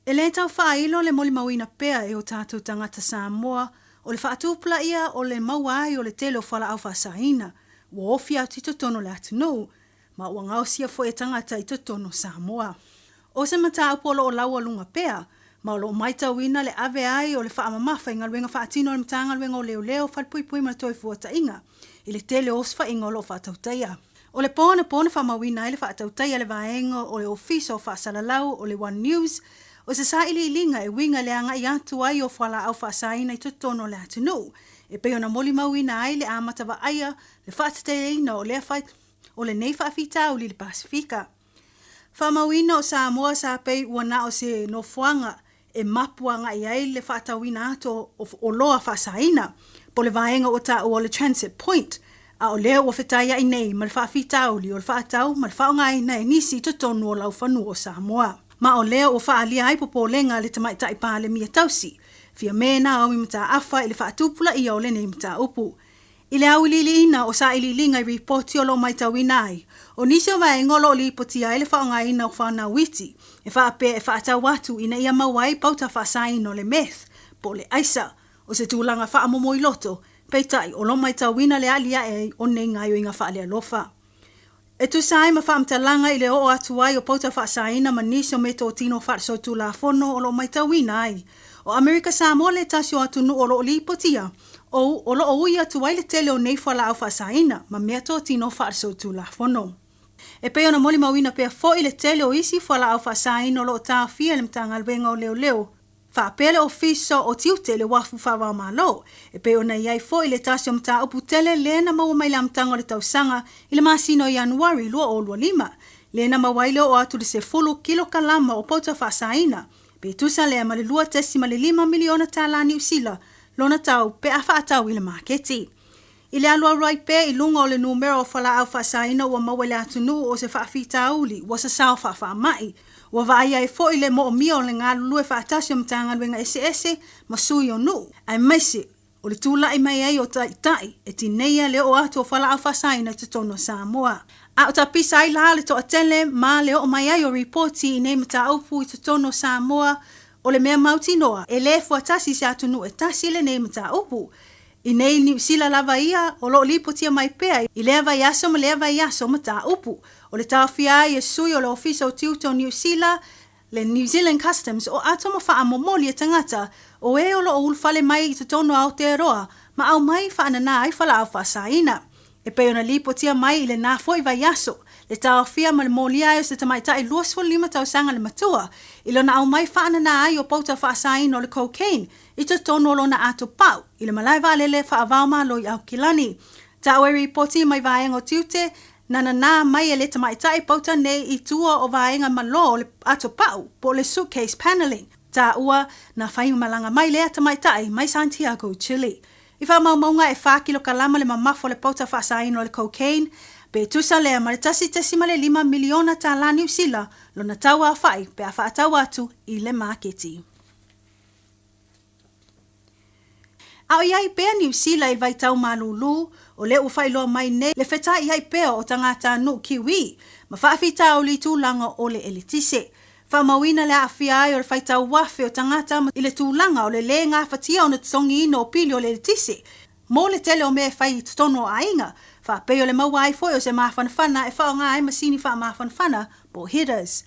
E le tau whailo le moli mawina pea e o tātou tangata Samoa, o le whaatupula ia o le mawai o le tele o whala au whasaina, wa ofi au tito tono le atunu, ma ua ngausia fo e tangata I tono Samoa. O se mata upolo o laua lunga pea, ma lo mai tauina le ave ai o le whaamamafa inga luenga whaatino le mtanga luenga o leo whalpui ma toi fuata inga, I le tele osfa inga o lo whaatautaia. O le pōna whamawina I le whaatautaia le vaenga o le ofisa o whaasalalau o le One News, o se sa ili ilinga e winga le anga I atu ai o whala au whaasaina I tutono le atunu, e peo na moli mawina ai le amata wa aia le whaatateina o le whait o le nei whaafita o li le Pasifika. Whamawina o Samoa sa pei wana o se no fuanga, e mapuanga I ai le whaatawina ato o loa whaasaina, po le vaenga o ta o le transit point, a o leo o whetaya I nei ma le whaafitau li o le whaatau ma le whaonga I nei nisi tutonu o lau whanu o Samoa. Ma o leo o whaalia ai popo lenga le tamaitai pā le mia tausi, fia mena o mimata afa I le whaatupula I o le nei mata upu. I le au lili ina o sa ililinga I reporti o lo mai tawina ai, o nisi o vaenga o lo li poti ai le whaonga ina o whaana witi, e whaape e whaatau watu ina ia mawai pauta whaasain o le meth, po le aisa, o se tūlanga whaamomo I loto, peitai o lo mai tawina le alia e o nei ngai o inga whaalea lofa. E tu sai ma whaamtalanga I le o atu ai o pauta whaasaina ma niso me tō tino whaarso tu la fono o lo mai tauina ai. O Amerika Samoa le tasio atu nu o lo lipotia. O lo ui atu ai le tele o nei whala au whaasaina ma mea tō tino whaarso tu la fono. E peo na moli mawina pea fo I le tele o isi whala au whaasaina o lo tā fia le mtanga alwenga o leo leo. Whaapele o fiso o tiute le wafu whawa malo. E peo na iai fo I le tasio mta upu tele lena maua mai la mtanga o le tausanga I le masino o Januari lua o lua lima. Lena mawaile o atu le se fulu kilo kalama o pauta whaasaina. Pe tusa lea ma le lua tesi ma le 5 miliona tala New Zealand. Lona tau pe a whaatau I le maketi. I le alua rai pe I lunga o le numero o whala au whaasaina ua mawele atunu o se whaafita auli wa sa sao whaafaa mai. Wa vaia e fo I le mo o mia o le ngā lulue whaatasi o mtanga luenga ese ma sui o nu. Ai maise o le tūla I mai ai o tai e tineia le o atu o whala au whaasaina te tono Samoa. A o ta pisa ai la le to atele ma le o mai ai o reporti I nei mata aupu I te tono Samoa o le mea mauti noa e le fuatasi se atunu e tasi le nei mata aupu. I nei New Zealand lava ia o lo lipotia mai pea I lea vai aso ma lea vai aso mata upu. O le tawhia I e sui o le ofisa o tiuto New Zealand, le New Zealand Customs o ato ma wha amomoli e tangata o e o lo o ulfale mai I te tono Aotearoa ma au mai wha anana ai whala au whaasaina. E peo na lipotia mai I le nā foi vai aso. Le tawhia ma le moli ai o se tamaitai luasfo 5 tausanga le matua. I lo na au mai wha anana ai o pauta whaasaina o le cocaine. I te tono lo na ato pau. I le malai vaalele wha avauma lo I au kilani. Ta oe ripoti mai vaenga o tiute, nana mai e le tamaitai pauta nei I tua o vaenga malo le ato pau po le suitcase paneling. Ta ua na whainga malanga mai lea tamaitai mai Santiago, Chile. I wha maumaunga e whakilo kalama le mamafo le pauta whaasaina o le cocaine, pe tusa lea maritasi tesi ma le 5 miliona tala New Zealand lo na taua a whai pe a whaatau atu I le maketi. Au iai pea New Zealand I vai tau malulu, o le ufai loa mai ne le wheta iai pea o tangata nu kiwi, ma whaafita o li tūlanga o le elitise. Whamawina le awhia ai o le whaitau wafe o tangata I le tūlanga o le ngā whatia o na tongi ino o pili o le elitise. Mō le tele o mea whai tono a inga, whapeo le maua ai foi o se mawhanawhana e whao ngā ai masini wha mawhanawhana po hitters.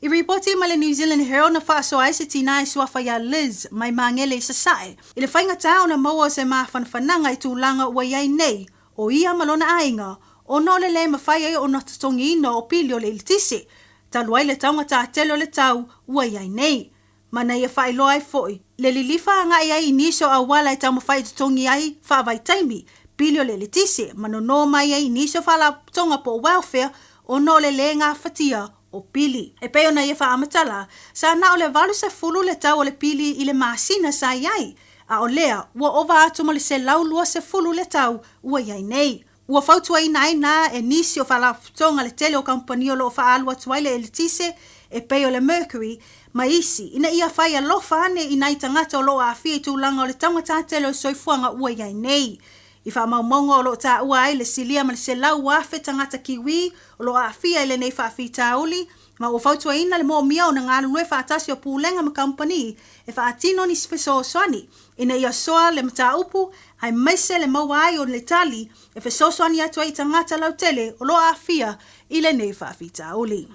I ripoti ma le New Zealand Herald na whaaso ai se tina I suafa ia Liz mai mangele I sasae. I le whainga tau na maua o se mawhanawhananga I tūlanga ua iai nei, o ia malona ainga, o no le le mawhai ai o na tongi ino o pili o le ilitise. Taluai le taunga tā telo le tau ua iai nei. Mana ia whai loa ai foi. Le lilifa nga iai iniso a wala I tau mawhai tongi ai whaavai taimi, pili o le ilitise, mano no mai ai iniso whala tonga po welfare o no le ngā whatia o pili. E peo na ia wha amatala, sa na o le valu se fulu le tau o le pili I le masina sa iai. A o lea, ua ova atu mo le se laulua se fulu le tau ua iai nei. Ua fautua I nai na e nisi o whala tonga le tele o kampani o lo wha alua tuai le elitise, e peo le Mercury, ma isi, ina ia whai alofa ane I nai tangata o lo a awhia I tūlanga o le taunga tā tele o soifuanga ua iai nei. I wha maumonga o lo tā ua ai le silia ma le se lau wafe tangata kiwi o lo a awhia I le nei whaafita auli, ma ua fautua ina le mo mia o na ngā lue whaatasi o pūlenga ma kampani e whaatino ni sifeso soani. Ina ia soa le mata upu, ai maise le maua ai o le tali e wheso soani atu ai tangata lau tele o lo a awhia I le nei whaafita auli.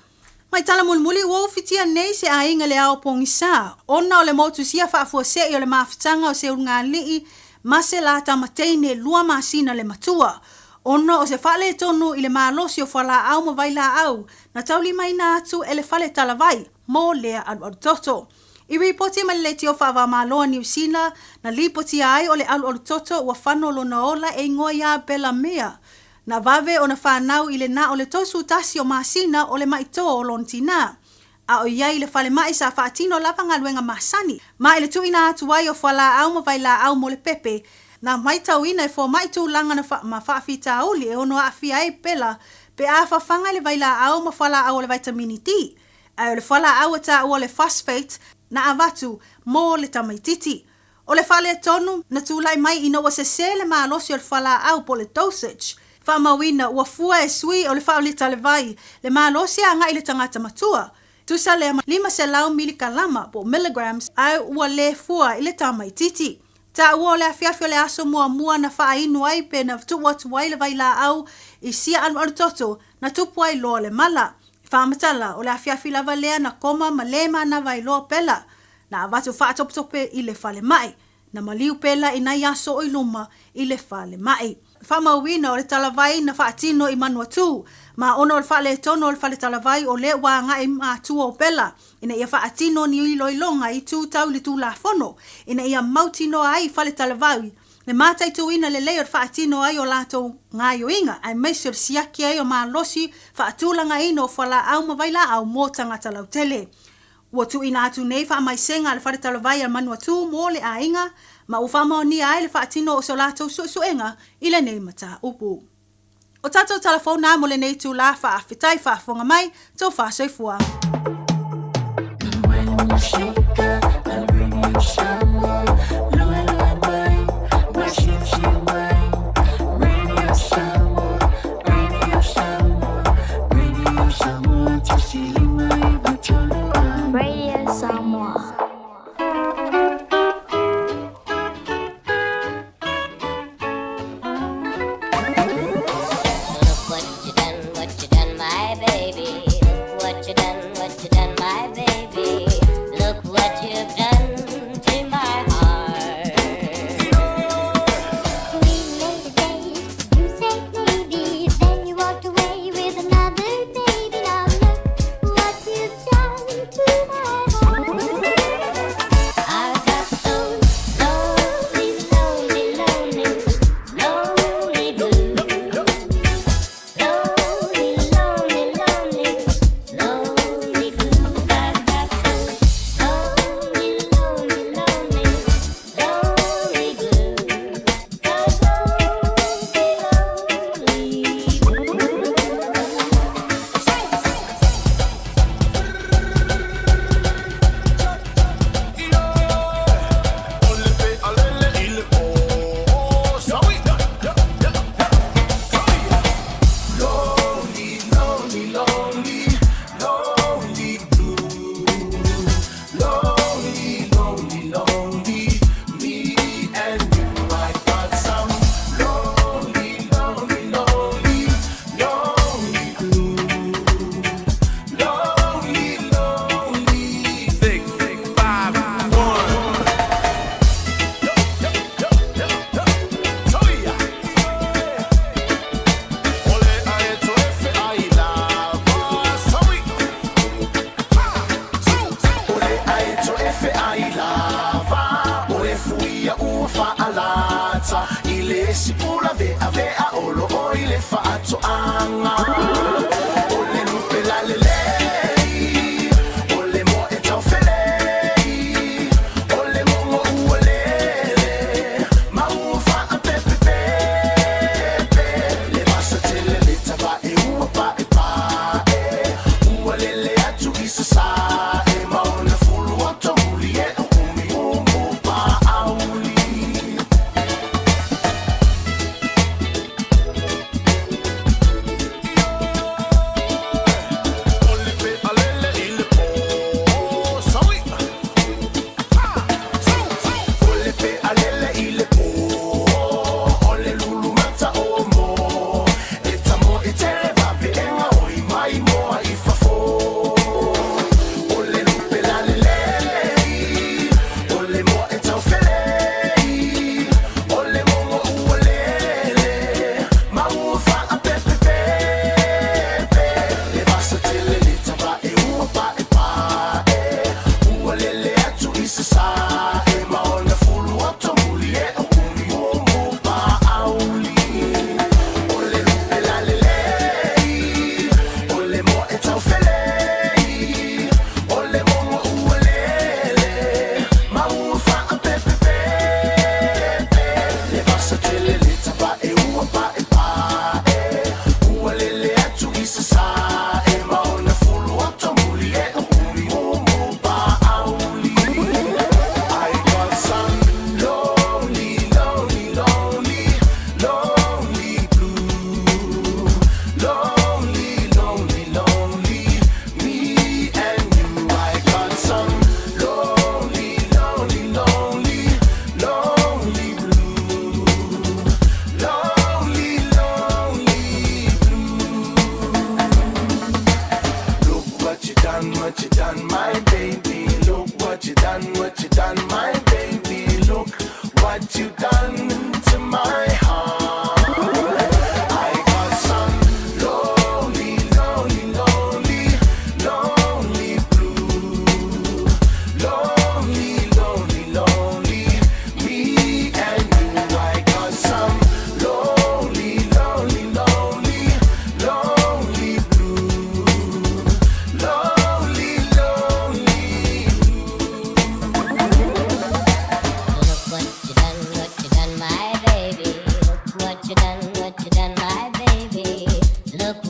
Mai tala mulmuli ua ufitia nei se a inga le ao pongi sā. Ona o le motu sia whaafua se I o le mawhitanga o se urunga lii, ma se la tamateine lua masina le matua. Ono o se whale tonu I le malosi o whala au ma vai la au, na tauli mai na atu e le whale talavai, mō lea alu toto. I ripoti ma le tio whawa maloa New Zealand, na lipoti ai o le alu toto ua whanolo na ola e ngoia bela mea. Na vave o na whanau I le na o le tosu tasi o masina o le maito o lontina. A o iai le whale mai sa whaatino lava ngā luenga masani. Ma I le tuina atu ai o whala au ma vai la au mo le pepe, na mai tau ina e fo mai tū langa na ma whaafita auli e ono a awhia e pela, pe a whawhanga le vai la au ma whala au le vitamini D. A o le whala au ta o le phosphate na avatu mō le tamaititi. O le whale tonu na tūlai mai ina wa se le maalosi o le whala au po le dosage. Whamawina ua fua e sui o le whaolita le vai, le maalosi a ngai le tangata matua. Tusa le 5 se lau milikalama po milligrams ai ua le fua I le tamaititi. Ta ua le afiafio le aso mua na wha inu ai pe na tuwa tuwai le vai la au I sia anu toto na tupu ai loa le mala. Whaamatala o le awhiawhi lava lea na koma ma le mana vai loa pela. Na avatu whaatope i le whale mai. Na maliu pela i nai aso o iluma i le whale mai. Whamauina o le talavai na whaatino i manua tū. Ma ono o le whale tono o le whale talavai o le wanga i mātua o pela. Ina ia whaatino ni uilo ilonga i tū tau li tū la fono. Ina ia mautino ai whale talavai. Le mātai tuina le leo whaatino ai o lato ngā yoinga. Ai meisio le siaki ai o mā losi whaatulanga ino o whala au mawaila au mō tangata lau tele. Ua tu ina atu nei wha mai senga le whare talavai al manua tū mō le a inga. Ma ufama o ni ai le whaatino o so lato suenga i le nei mata upu. O tatou telefona mo le nei tū la wha awhitai wha whonga mai tau wha soifua. Radio Samoa. What you done, my baby. Look what you've done to my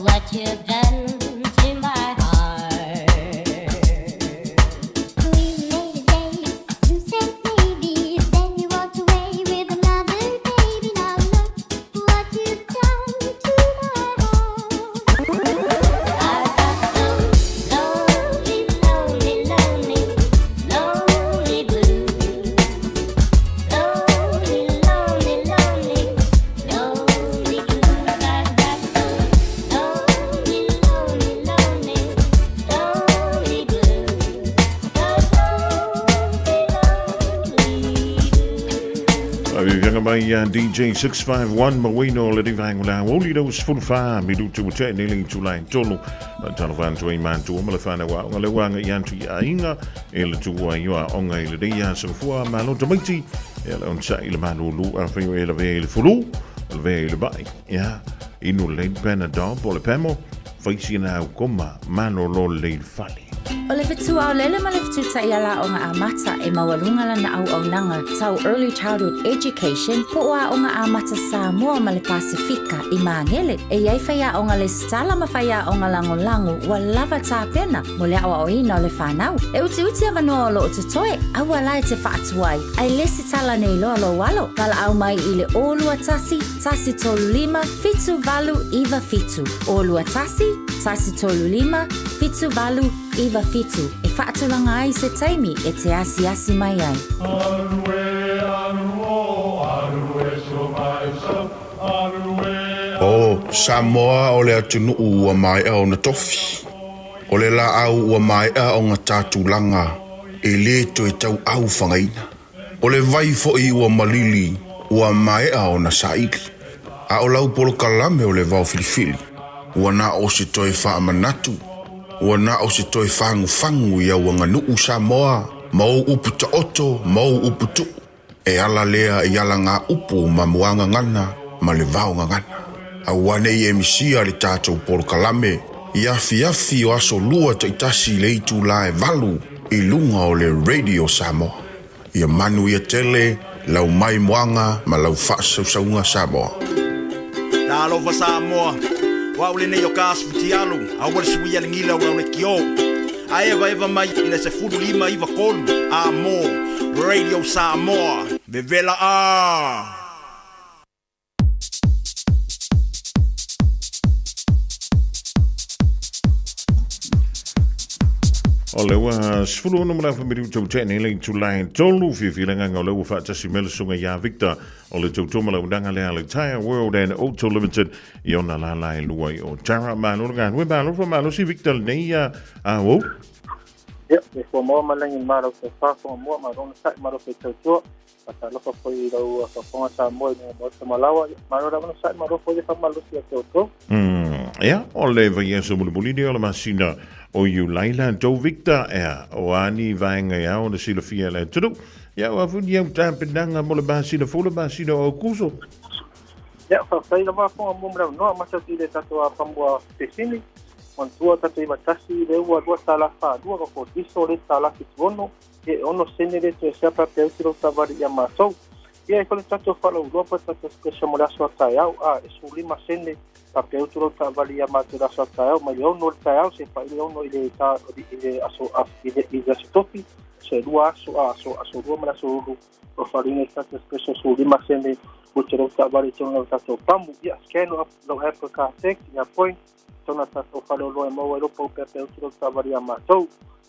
what you've done to my heart. We made a date, you said maybe, then you walked away with another baby. Now look what you've done to my heart. I've got those lonely, lonely, lonely, lonely blues. Lonely, lonely, lonely, lonely blues. I've got those lonely, lonely, lonely, lonely blues. Those Younger by DJ 651 Mawino le divangula only those full farm midu to nearly to line tolo telephone to a man to malafana wa ngale wanga yantu inga ele tu you are on a dia some for malo tomati ele on sa il manulu afi ele ve fulu ve bai ya inu le benador pour le pemo faisi na koma mano lo le fali. O le fitua o lele ma le fituta ia la o ngā amata e mawalunga lana au nanga tau early childhood education po a o ngā amata Samoa ma le Pasifika I Mangele e iai whaia o ngā le stala ma whaia o ngā lango wa lava tā pena mo le awa o ina o le whanau. E uti avanoa o lo o tutoe aua lai te whaatuai ai lesi tala nei loa lo walo kala au mai I le olua tasi tolu lima fitu valu iwa fitu olua tasi tolu lima fitu valu iwa fitu e whaatulanga ai se taimi e te asi mai ai. O Samoa o le atunu ua mai au na tofi. O le la au ua mai au ngā tātulanga e le to e tau au whangaina. O le vai fo I ua malili ua mai au na saiki. A o lau polo kalame o le vau filifili. Ua na o se toi wha manatu. Ua na o se toi fangu ia ua nganuu Samoa. Mau upu ta oto, mau upu tu. E ala lea I ala ngā upu ma muanga ngana, ma le vau ngana. A wane I emisia le tātou polo kalame. I afi o aso lua ta itasi le itu la e valu I lunga o le Radio Samoa. Ia manu ia tele, lau mai muanga, ma lau whaasaunga Samoa. Talofa Samoa. Wa ule nei o kasputi alu, a wale suia le ngila ura ule kio. A eva mai ina se fudu lima iwa kolu. A mo, Radio Samoa, vevela a. O le wa sfulu no mara famiru tau tene le tu line tolu filanga ngau le wa tasi mele sunga ya Victor o le tau tomala undanga le entire world and auto limited I ona la lai luai o tara manu ngan we balo fa malo si Victor nei a wo ya me fo mo malangi maro se fa fo mo maro sa maro se tau pata lo fa foi ro fa fo sa mo mo se malawa maro ra sa maro foi fa malo si tau ya o le va yeso mo bolidi o la masina o you Laila do Victor o ani vainga ya o le sila fia le tudu ya wa fu dia ta pendanga mo le basi le fo le basi o kuso ya fa sai la ma fo mo mra no ma sa ti le tato a pambua pesini mon tua tato I batasi le ua sala fa dua ko diso le sala ki tuono e ono senere to sia pa pe tiro tavari ya ma so ya ko le tato fa lo do pa tato ke mo la so ta ya e su lima sene pa pe tiro tavari ya ma to la so ta ya ma yo no ta ya se pa yo no ile ta ile aso ile topi se dua aso dua ma so o farine tato ke su lima sene o tiro tavari to tato pambu ya skeno no Africa tech ya point tona tato falo lo e mo e lo po pe tiro tavari ya ma so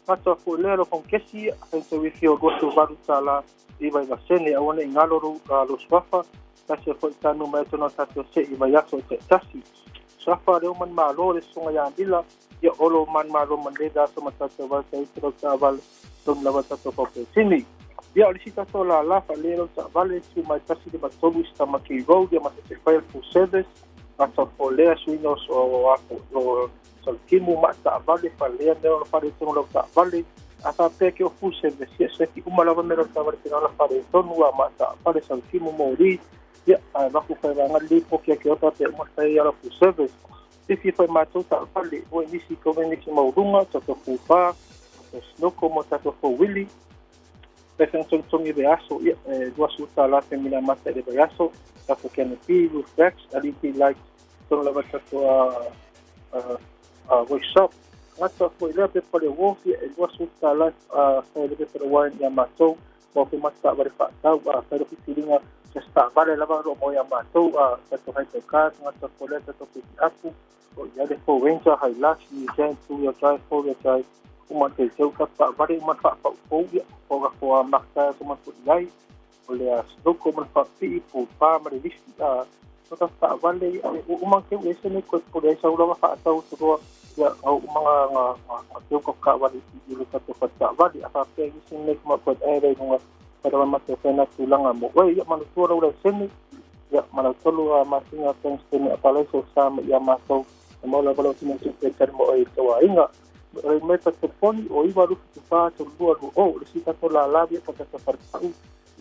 Pato fu lero con kesi ente wifio goto varu tala iba iba sene a one ingalo lo swafa kasi fo tanu mai tono tato se iba yaso te tasi swafa le man malo le sunga ya bila ya olo man malo man le da so matato va se tro taval ton lava tato po sini ya oli sita to la fa lero vale su mai tasi de batolu sta maki road ya ma se file for service pato fo le suinos o salkimu mata vale falea no fare tono lo vale ata peke o fuse de se ki uma lava mero tavare tino fare tonu mata fare salkimu mori ya va ku fa nga li poke ke ota te mo sai ala fu service si fa mato ta vale o nisi ko nisi maurunga to fu fa no como tato fo willy pesen son de aso ya do asuta la femina mata de aso ta fu ken pi lu flex ali pi like tono lava tato wake up. Ngata foi le pe pale wofi e was uta la sai le pe wine ya matou mo pe mata ba fa tau sai le filinga se sta vale lava ro mo ya matou sa to hai te ka ngata foi le to pe apu o ya le fo wenja hai last ni jan tu ya try for ya try uma te seu ka pa vale ma fa o ya o ga fo marka so ma tu lai o le sto ko ma fa pi pu pa ma le visi so ta fa vale uma ke we se ne ko po le sa ro fa tau so ya au mga teu ko ka wali i le ka fa ta vale a pe gi sin ne ma ko e re nga para ma te pena tulanga mo we ya ma tu ro le sen ya ma tolu ma singa tens te ne pa le so sa ya ma so mo la balo sin te ter mo e to inga re me ta te poni o i varu tu pa to lu o le si ta to la labia pa ta fa ta u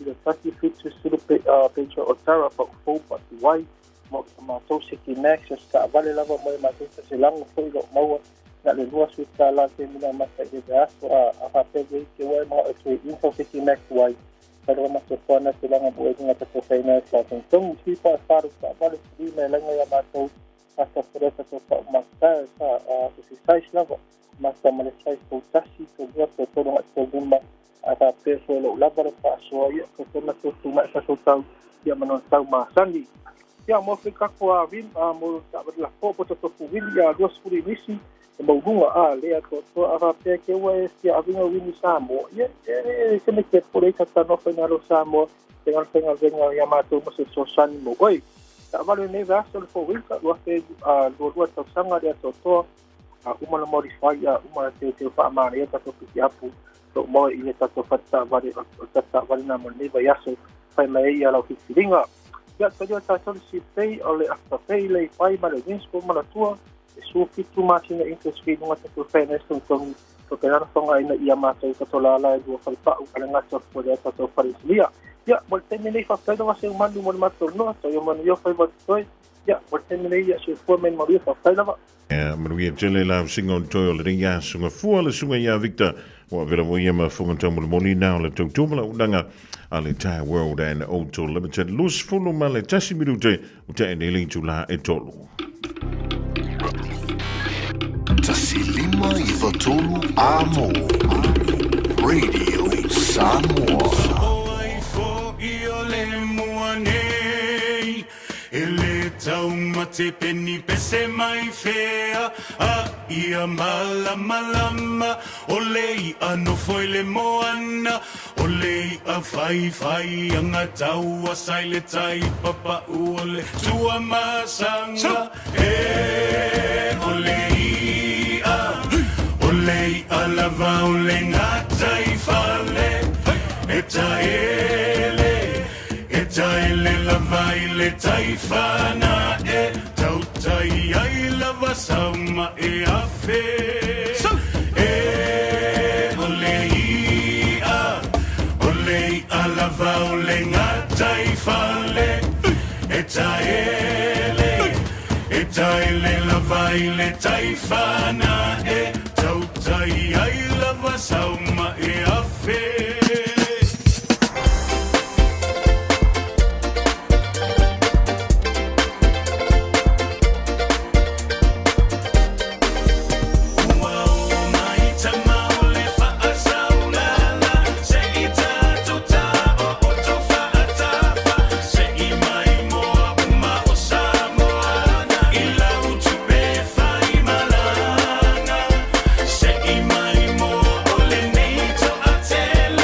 le tasi fitu su pe pecho o tara pa fo pa wai mo ma to se ki next ska vale lava mo ma te se lang fo lo mo na le lua su ta la te mina ma ta de a fa pe ke wai mo e se info se ki next wai para ma se pona se lang mo e nga ta to fe na sa tong si pa faru ka vale si me lang ya ma to hasta fresa to pa ma ta se sai lava ma ta ma le sai to tasi to ya to no to bumba ata pe so lo la para pa so ya ko na to ma sa so ta ya ma no ta ma sandi ya mo fika ko a vin mo ta la po to win ya dos furi misi mo bunga le to a pe ke we si a vinga win Samoa ya se me ke por esta no fena lo Samoa tenga venga ya ma to mo se so san mo oi ta vale ne va so fo win ka lo fe lo to sanga de to uma modify ya uma te fa ma ya to ki apu to mo ile ta to fatta vale na mo ne va ya so fa mai ya lo filinga ya tayo ta si pay ole after pay le pai ma le nis ko mala tua e su fitu ma sina interest fee nga to fairness to kana songa ina ia ma to la do fa pa u kana to po de to farislia ya mo terminate fa ta do se mandu mo ma to no to yo man yo fa ba to ya mo terminate ya su fo men mo yo fa ta la maar we tele la singo toyo le ya sunga fu le sunga ya Victor wa vela mo yema fu ntamu moli now le to tumala udanga ale tai world and auto limited lus fulu male tasi minute uta eneli tula etolu tasi lima iva tolu amo radio Samoa oi fo io le muane ele tau mate peni pese mai fea ia malama olei ano foi le moana olei a fai anga tau sai le tai papa ole tua masanga olei a lava ole ngatai fale etaele lava ile taifana tau tai ai lava sauma afe olei a lava ole ngatai fale etaele lava ile taifana tau tai ai lava sauma afe Tell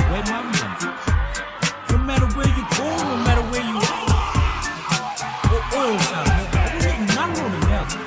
Where my money? No matter where you go, no matter where you are. Or oil sound, man. I was getting nothing on it now.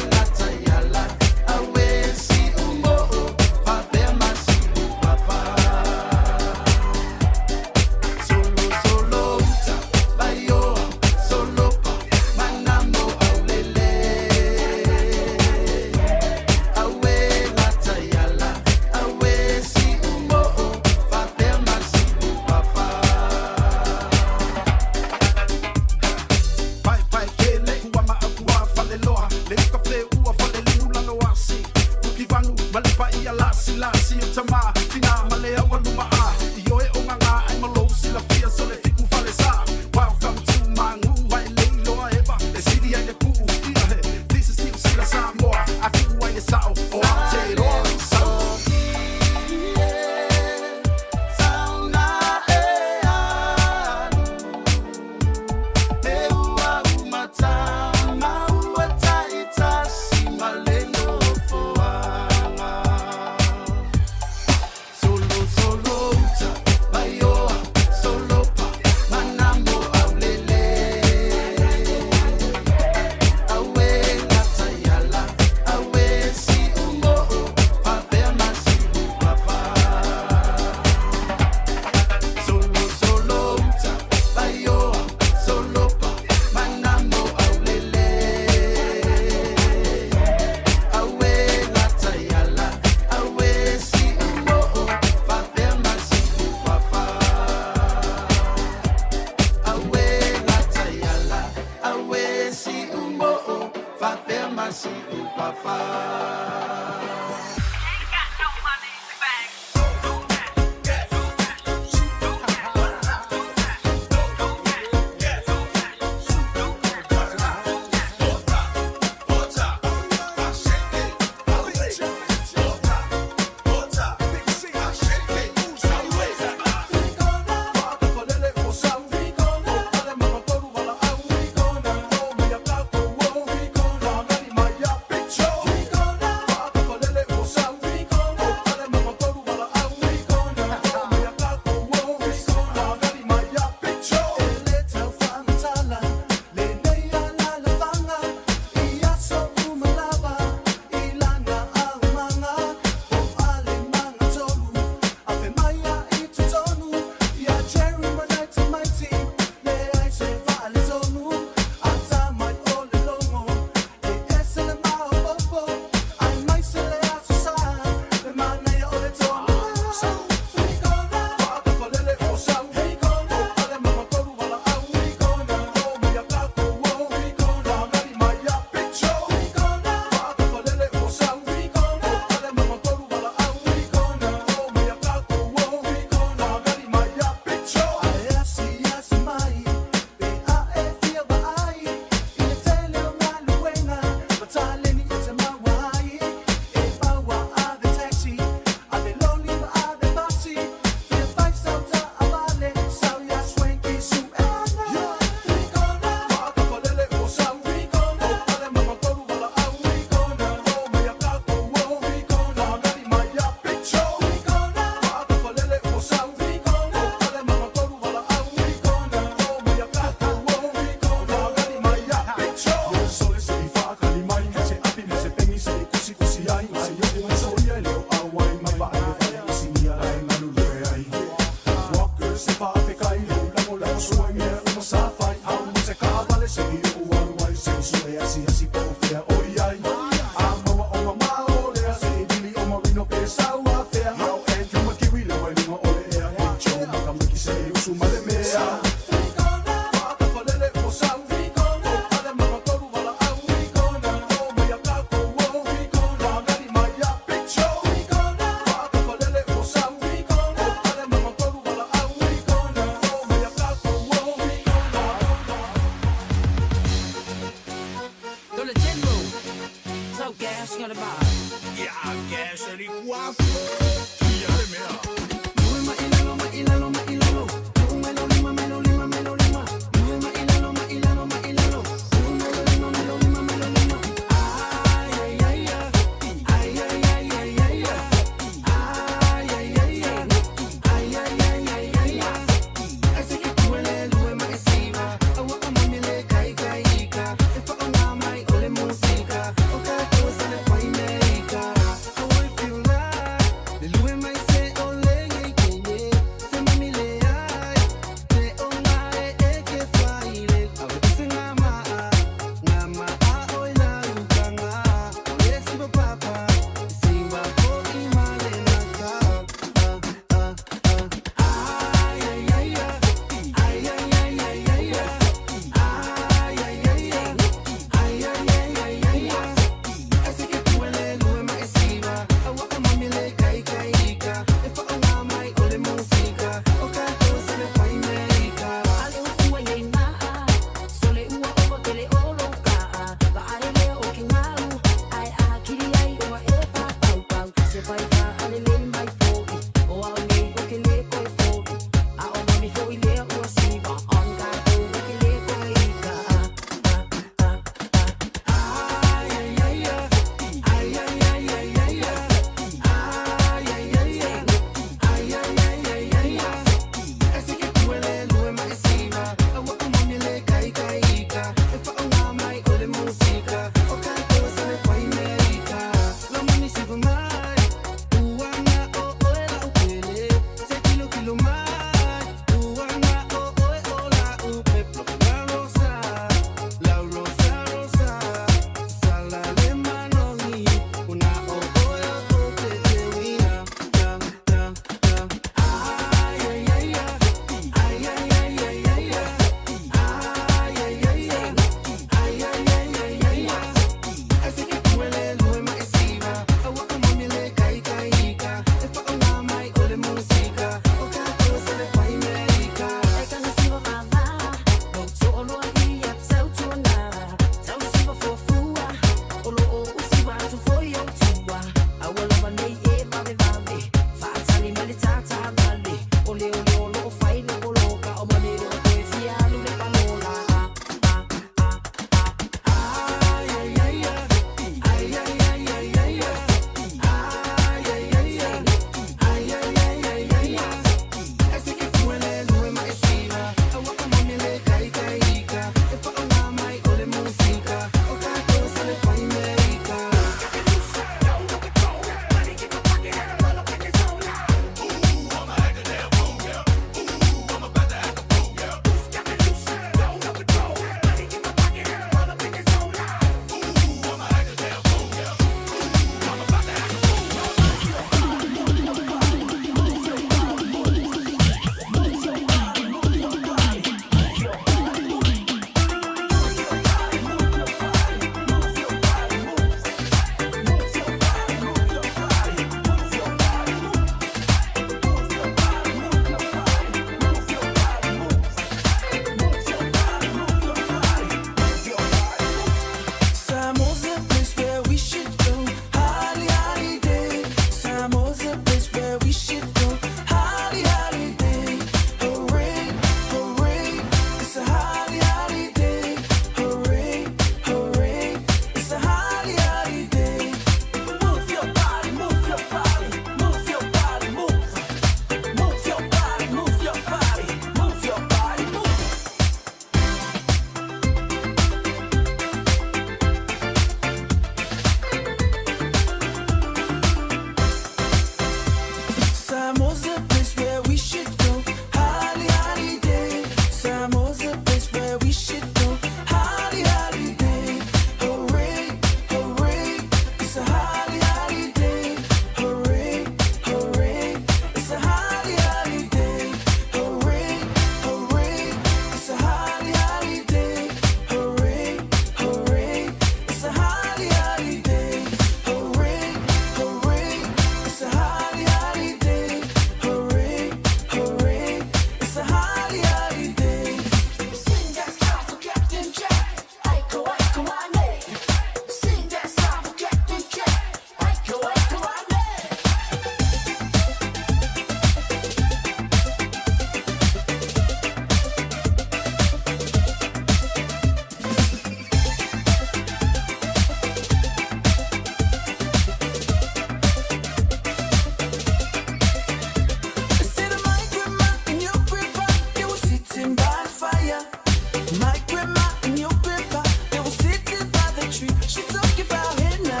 tree. She talk about henna,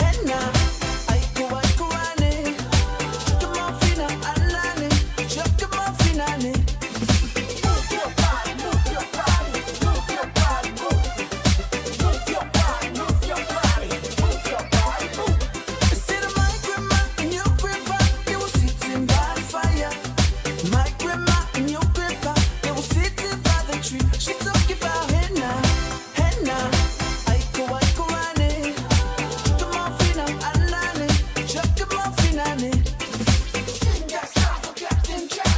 henna. Aiko aiko ane. Come on, fina alane. Come on, fina ane. Move your body, move your body, move your body, move. Move your body, move your body, move your body, move. I said my grandma and your grandpa, they were sitting by the fire. My grandma and your grandpa, they were sitting by the tree. She talk about henna, henna. Aiko aiko ane. Come on, fina alane. Come on, fina ane. Sing that song for Captain Jack.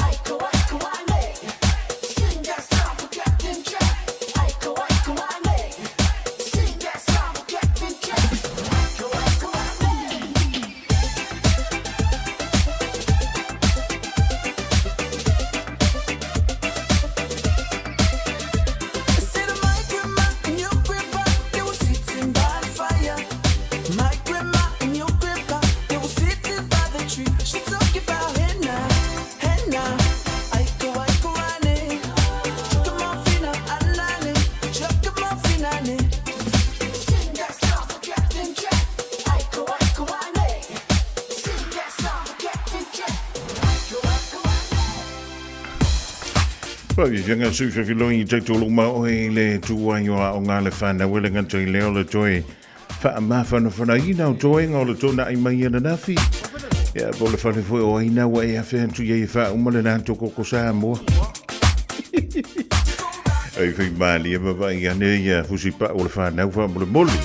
Aiko aiko ane. Sing that song for Captain Jack. Aiko aiko ane. Sing that song for Captain Jack. Aiko aiko ane. I said my grandma and your grandpa, they were sitting by the fire. My grandma and your grandpa, they were sitting by the tree. She talk about henna, henna. Aiko aiko ane. Come on, fina alane. Come on, fina ane. Sing that song for Captain Jack. Aiko aiko ane. Sing that song for Captain Jack. Aiko aiko Pagi janga sufa filoi te tulu mau le tua yo a onga le fana wele ngan toi leo le toi fa ma fana fana ina o toi ngol tona ai mai na nafi ya bole fana foi o ina wa ya fe tu ye fa umale na to ko Samoa ai fi mali ma va ya ne ya fusi pa o le fana fa bole moli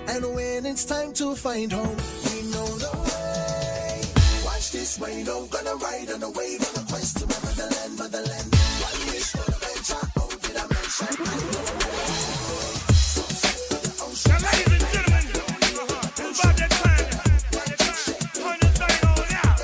And when it's time to find home, we know the way. Watch this rainbow, gonna ride on a wave on a quest to my motherland, motherland. One wish for the venture, oh, did I mention? Now, ladies and gentlemen, it's about that time. Turn this thing on out.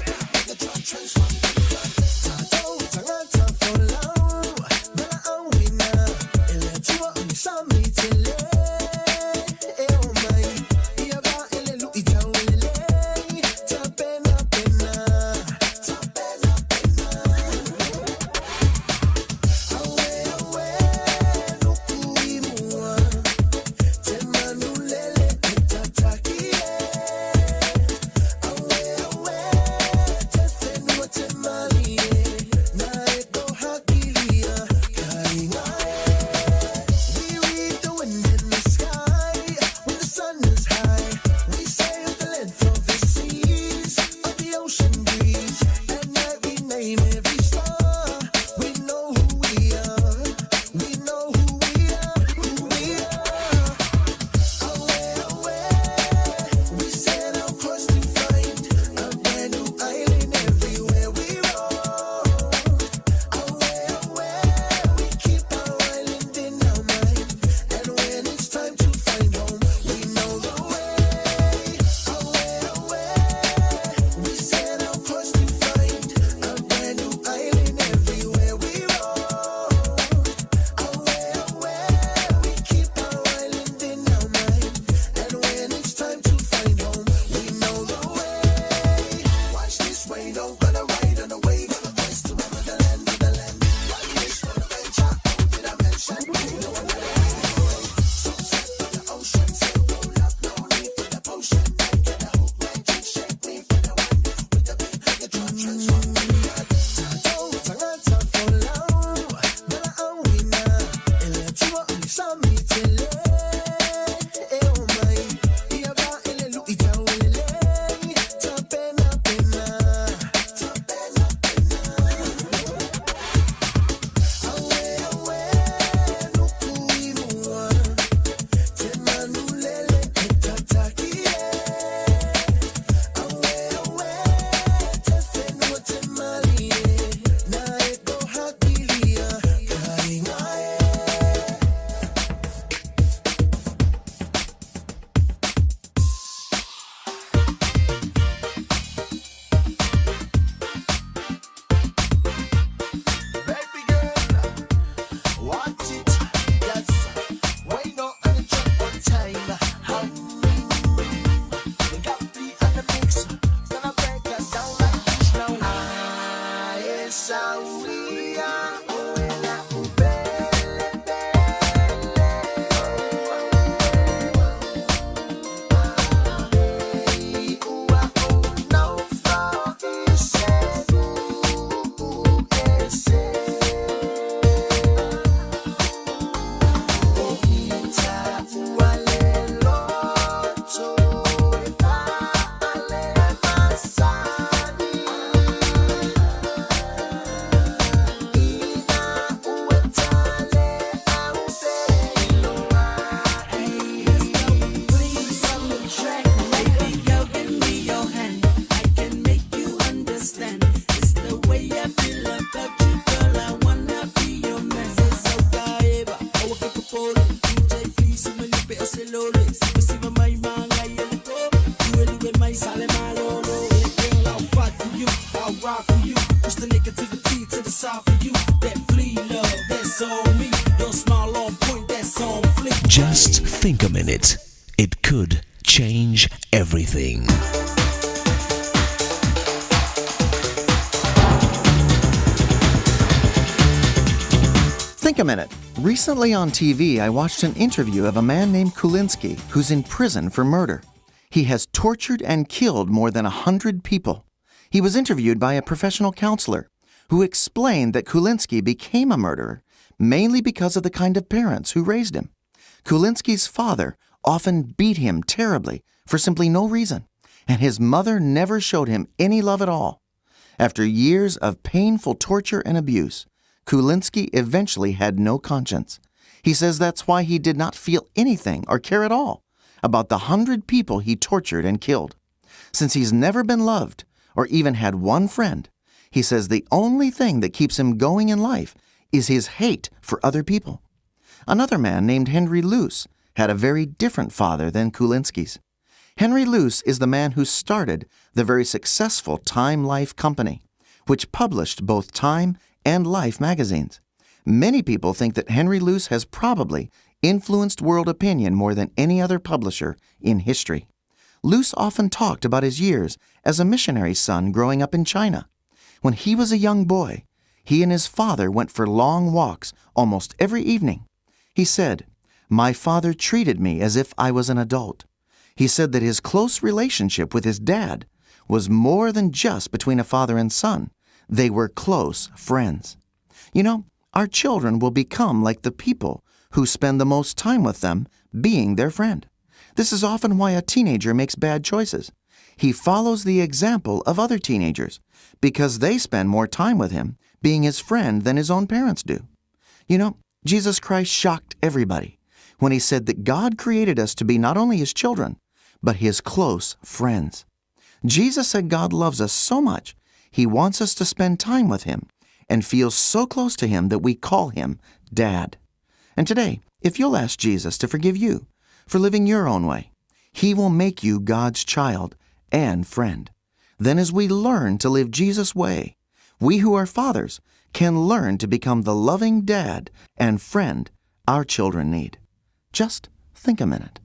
Just think a minute. It could change everything. Think a minute. Recently on TV, I watched an interview of a man named Kulinski who's in prison for murder. He has tortured and killed more than 100 people. He was interviewed by a professional counselor who explained that Kulinski became a murderer mainly because of the kind of parents who raised him. Kulinski's father often beat him terribly for simply no reason, and his mother never showed him any love at all. After years of painful torture and abuse, Kulinski eventually had no conscience. He says that's why he did not feel anything or care at all about the 100 people he tortured and killed. Since he's never been loved or even had one friend, he says the only thing that keeps him going in life is his hate for other people. Another man named Henry Luce had a very different father than Kulinski's. Henry Luce is the man who started the very successful Time Life company, which published both Time and Life magazines. Many people think that Henry Luce has probably influenced world opinion more than any other publisher in history. Luce often talked about his years as a missionary son growing up in China. When he was a young boy, he and his father went for long walks almost every evening. He said, "My father treated me as if I was an adult." He said that his close relationship with his dad was more than just between a father and son. They were close friends. You know, our children will become like the people who spend the most time with them being their friend. This is often why a teenager makes bad choices. He follows the example of other teenagers because they spend more time with him being his friend than his own parents do. You know, Jesus Christ shocked everybody when he said that God created us to be not only his children, but his close friends. Jesus said God loves us so much, he wants us to spend time with him and feel so close to him that we call him Dad. And today, if you'll ask Jesus to forgive you for living your own way, he will make you God's child and friend. Then as we learn to live Jesus' way, we who are fathers can learn to become the loving dad and friend our children need. Just think a minute.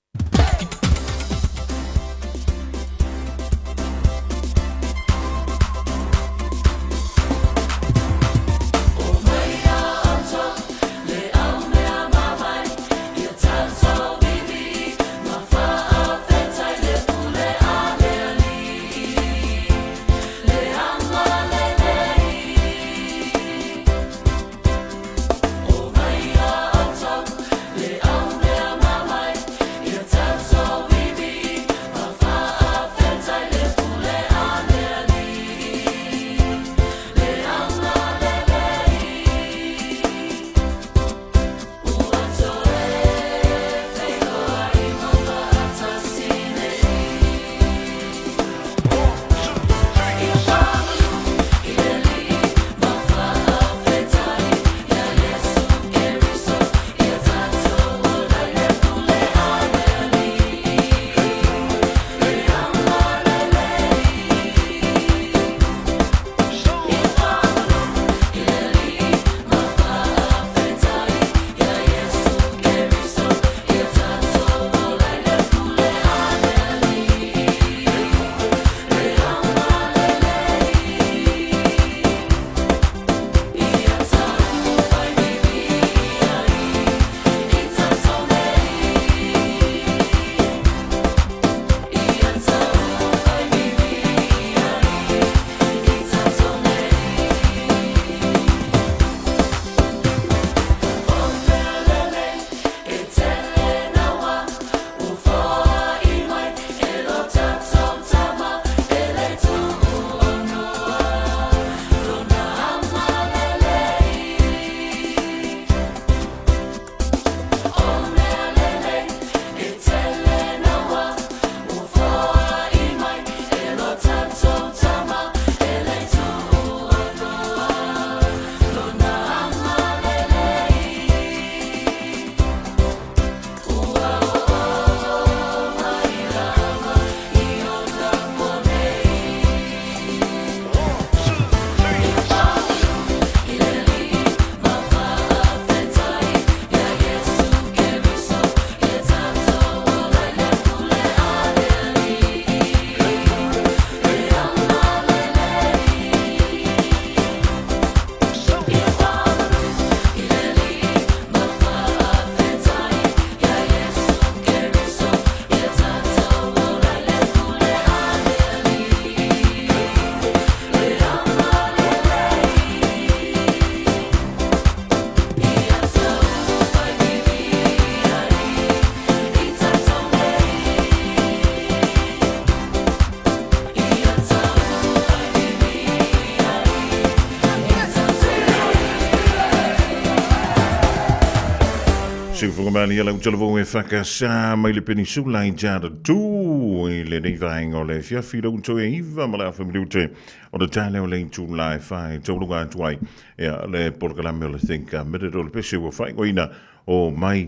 se Fofogamua ia lau talavo e whakasā mai le penisula I jara tū I le neivaenga o le fiafi rau to e iwa ma le awhamiriu te o le tāle o le intu lai whai taurunga atuai le polkalame o le thinka mere o le pese o whai goina o mai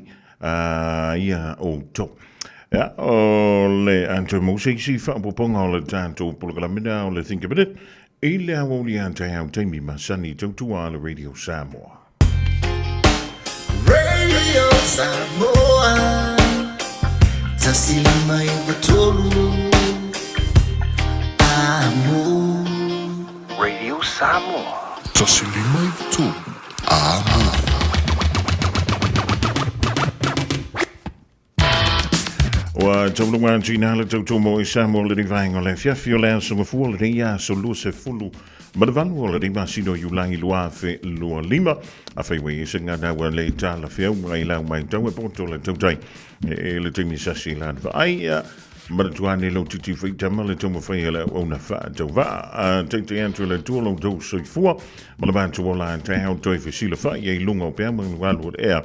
ia o to. O le anto mauseisi whaapoponga o le tātou polkalamina o le thinka mere I le Aoauli antai au taimi masani tautua le Radio Samoa. Radio Samoa Tasili mai batolu Amo Radio Samoa Tasili mai batolu Amo Wa taulunga tina le tautu mo I Samoa le rivaenga le fiafi o le asunga fua le rea so lu se fulu ma le valu o le rima sino yulangi lua fe lua lima a fai wei e senga dawa le tala fiau ngai lau mai tau e poto le tautai e le temi sasi lan fa ai ma le tuane lo titi fai tama le tomo fai le ona fa tau va te antu le tuolo do soi fua ma le bantu o la te hau toi fe sila fai e lunga o pea mga walu o ea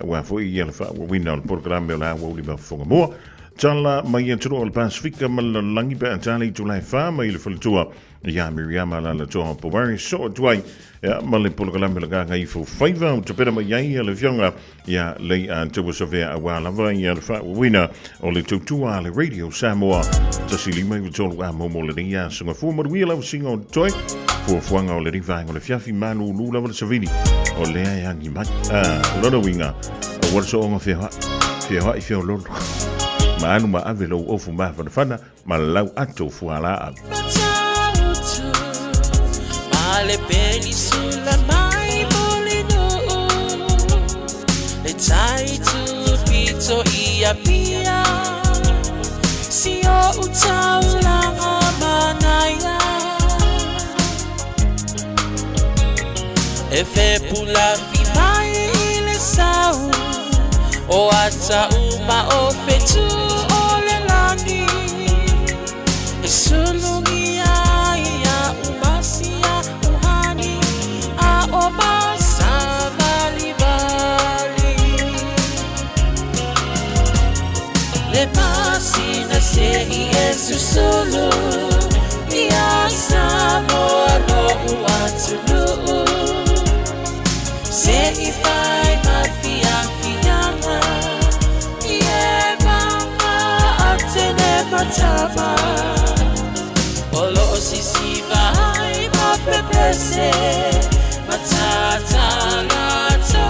wa foi ia le fa wa wina o programe o la Aoauli ma Fofogamua tala mai aturo o le Pasifika ma le langi pe atali tu lai fa mai le falitua ia Miriama la toa powari so tuai ma le programe le ganga I fo faiva o te pera mai ia le fionga ia le antua sovea a wala vai ia le fa wina o le tutua le Radio Samoa tasili mai o tolu a momo le ia sunga fu ma wila o singa o toi fu fuanga o le rivaenga o le fiafi manu lula o le savini o le ia ni mai lona winga o warso o ngafia I fio lolo ma anu ma avelo o fu ma fana ma lau ato fu ala Ale penisula mai bolino Le tai tu pito ia pia Si o utau langa manaya E fe pula fi mai le sau O ata uma o fetu o le lani E sulungi Le pasina se Yesu solo Ia Samoa no uatulu Se ifai mafia fianga Ie mama atene matama Olo sisi vai mapepese Matata lato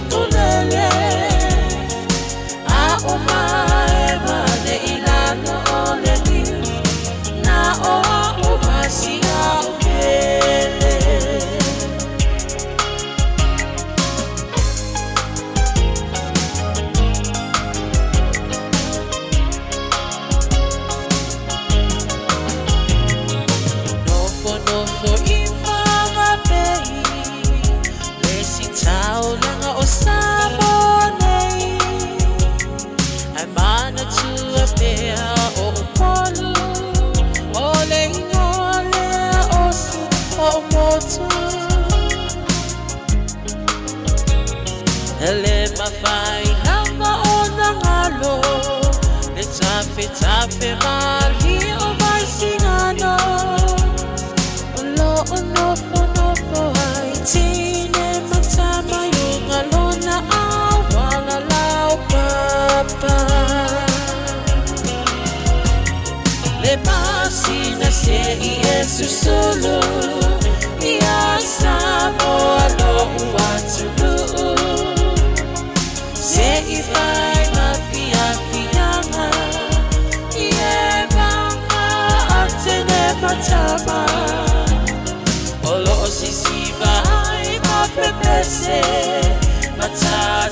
tulele A umae mane ilano ole ni Na oa umasi a ukele Nofo imama pei Lesi tau langa o sabonei Ai mana tua pea o polu Ole ingole osu o motu Ele mawhai hanga o nangalo Le tape mali o mai singano Olo o nofo ai tine matama Yunga lona awala lau papa Le pasina se Yesu solo Ia Samoa no uatulu Se ifai mafia fianga Ie mama atene matama Olo sisi vai mapepese Matata